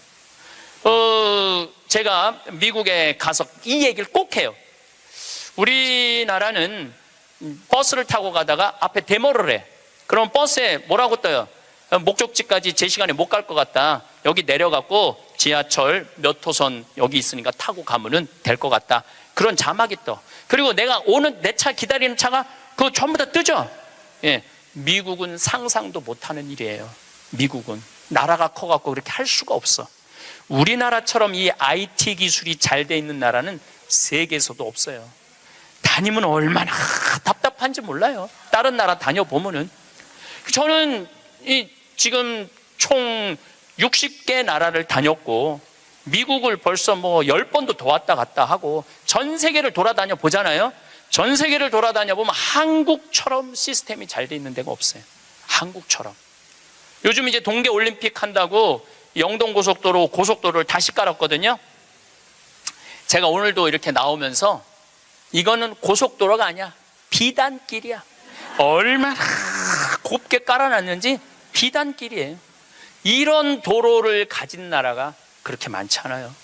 제가 미국에 가서 이 얘기를 꼭 해요. 우리나라는 버스를 타고 가다가 앞에 데모를 해. 그럼 버스에 뭐라고 떠요? 목적지까지 제 시간에 못 갈 것 같다. 여기 내려갖고 지하철 몇 호선 여기 있으니까 타고 가면은 될 것 같다. 그런 자막이 떠. 그리고 내가 오는 내 차 기다리는 차가 그거 전부 다 뜨죠. 예, 미국은 상상도 못하는 일이에요. 미국은 나라가 커갖고 그렇게 할 수가 없어. 우리나라처럼 이 IT 기술이 잘 돼 있는 나라는 세계에서도 없어요. 다니면 얼마나 답답한지 몰라요. 다른 나라 다녀보면은. 저는 지금 총 60개 나라를 다녔고 미국을 벌써 뭐 10번도 더 왔다 갔다 하고 전 세계를 돌아다녀 보잖아요. 전 세계를 돌아다녀 보면 한국처럼 시스템이 잘 돼 있는 데가 없어요. 한국처럼. 요즘 이제 동계 올림픽 한다고 영동고속도로 고속도로를 다시 깔았거든요. 제가 오늘도 이렇게 나오면서 이거는 고속도로가 아니야. 비단길이야. 얼마나 곱게 깔아놨는지 비단길이에요. 이런 도로를 가진 나라가 그렇게 많지 않아요.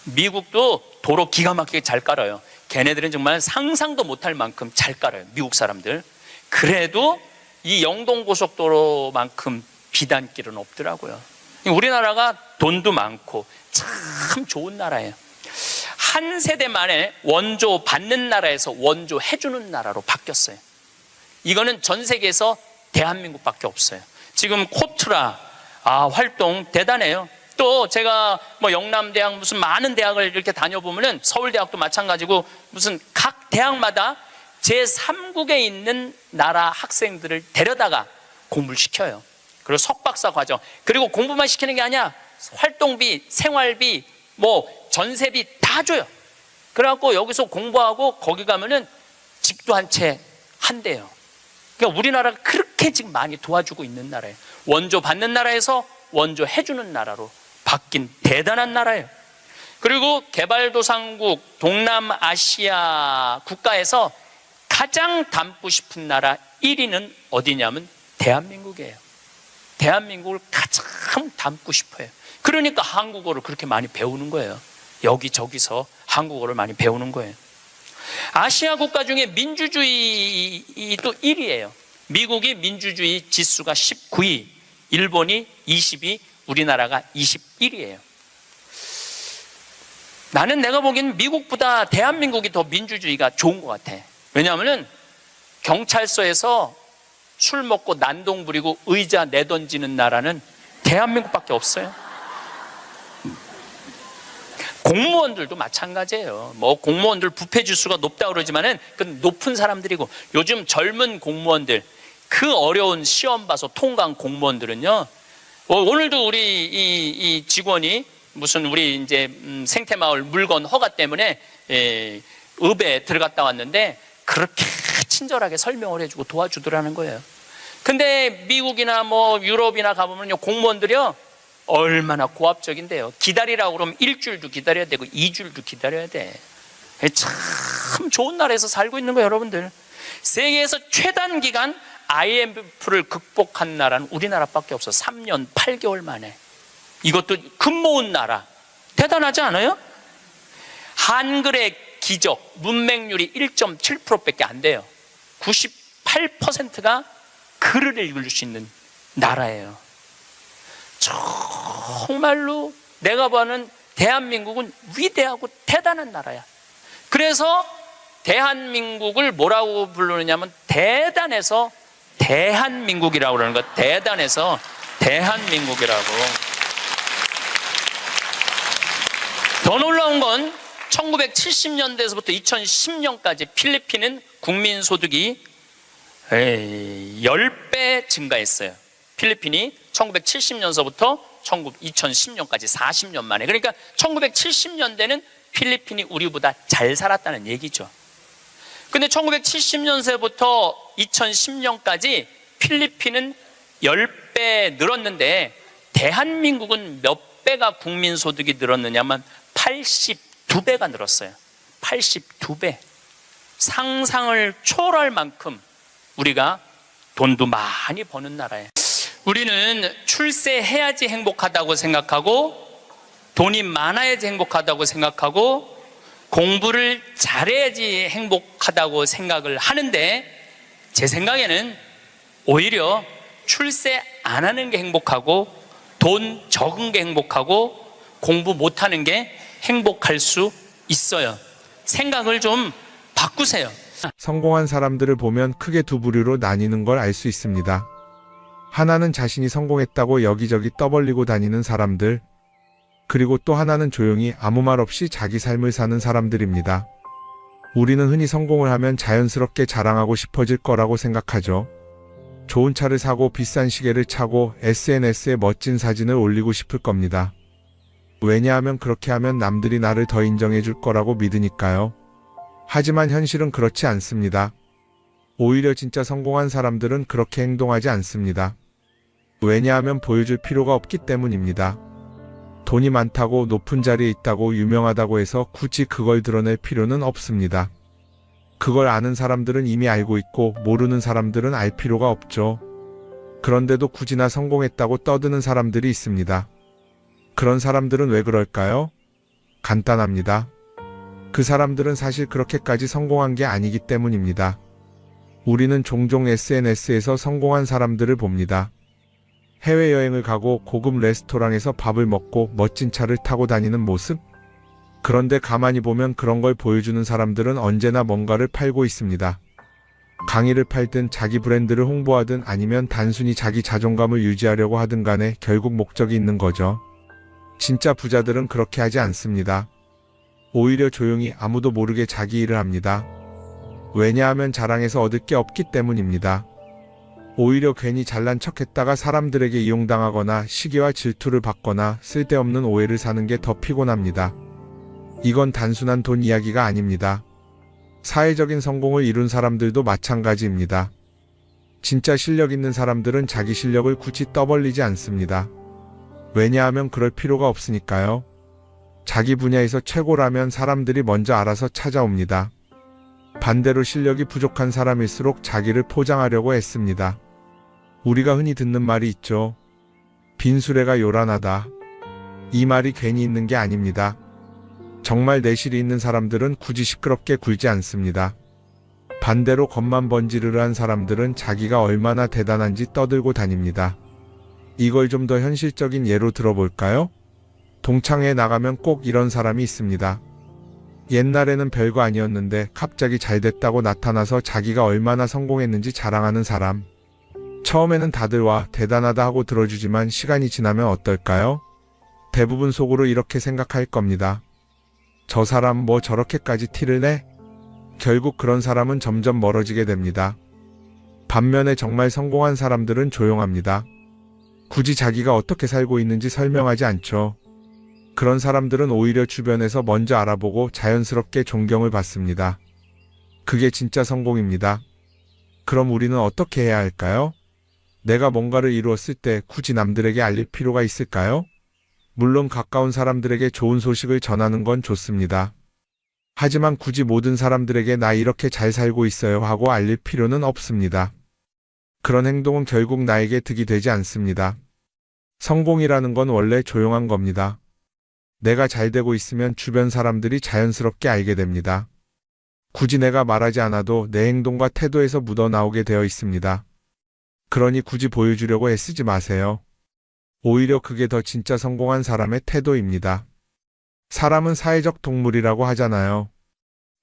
미국도 도로 기가 막히게 잘 깔아요. 걔네들은 정말 상상도 못할 만큼 잘 깔아요. 미국 사람들. 그래도 이 영동고속도로만큼 비단길은 없더라고요. 우리나라가 돈도 많고 참 좋은 나라예요. 한 세대 만에 원조 받는 나라에서 원조 해주는 나라로 바뀌었어요. 이거는 전 세계에서 대한민국밖에 없어요. 지금 코트라 활동 대단해요. 또 제가 뭐 영남대학 무슨 많은 대학을 이렇게 다녀보면은 서울대학도 마찬가지고 무슨 각 대학마다 제3국에 있는 나라 학생들을 데려다가 공부를 시켜요. 그리고 석박사 과정. 그리고 공부만 시키는 게 아니야. 활동비, 생활비, 뭐 전세비 다 줘요. 그래갖고 여기서 공부하고 거기 가면은 집도 한 채 한대요. 그러니까 우리나라가 그렇게 지금 많이 도와주고 있는 나라예요. 원조 받는 나라에서 원조 해주는 나라로 바뀐 대단한 나라예요. 그리고 개발도상국 동남아시아 국가에서 가장 닮고 싶은 나라 1위는 어디냐면 대한민국이에요. 대한민국을 가장 닮고 싶어요. 그러니까 한국어를 그렇게 많이 배우는 거예요. 여기저기서 한국어를 많이 배우는 거예요. 아시아 국가 중에 민주주의도 1위예요. 미국이 민주주의 지수가 19위, 일본이 20위, 우리나라가 21위예요. 나는 내가 보기엔 미국보다 대한민국이 더 민주주의가 좋은 것 같아. 왜냐하면 경찰서에서 술 먹고 난동 부리고 의자 내던지는 나라는 대한민국밖에 없어요. 공무원들도 마찬가지예요. 뭐 공무원들 부패 지수가 높다 그러지만은 그 높은 사람들이고 요즘 젊은 공무원들 그 어려운 시험 봐서 통과한 공무원들은요. 오늘도 우리 이 직원이 무슨 우리 이제 생태마을 물건 허가 때문에 읍에 들어갔다 왔는데 그렇게 친절하게 설명을 해주고 도와주더라는 거예요. 근데 미국이나 뭐 유럽이나 가보면요 공무원들이요 얼마나 고압적인데요. 기다리라고 그러면 일주일도 기다려야 되고 2주일도 기다려야 돼. 참 좋은 나라에서 살고 있는 거예요, 여러분들. 세계에서 최단 기간 IMF를 극복한 나라는 우리나라밖에 없어. 3년 8개월 만에. 이것도 금 모은 나라. 대단하지 않아요? 한글의 기적, 문맹률이 1.7%밖에 안 돼요. 98%가 글을 읽을 수 있는 나라예요. 정말로 내가 보는 대한민국은 위대하고 대단한 나라야. 그래서 대한민국을 뭐라고 부르느냐면 대단해서 대한민국이라고 그러는 거야. 대단해서 대한민국이라고. 더 놀라운 건 1970년대에서부터 2010년까지 필리핀은 국민소득이 10배 증가했어요. 필리핀이 1970년서부터 2010년까지 40년 만에. 그러니까 1970년대는 필리핀이 우리보다 잘 살았다는 얘기죠. 근데 1970년서부터 2010년까지 필리핀은 10배 늘었는데 대한민국은 몇 배가 국민소득이 늘었느냐면 82배가 늘었어요. 82배. 상상을 초월할 만큼 우리가 돈도 많이 버는 나라예요. 우리는 출세해야지 행복하다고 생각하고 돈이 많아야지 행복하다고 생각하고 공부를 잘해야지 행복하다고 생각을 하는데 제 생각에는 오히려 출세 안 하는 게 행복하고 돈 적은 게 행복하고 공부 못하는 게 행복할 수 있어요. 생각을 좀 바꾸세요. 성공한 사람들을 보면 크게 두 부류로 나뉘는 걸 알 수 있습니다. 하나는 자신이 성공했다고 여기저기 떠벌리고 다니는 사람들, 그리고 또 하나는 조용히 아무 말 없이 자기 삶을 사는 사람들입니다. 우리는 흔히 성공을 하면 자연스럽게 자랑하고 싶어질 거라고 생각하죠. 좋은 차를 사고 비싼 시계를 차고 SNS에 멋진 사진을 올리고 싶을 겁니다. 왜냐하면 그렇게 하면 남들이 나를 더 인정해 줄 거라고 믿으니까요. 하지만 현실은 그렇지 않습니다. 오히려 진짜 성공한 사람들은 그렇게 행동하지 않습니다. 왜냐하면 보여줄 필요가 없기 때문입니다. 돈이 많다고 높은 자리에 있다고 유명하다고 해서 굳이 그걸 드러낼 필요는 없습니다. 그걸 아는 사람들은 이미 알고 있고 모르는 사람들은 알 필요가 없죠. 그런데도 굳이나 성공했다고 떠드는 사람들이 있습니다. 그런 사람들은 왜 그럴까요? 간단합니다. 그 사람들은 사실 그렇게까지 성공한 게 아니기 때문입니다. 우리는 종종 SNS에서 성공한 사람들을 봅니다. 해외여행을 가고 고급 레스토랑에서 밥을 먹고 멋진 차를 타고 다니는 모습? 그런데 가만히 보면 그런 걸 보여주는 사람들은 언제나 뭔가를 팔고 있습니다. 강의를 팔든 자기 브랜드를 홍보하든 아니면 단순히 자기 자존감을 유지하려고 하든 간에 결국 목적이 있는 거죠. 진짜 부자들은 그렇게 하지 않습니다. 오히려 조용히 아무도 모르게 자기 일을 합니다. 왜냐하면 자랑해서 얻을 게 없기 때문입니다. 오히려 괜히 잘난 척했다가 사람들에게 이용당하거나 시기와 질투를 받거나 쓸데없는 오해를 사는 게 더 피곤합니다. 이건 단순한 돈 이야기가 아닙니다. 사회적인 성공을 이룬 사람들도 마찬가지입니다. 진짜 실력 있는 사람들은 자기 실력을 굳이 떠벌리지 않습니다. 왜냐하면 그럴 필요가 없으니까요. 자기 분야에서 최고라면 사람들이 먼저 알아서 찾아옵니다. 반대로 실력이 부족한 사람일수록 자기를 포장하려고 애씁니다. 우리가 흔히 듣는 말이 있죠. 빈수레가 요란하다. 이 말이 괜히 있는 게 아닙니다. 정말 내실이 있는 사람들은 굳이 시끄럽게 굴지 않습니다. 반대로 겉만 번지르르한 사람들은 자기가 얼마나 대단한지 떠들고 다닙니다. 이걸 좀 더 현실적인 예로 들어볼까요? 동창회에 나가면 꼭 이런 사람이 있습니다. 옛날에는 별거 아니었는데 갑자기 잘 됐다고 나타나서 자기가 얼마나 성공했는지 자랑하는 사람. 처음에는 다들 와 대단하다 하고 들어주지만 시간이 지나면 어떨까요? 대부분 속으로 이렇게 생각할 겁니다. 저 사람 뭐 저렇게까지 티를 내? 결국 그런 사람은 점점 멀어지게 됩니다. 반면에 정말 성공한 사람들은 조용합니다. 굳이 자기가 어떻게 살고 있는지 설명하지 않죠. 그런 사람들은 오히려 주변에서 먼저 알아보고 자연스럽게 존경을 받습니다. 그게 진짜 성공입니다. 그럼 우리는 어떻게 해야 할까요? 내가 뭔가를 이루었을 때 굳이 남들에게 알릴 필요가 있을까요? 물론 가까운 사람들에게 좋은 소식을 전하는 건 좋습니다. 하지만 굳이 모든 사람들에게 나 이렇게 잘 살고 있어요 하고 알릴 필요는 없습니다. 그런 행동은 결국 나에게 득이 되지 않습니다. 성공이라는 건 원래 조용한 겁니다. 내가 잘 되고 있으면 주변 사람들이 자연스럽게 알게 됩니다. 굳이 내가 말하지 않아도 내 행동과 태도에서 묻어나오게 되어 있습니다. 그러니 굳이 보여주려고 애쓰지 마세요. 오히려 그게 더 진짜 성공한 사람의 태도입니다. 사람은 사회적 동물이라고 하잖아요.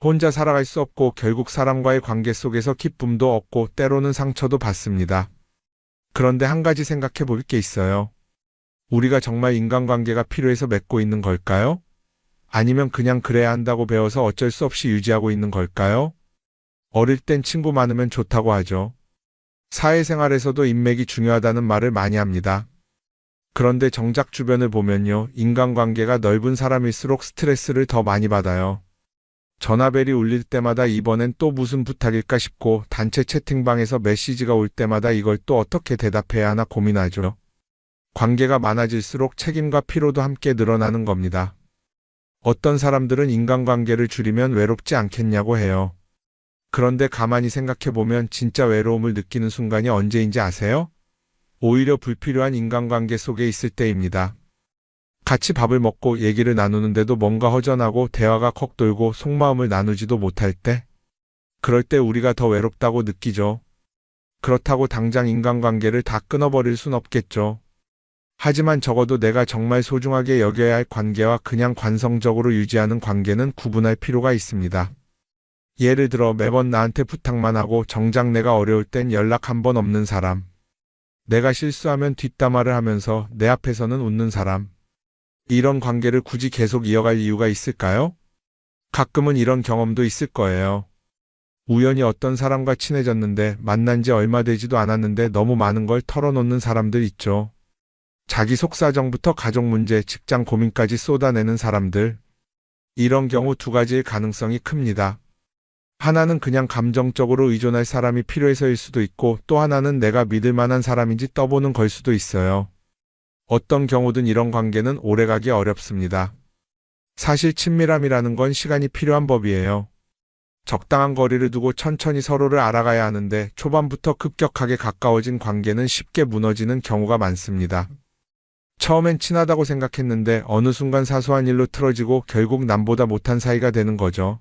혼자 살아갈 수 없고 결국 사람과의 관계 속에서 기쁨도 얻고 때로는 상처도 받습니다. 그런데 한 가지 생각해 볼 게 있어요. 우리가 정말 인간관계가 필요해서 맺고 있는 걸까요? 아니면 그냥 그래야 한다고 배워서 어쩔 수 없이 유지하고 있는 걸까요? 어릴 땐 친구 많으면 좋다고 하죠. 사회생활에서도 인맥이 중요하다는 말을 많이 합니다. 그런데 정작 주변을 보면요, 인간관계가 넓은 사람일수록 스트레스를 더 많이 받아요. 전화벨이 울릴 때마다 이번엔 또 무슨 부탁일까 싶고, 단체 채팅방에서 메시지가 올 때마다 이걸 또 어떻게 대답해야 하나 고민하죠. 관계가 많아질수록 책임과 피로도 함께 늘어나는 겁니다. 어떤 사람들은 인간관계를 줄이면 외롭지 않겠냐고 해요. 그런데 가만히 생각해보면 진짜 외로움을 느끼는 순간이 언제인지 아세요? 오히려 불필요한 인간관계 속에 있을 때입니다. 같이 밥을 먹고 얘기를 나누는데도 뭔가 허전하고 대화가 컥 돌고 속마음을 나누지도 못할 때, 그럴 때 우리가 더 외롭다고 느끼죠. 그렇다고 당장 인간관계를 다 끊어버릴 순 없겠죠. 하지만 적어도 내가 정말 소중하게 여겨야 할 관계와 그냥 관성적으로 유지하는 관계는 구분할 필요가 있습니다. 예를 들어 매번 나한테 부탁만 하고 정작 내가 어려울 땐 연락 한 번 없는 사람. 내가 실수하면 뒷담화를 하면서 내 앞에서는 웃는 사람. 이런 관계를 굳이 계속 이어갈 이유가 있을까요? 가끔은 이런 경험도 있을 거예요. 우연히 어떤 사람과 친해졌는데 만난 지 얼마 되지도 않았는데 너무 많은 걸 털어놓는 사람들 있죠. 자기 속사정부터 가족 문제, 직장 고민까지 쏟아내는 사람들. 이런 경우 두 가지의 가능성이 큽니다. 하나는 그냥 감정적으로 의존할 사람이 필요해서일 수도 있고, 또 하나는 내가 믿을 만한 사람인지 떠보는 걸 수도 있어요. 어떤 경우든 이런 관계는 오래가기 어렵습니다. 사실 친밀함이라는 건 시간이 필요한 법이에요. 적당한 거리를 두고 천천히 서로를 알아가야 하는데 초반부터 급격하게 가까워진 관계는 쉽게 무너지는 경우가 많습니다. 처음엔 친하다고 생각했는데 어느 순간 사소한 일로 틀어지고 결국 남보다 못한 사이가 되는 거죠.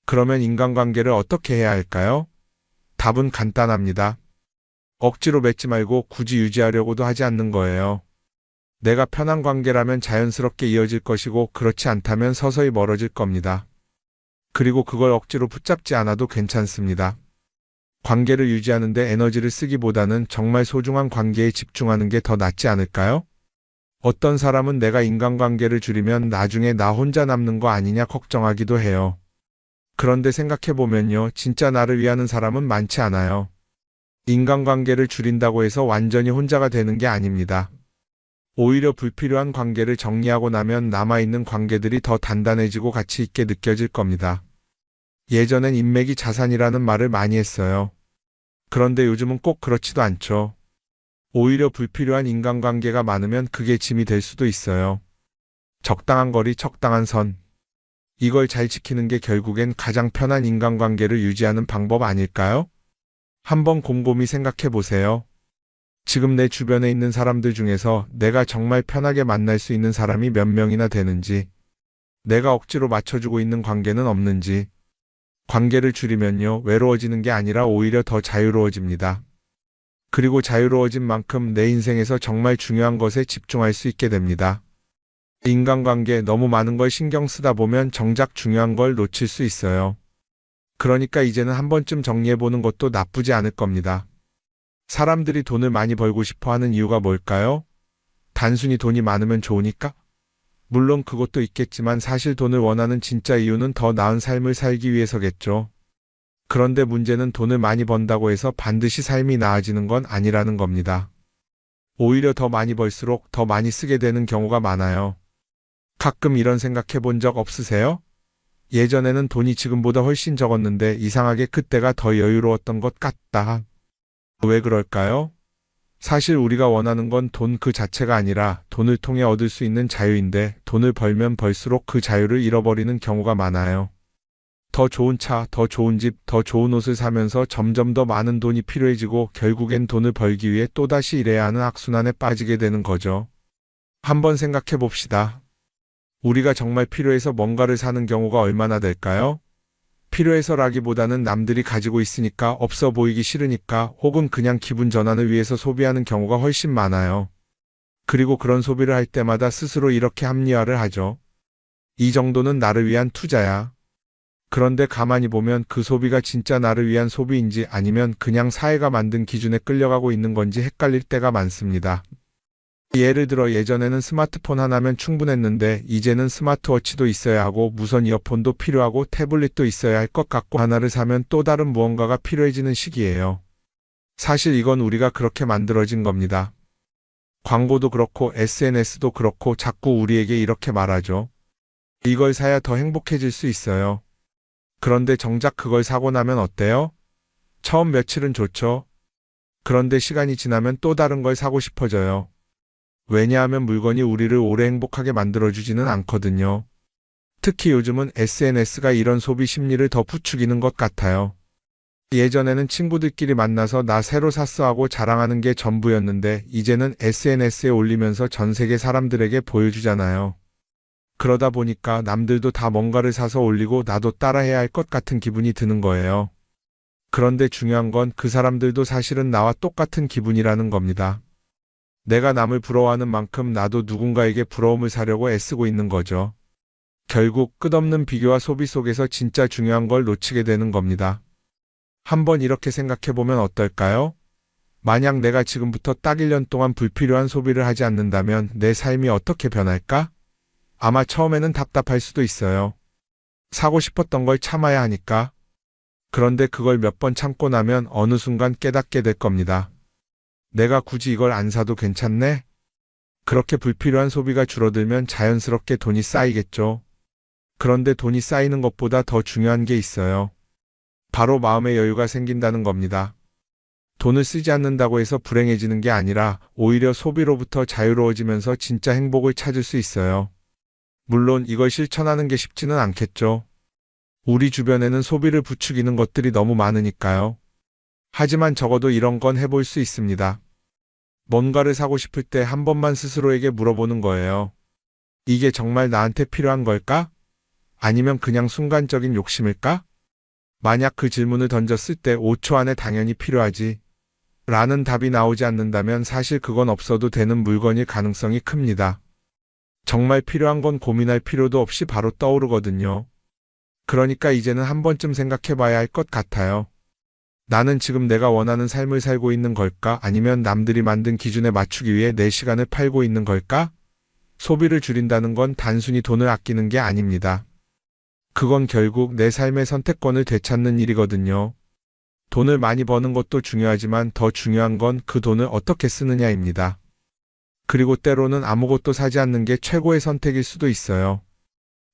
그러면 인간관계를 어떻게 해야 할까요? 답은 간단합니다. 억지로 맺지 말고 굳이 유지하려고도 하지 않는 거예요. 내가 편한 관계라면 자연스럽게 이어질 것이고, 그렇지 않다면 서서히 멀어질 겁니다. 그리고 그걸 억지로 붙잡지 않아도 괜찮습니다. 관계를 유지하는 데 에너지를 쓰기보다는 정말 소중한 관계에 집중하는 게 더 낫지 않을까요? 어떤 사람은 내가 인간관계를 줄이면 나중에 나 혼자 남는 거 아니냐 걱정하기도 해요. 그런데 생각해보면요, 진짜 나를 위하는 사람은 많지 않아요. 인간관계를 줄인다고 해서 완전히 혼자가 되는 게 아닙니다. 오히려 불필요한 관계를 정리하고 나면 남아있는 관계들이 더 단단해지고 가치 있게 느껴질 겁니다. 예전엔 인맥이 자산이라는 말을 많이 했어요. 그런데 요즘은 꼭 그렇지도 않죠. 오히려 불필요한 인간관계가 많으면 그게 짐이 될 수도 있어요. 적당한 거리, 적당한 선. 이걸 잘 지키는 게 결국엔 가장 편한 인간관계를 유지하는 방법 아닐까요? 한번 곰곰이 생각해 보세요. 지금 내 주변에 있는 사람들 중에서 내가 정말 편하게 만날 수 있는 사람이 몇 명이나 되는지, 내가 억지로 맞춰주고 있는 관계는 없는지. 관계를 줄이면요, 외로워지는 게 아니라 오히려 더 자유로워집니다. 그리고 자유로워진 만큼 내 인생에서 정말 중요한 것에 집중할 수 있게 됩니다. 인간관계 너무 많은 걸 신경 쓰다 보면 정작 중요한 걸 놓칠 수 있어요. 그러니까 이제는 한 번쯤 정리해보는 것도 나쁘지 않을 겁니다. 사람들이 돈을 많이 벌고 싶어 하는 이유가 뭘까요? 단순히 돈이 많으면 좋으니까? 물론 그것도 있겠지만 사실 돈을 원하는 진짜 이유는 더 나은 삶을 살기 위해서겠죠. 그런데 문제는 돈을 많이 번다고 해서 반드시 삶이 나아지는 건 아니라는 겁니다. 오히려 더 많이 벌수록 더 많이 쓰게 되는 경우가 많아요. 가끔 이런 생각해 본 적 없으세요? 예전에는 돈이 지금보다 훨씬 적었는데 이상하게 그때가 더 여유로웠던 것 같다. 왜 그럴까요? 사실 우리가 원하는 건 돈 그 자체가 아니라 돈을 통해 얻을 수 있는 자유인데, 돈을 벌면 벌수록 그 자유를 잃어버리는 경우가 많아요. 더 좋은 차, 더 좋은 집, 더 좋은 옷을 사면서 점점 더 많은 돈이 필요해지고 결국엔 돈을 벌기 위해 또다시 일해야 하는 악순환에 빠지게 되는 거죠. 한번 생각해 봅시다. 우리가 정말 필요해서 뭔가를 사는 경우가 얼마나 될까요? 필요해서라기보다는 남들이 가지고 있으니까, 없어 보이기 싫으니까, 혹은 그냥 기분 전환을 위해서 소비하는 경우가 훨씬 많아요. 그리고 그런 소비를 할 때마다 스스로 이렇게 합리화를 하죠. 이 정도는 나를 위한 투자야. 그런데 가만히 보면 그 소비가 진짜 나를 위한 소비인지 아니면 그냥 사회가 만든 기준에 끌려가고 있는 건지 헷갈릴 때가 많습니다. 예를 들어 예전에는 스마트폰 하나면 충분했는데 이제는 스마트워치도 있어야 하고 무선 이어폰도 필요하고 태블릿도 있어야 할 것 같고 하나를 사면 또 다른 무언가가 필요해지는 시기예요. 사실 이건 우리가 그렇게 만들어진 겁니다. 광고도 그렇고 SNS도 그렇고 자꾸 우리에게 이렇게 말하죠. 이걸 사야 더 행복해질 수 있어요. 그런데 정작 그걸 사고 나면 어때요? 처음 며칠은 좋죠. 그런데 시간이 지나면 또 다른 걸 사고 싶어져요. 왜냐하면 물건이 우리를 오래 행복하게 만들어주지는 않거든요. 특히 요즘은 SNS가 이런 소비 심리를 더 부추기는 것 같아요. 예전에는 친구들끼리 만나서 나 새로 샀어 하고 자랑하는 게 전부였는데 이제는 SNS에 올리면서 전 세계 사람들에게 보여주잖아요. 그러다 보니까 남들도 다 뭔가를 사서 올리고 나도 따라해야 할 것 같은 기분이 드는 거예요. 그런데 중요한 건 그 사람들도 사실은 나와 똑같은 기분이라는 겁니다. 내가 남을 부러워하는 만큼 나도 누군가에게 부러움을 사려고 애쓰고 있는 거죠. 결국 끝없는 비교와 소비 속에서 진짜 중요한 걸 놓치게 되는 겁니다. 한번 이렇게 생각해보면 어떨까요? 만약 내가 지금부터 딱 1년 동안 불필요한 소비를 하지 않는다면 내 삶이 어떻게 변할까? 아마 처음에는 답답할 수도 있어요. 사고 싶었던 걸 참아야 하니까. 그런데 그걸 몇 번 참고 나면 어느 순간 깨닫게 될 겁니다. 내가 굳이 이걸 안 사도 괜찮네? 그렇게 불필요한 소비가 줄어들면 자연스럽게 돈이 쌓이겠죠. 그런데 돈이 쌓이는 것보다 더 중요한 게 있어요. 바로 마음의 여유가 생긴다는 겁니다. 돈을 쓰지 않는다고 해서 불행해지는 게 아니라 오히려 소비로부터 자유로워지면서 진짜 행복을 찾을 수 있어요. 물론 이걸 실천하는 게 쉽지는 않겠죠. 우리 주변에는 소비를 부추기는 것들이 너무 많으니까요. 하지만 적어도 이런 건 해볼 수 있습니다. 뭔가를 사고 싶을 때 한 번만 스스로에게 물어보는 거예요. 이게 정말 나한테 필요한 걸까? 아니면 그냥 순간적인 욕심일까? 만약 그 질문을 던졌을 때 5초 안에 당연히 필요하지 라는 답이 나오지 않는다면 사실 그건 없어도 되는 물건일 가능성이 큽니다. 정말 필요한 건 고민할 필요도 없이 바로 떠오르거든요. 그러니까 이제는 한 번쯤 생각해 봐야 할 것 같아요. 나는 지금 내가 원하는 삶을 살고 있는 걸까? 아니면 남들이 만든 기준에 맞추기 위해 내 시간을 팔고 있는 걸까? 소비를 줄인다는 건 단순히 돈을 아끼는 게 아닙니다. 그건 결국 내 삶의 선택권을 되찾는 일이거든요. 돈을 많이 버는 것도 중요하지만 더 중요한 건 그 돈을 어떻게 쓰느냐입니다. 그리고 때로는 아무것도 사지 않는 게 최고의 선택일 수도 있어요.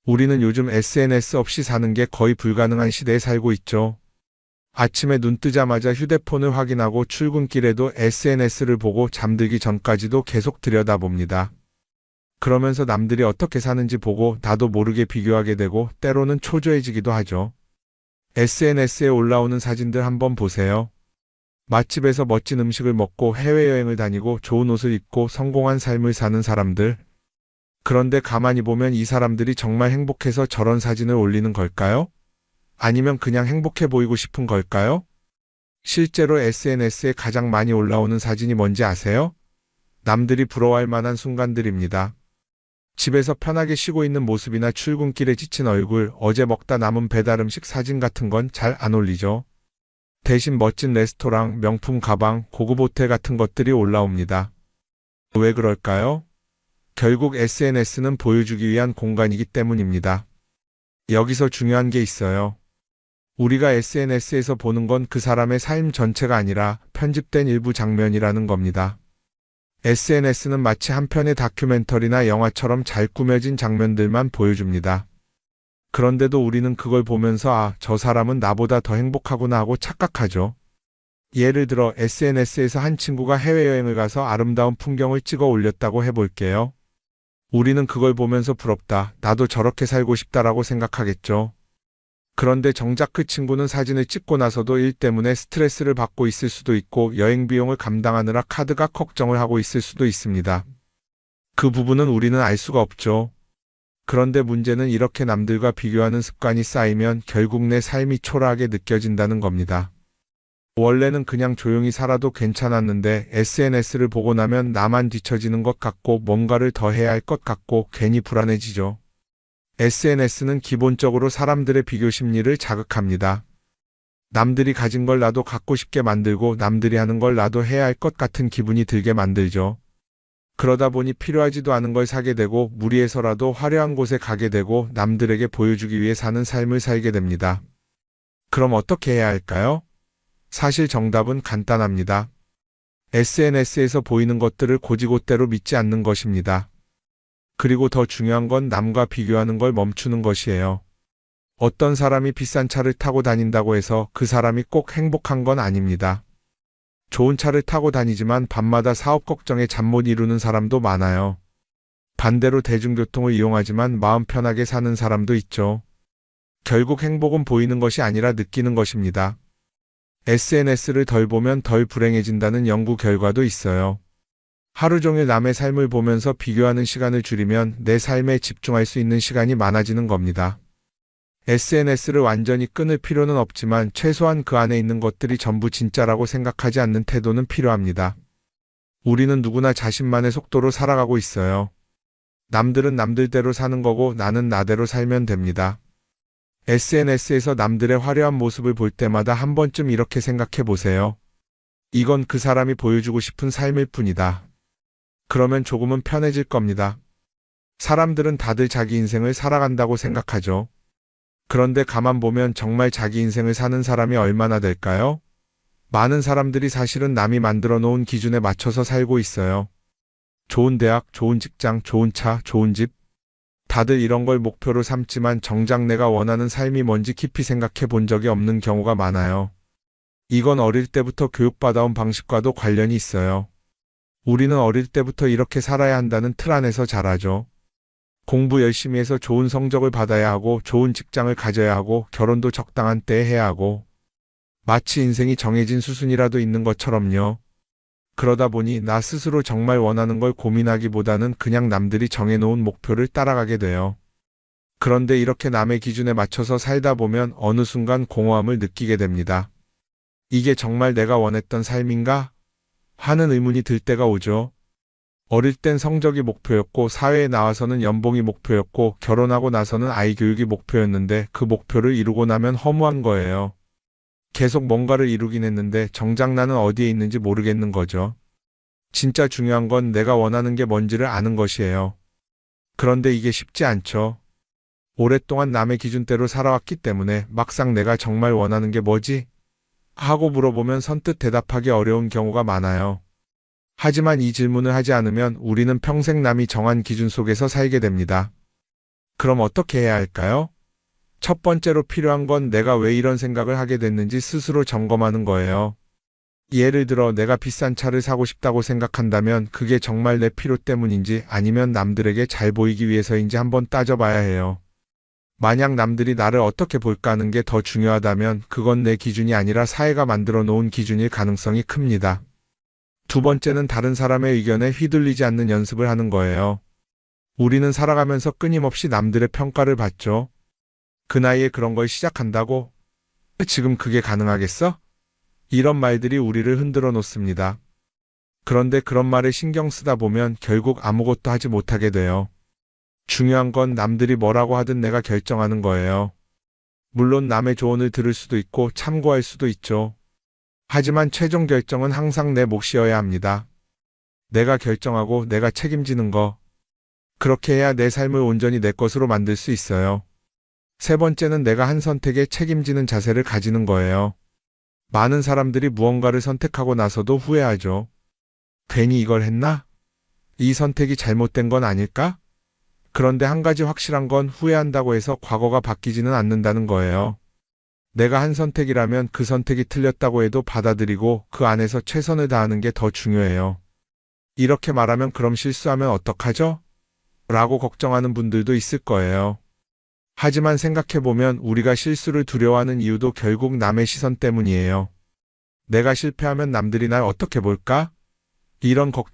우리는 요즘 SNS 없이 사는 게 거의 불가능한 시대에 살고 있죠. 아침에 눈 뜨자마자 휴대폰을 확인하고 출근길에도 SNS를 보고 잠들기 전까지도 계속 들여다봅니다. 그러면서 남들이 어떻게 사는지 보고 나도 모르게 비교하게 되고 때로는 초조해지기도 하죠. SNS에 올라오는 사진들 한번 보세요. 맛집에서 멋진 음식을 먹고 해외여행을 다니고 좋은 옷을 입고 성공한 삶을 사는 사람들. 그런데 가만히 보면 이 사람들이 정말 행복해서 저런 사진을 올리는 걸까요? 아니면 그냥 행복해 보이고 싶은 걸까요? 실제로 SNS에 가장 많이 올라오는 사진이 뭔지 아세요? 남들이 부러워할 만한 순간들입니다. 집에서 편하게 쉬고 있는 모습이나 출근길에 지친 얼굴, 어제 먹다 남은 배달 음식 사진 같은 건 잘 안 올리죠. 대신 멋진 레스토랑, 명품 가방, 고급 호텔 같은 것들이 올라옵니다. 왜 그럴까요? 결국 SNS는 보여주기 위한 공간이기 때문입니다. 여기서 중요한 게 있어요. 우리가 SNS에서 보는 건 그 사람의 삶 전체가 아니라 편집된 일부 장면이라는 겁니다. SNS는 마치 한 편의 다큐멘터리나 영화처럼 잘 꾸며진 장면들만 보여줍니다. 그런데도 우리는 그걸 보면서 아, 저 사람은 나보다 더 행복하구나 하고 착각하죠. 예를 들어 SNS에서 한 친구가 해외여행을 가서 아름다운 풍경을 찍어 올렸다고 해볼게요. 우리는 그걸 보면서 부럽다, 나도 저렇게 살고 싶다라고 생각하겠죠. 그런데 정작 그 친구는 사진을 찍고 나서도 일 때문에 스트레스를 받고 있을 수도 있고 여행 비용을 감당하느라 카드가 걱정을 하고 있을 수도 있습니다. 그 부분은 우리는 알 수가 없죠. 그런데 문제는 이렇게 남들과 비교하는 습관이 쌓이면 결국 내 삶이 초라하게 느껴진다는 겁니다. 원래는 그냥 조용히 살아도 괜찮았는데 SNS를 보고 나면 나만 뒤처지는 것 같고 뭔가를 더 해야 할 것 같고 괜히 불안해지죠. SNS는 기본적으로 사람들의 비교 심리를 자극합니다. 남들이 가진 걸 나도 갖고 싶게 만들고 남들이 하는 걸 나도 해야 할 것 같은 기분이 들게 만들죠. 그러다 보니 필요하지도 않은 걸 사게 되고 무리해서라도 화려한 곳에 가게 되고 남들에게 보여주기 위해 사는 삶을 살게 됩니다. 그럼 어떻게 해야 할까요? 사실 정답은 간단합니다. SNS에서 보이는 것들을 곧이곧대로 믿지 않는 것입니다. 그리고 더 중요한 건 남과 비교하는 걸 멈추는 것이에요. 어떤 사람이 비싼 차를 타고 다닌다고 해서 그 사람이 꼭 행복한 건 아닙니다. 좋은 차를 타고 다니지만 밤마다 사업 걱정에 잠 못 이루는 사람도 많아요. 반대로 대중교통을 이용하지만 마음 편하게 사는 사람도 있죠. 결국 행복은 보이는 것이 아니라 느끼는 것입니다. SNS를 덜 보면 덜 불행해진다는 연구 결과도 있어요. 하루 종일 남의 삶을 보면서 비교하는 시간을 줄이면 내 삶에 집중할 수 있는 시간이 많아지는 겁니다. SNS를 완전히 끊을 필요는 없지만 최소한 그 안에 있는 것들이 전부 진짜라고 생각하지 않는 태도는 필요합니다. 우리는 누구나 자신만의 속도로 살아가고 있어요. 남들은 남들대로 사는 거고 나는 나대로 살면 됩니다. SNS에서 남들의 화려한 모습을 볼 때마다 한 번쯤 이렇게 생각해 보세요. 이건 그 사람이 보여주고 싶은 삶일 뿐이다. 그러면 조금은 편해질 겁니다. 사람들은 다들 자기 인생을 살아간다고 생각하죠. 그런데 가만 보면 정말 자기 인생을 사는 사람이 얼마나 될까요? 많은 사람들이 사실은 남이 만들어 놓은 기준에 맞춰서 살고 있어요. 좋은 대학, 좋은 직장, 좋은 차, 좋은 집. 다들 이런 걸 목표로 삼지만 정작 내가 원하는 삶이 뭔지 깊이 생각해 본 적이 없는 경우가 많아요. 이건 어릴 때부터 교육받아온 방식과도 관련이 있어요. 우리는 어릴 때부터 이렇게 살아야 한다는 틀 안에서 자라죠. 공부 열심히 해서 좋은 성적을 받아야 하고 좋은 직장을 가져야 하고 결혼도 적당한 때에 해야 하고 마치 인생이 정해진 수순이라도 있는 것처럼요. 그러다 보니 나 스스로 정말 원하는 걸 고민하기보다는 그냥 남들이 정해놓은 목표를 따라가게 돼요. 그런데 이렇게 남의 기준에 맞춰서 살다 보면 어느 순간 공허함을 느끼게 됩니다. 이게 정말 내가 원했던 삶인가? 하는 의문이 들 때가 오죠. 어릴 땐 성적이 목표였고 사회에 나와서는 연봉이 목표였고 결혼하고 나서는 아이 교육이 목표였는데 그 목표를 이루고 나면 허무한 거예요. 계속 뭔가를 이루긴 했는데 정작 나는 어디에 있는지 모르겠는 거죠. 진짜 중요한 건 내가 원하는 게 뭔지를 아는 것이에요. 그런데 이게 쉽지 않죠. 오랫동안 남의 기준대로 살아왔기 때문에 막상 내가 정말 원하는 게 뭐지? 하고 물어보면 선뜻 대답하기 어려운 경우가 많아요. 하지만 이 질문을 하지 않으면 우리는 평생 남이 정한 기준 속에서 살게 됩니다. 그럼 어떻게 해야 할까요? 첫 번째로 필요한 건 내가 왜 이런 생각을 하게 됐는지 스스로 점검하는 거예요. 예를 들어 내가 비싼 차를 사고 싶다고 생각한다면 그게 정말 내 필요 때문인지 아니면 남들에게 잘 보이기 위해서인지 한번 따져봐야 해요. 만약 남들이 나를 어떻게 볼까 하는 게 더 중요하다면 그건 내 기준이 아니라 사회가 만들어 놓은 기준일 가능성이 큽니다. 두 번째는 다른 사람의 의견에 휘둘리지 않는 연습을 하는 거예요. 우리는 살아가면서 끊임없이 남들의 평가를 받죠. 그 나이에 그런 걸 시작한다고? 지금 그게 가능하겠어? 이런 말들이 우리를 흔들어 놓습니다. 그런데 그런 말에 신경 쓰다 보면 결국 아무것도 하지 못하게 돼요. 중요한 건 남들이 뭐라고 하든 내가 결정하는 거예요. 물론 남의 조언을 들을 수도 있고 참고할 수도 있죠. 하지만 최종 결정은 항상 내 몫이어야 합니다. 내가 결정하고 내가 책임지는 거. 그렇게 해야 내 삶을 온전히 내 것으로 만들 수 있어요. 세 번째는 내가 한 선택에 책임지는 자세를 가지는 거예요. 많은 사람들이 무언가를 선택하고 나서도 후회하죠. 괜히 이걸 했나? 이 선택이 잘못된 건 아닐까? 그런데 한 가지 확실한 건 후회한다고 해서 과거가 바뀌지는 않는다는 거예요. 내가 한 선택이라면 그 선택이 틀렸다고 해도 받아들이고 그 안에서 최선을 다하는 게 더 중요해요. 이렇게 말하면 그럼 실수하면 어떡하죠? 라고 걱정하는 분들도 있을 거예요. 하지만 생각해보면 우리가 실수를 두려워하는 이유도 결국 남의 시선 때문이에요. 내가 실패하면 남들이 날 어떻게 볼까? 이런 걱정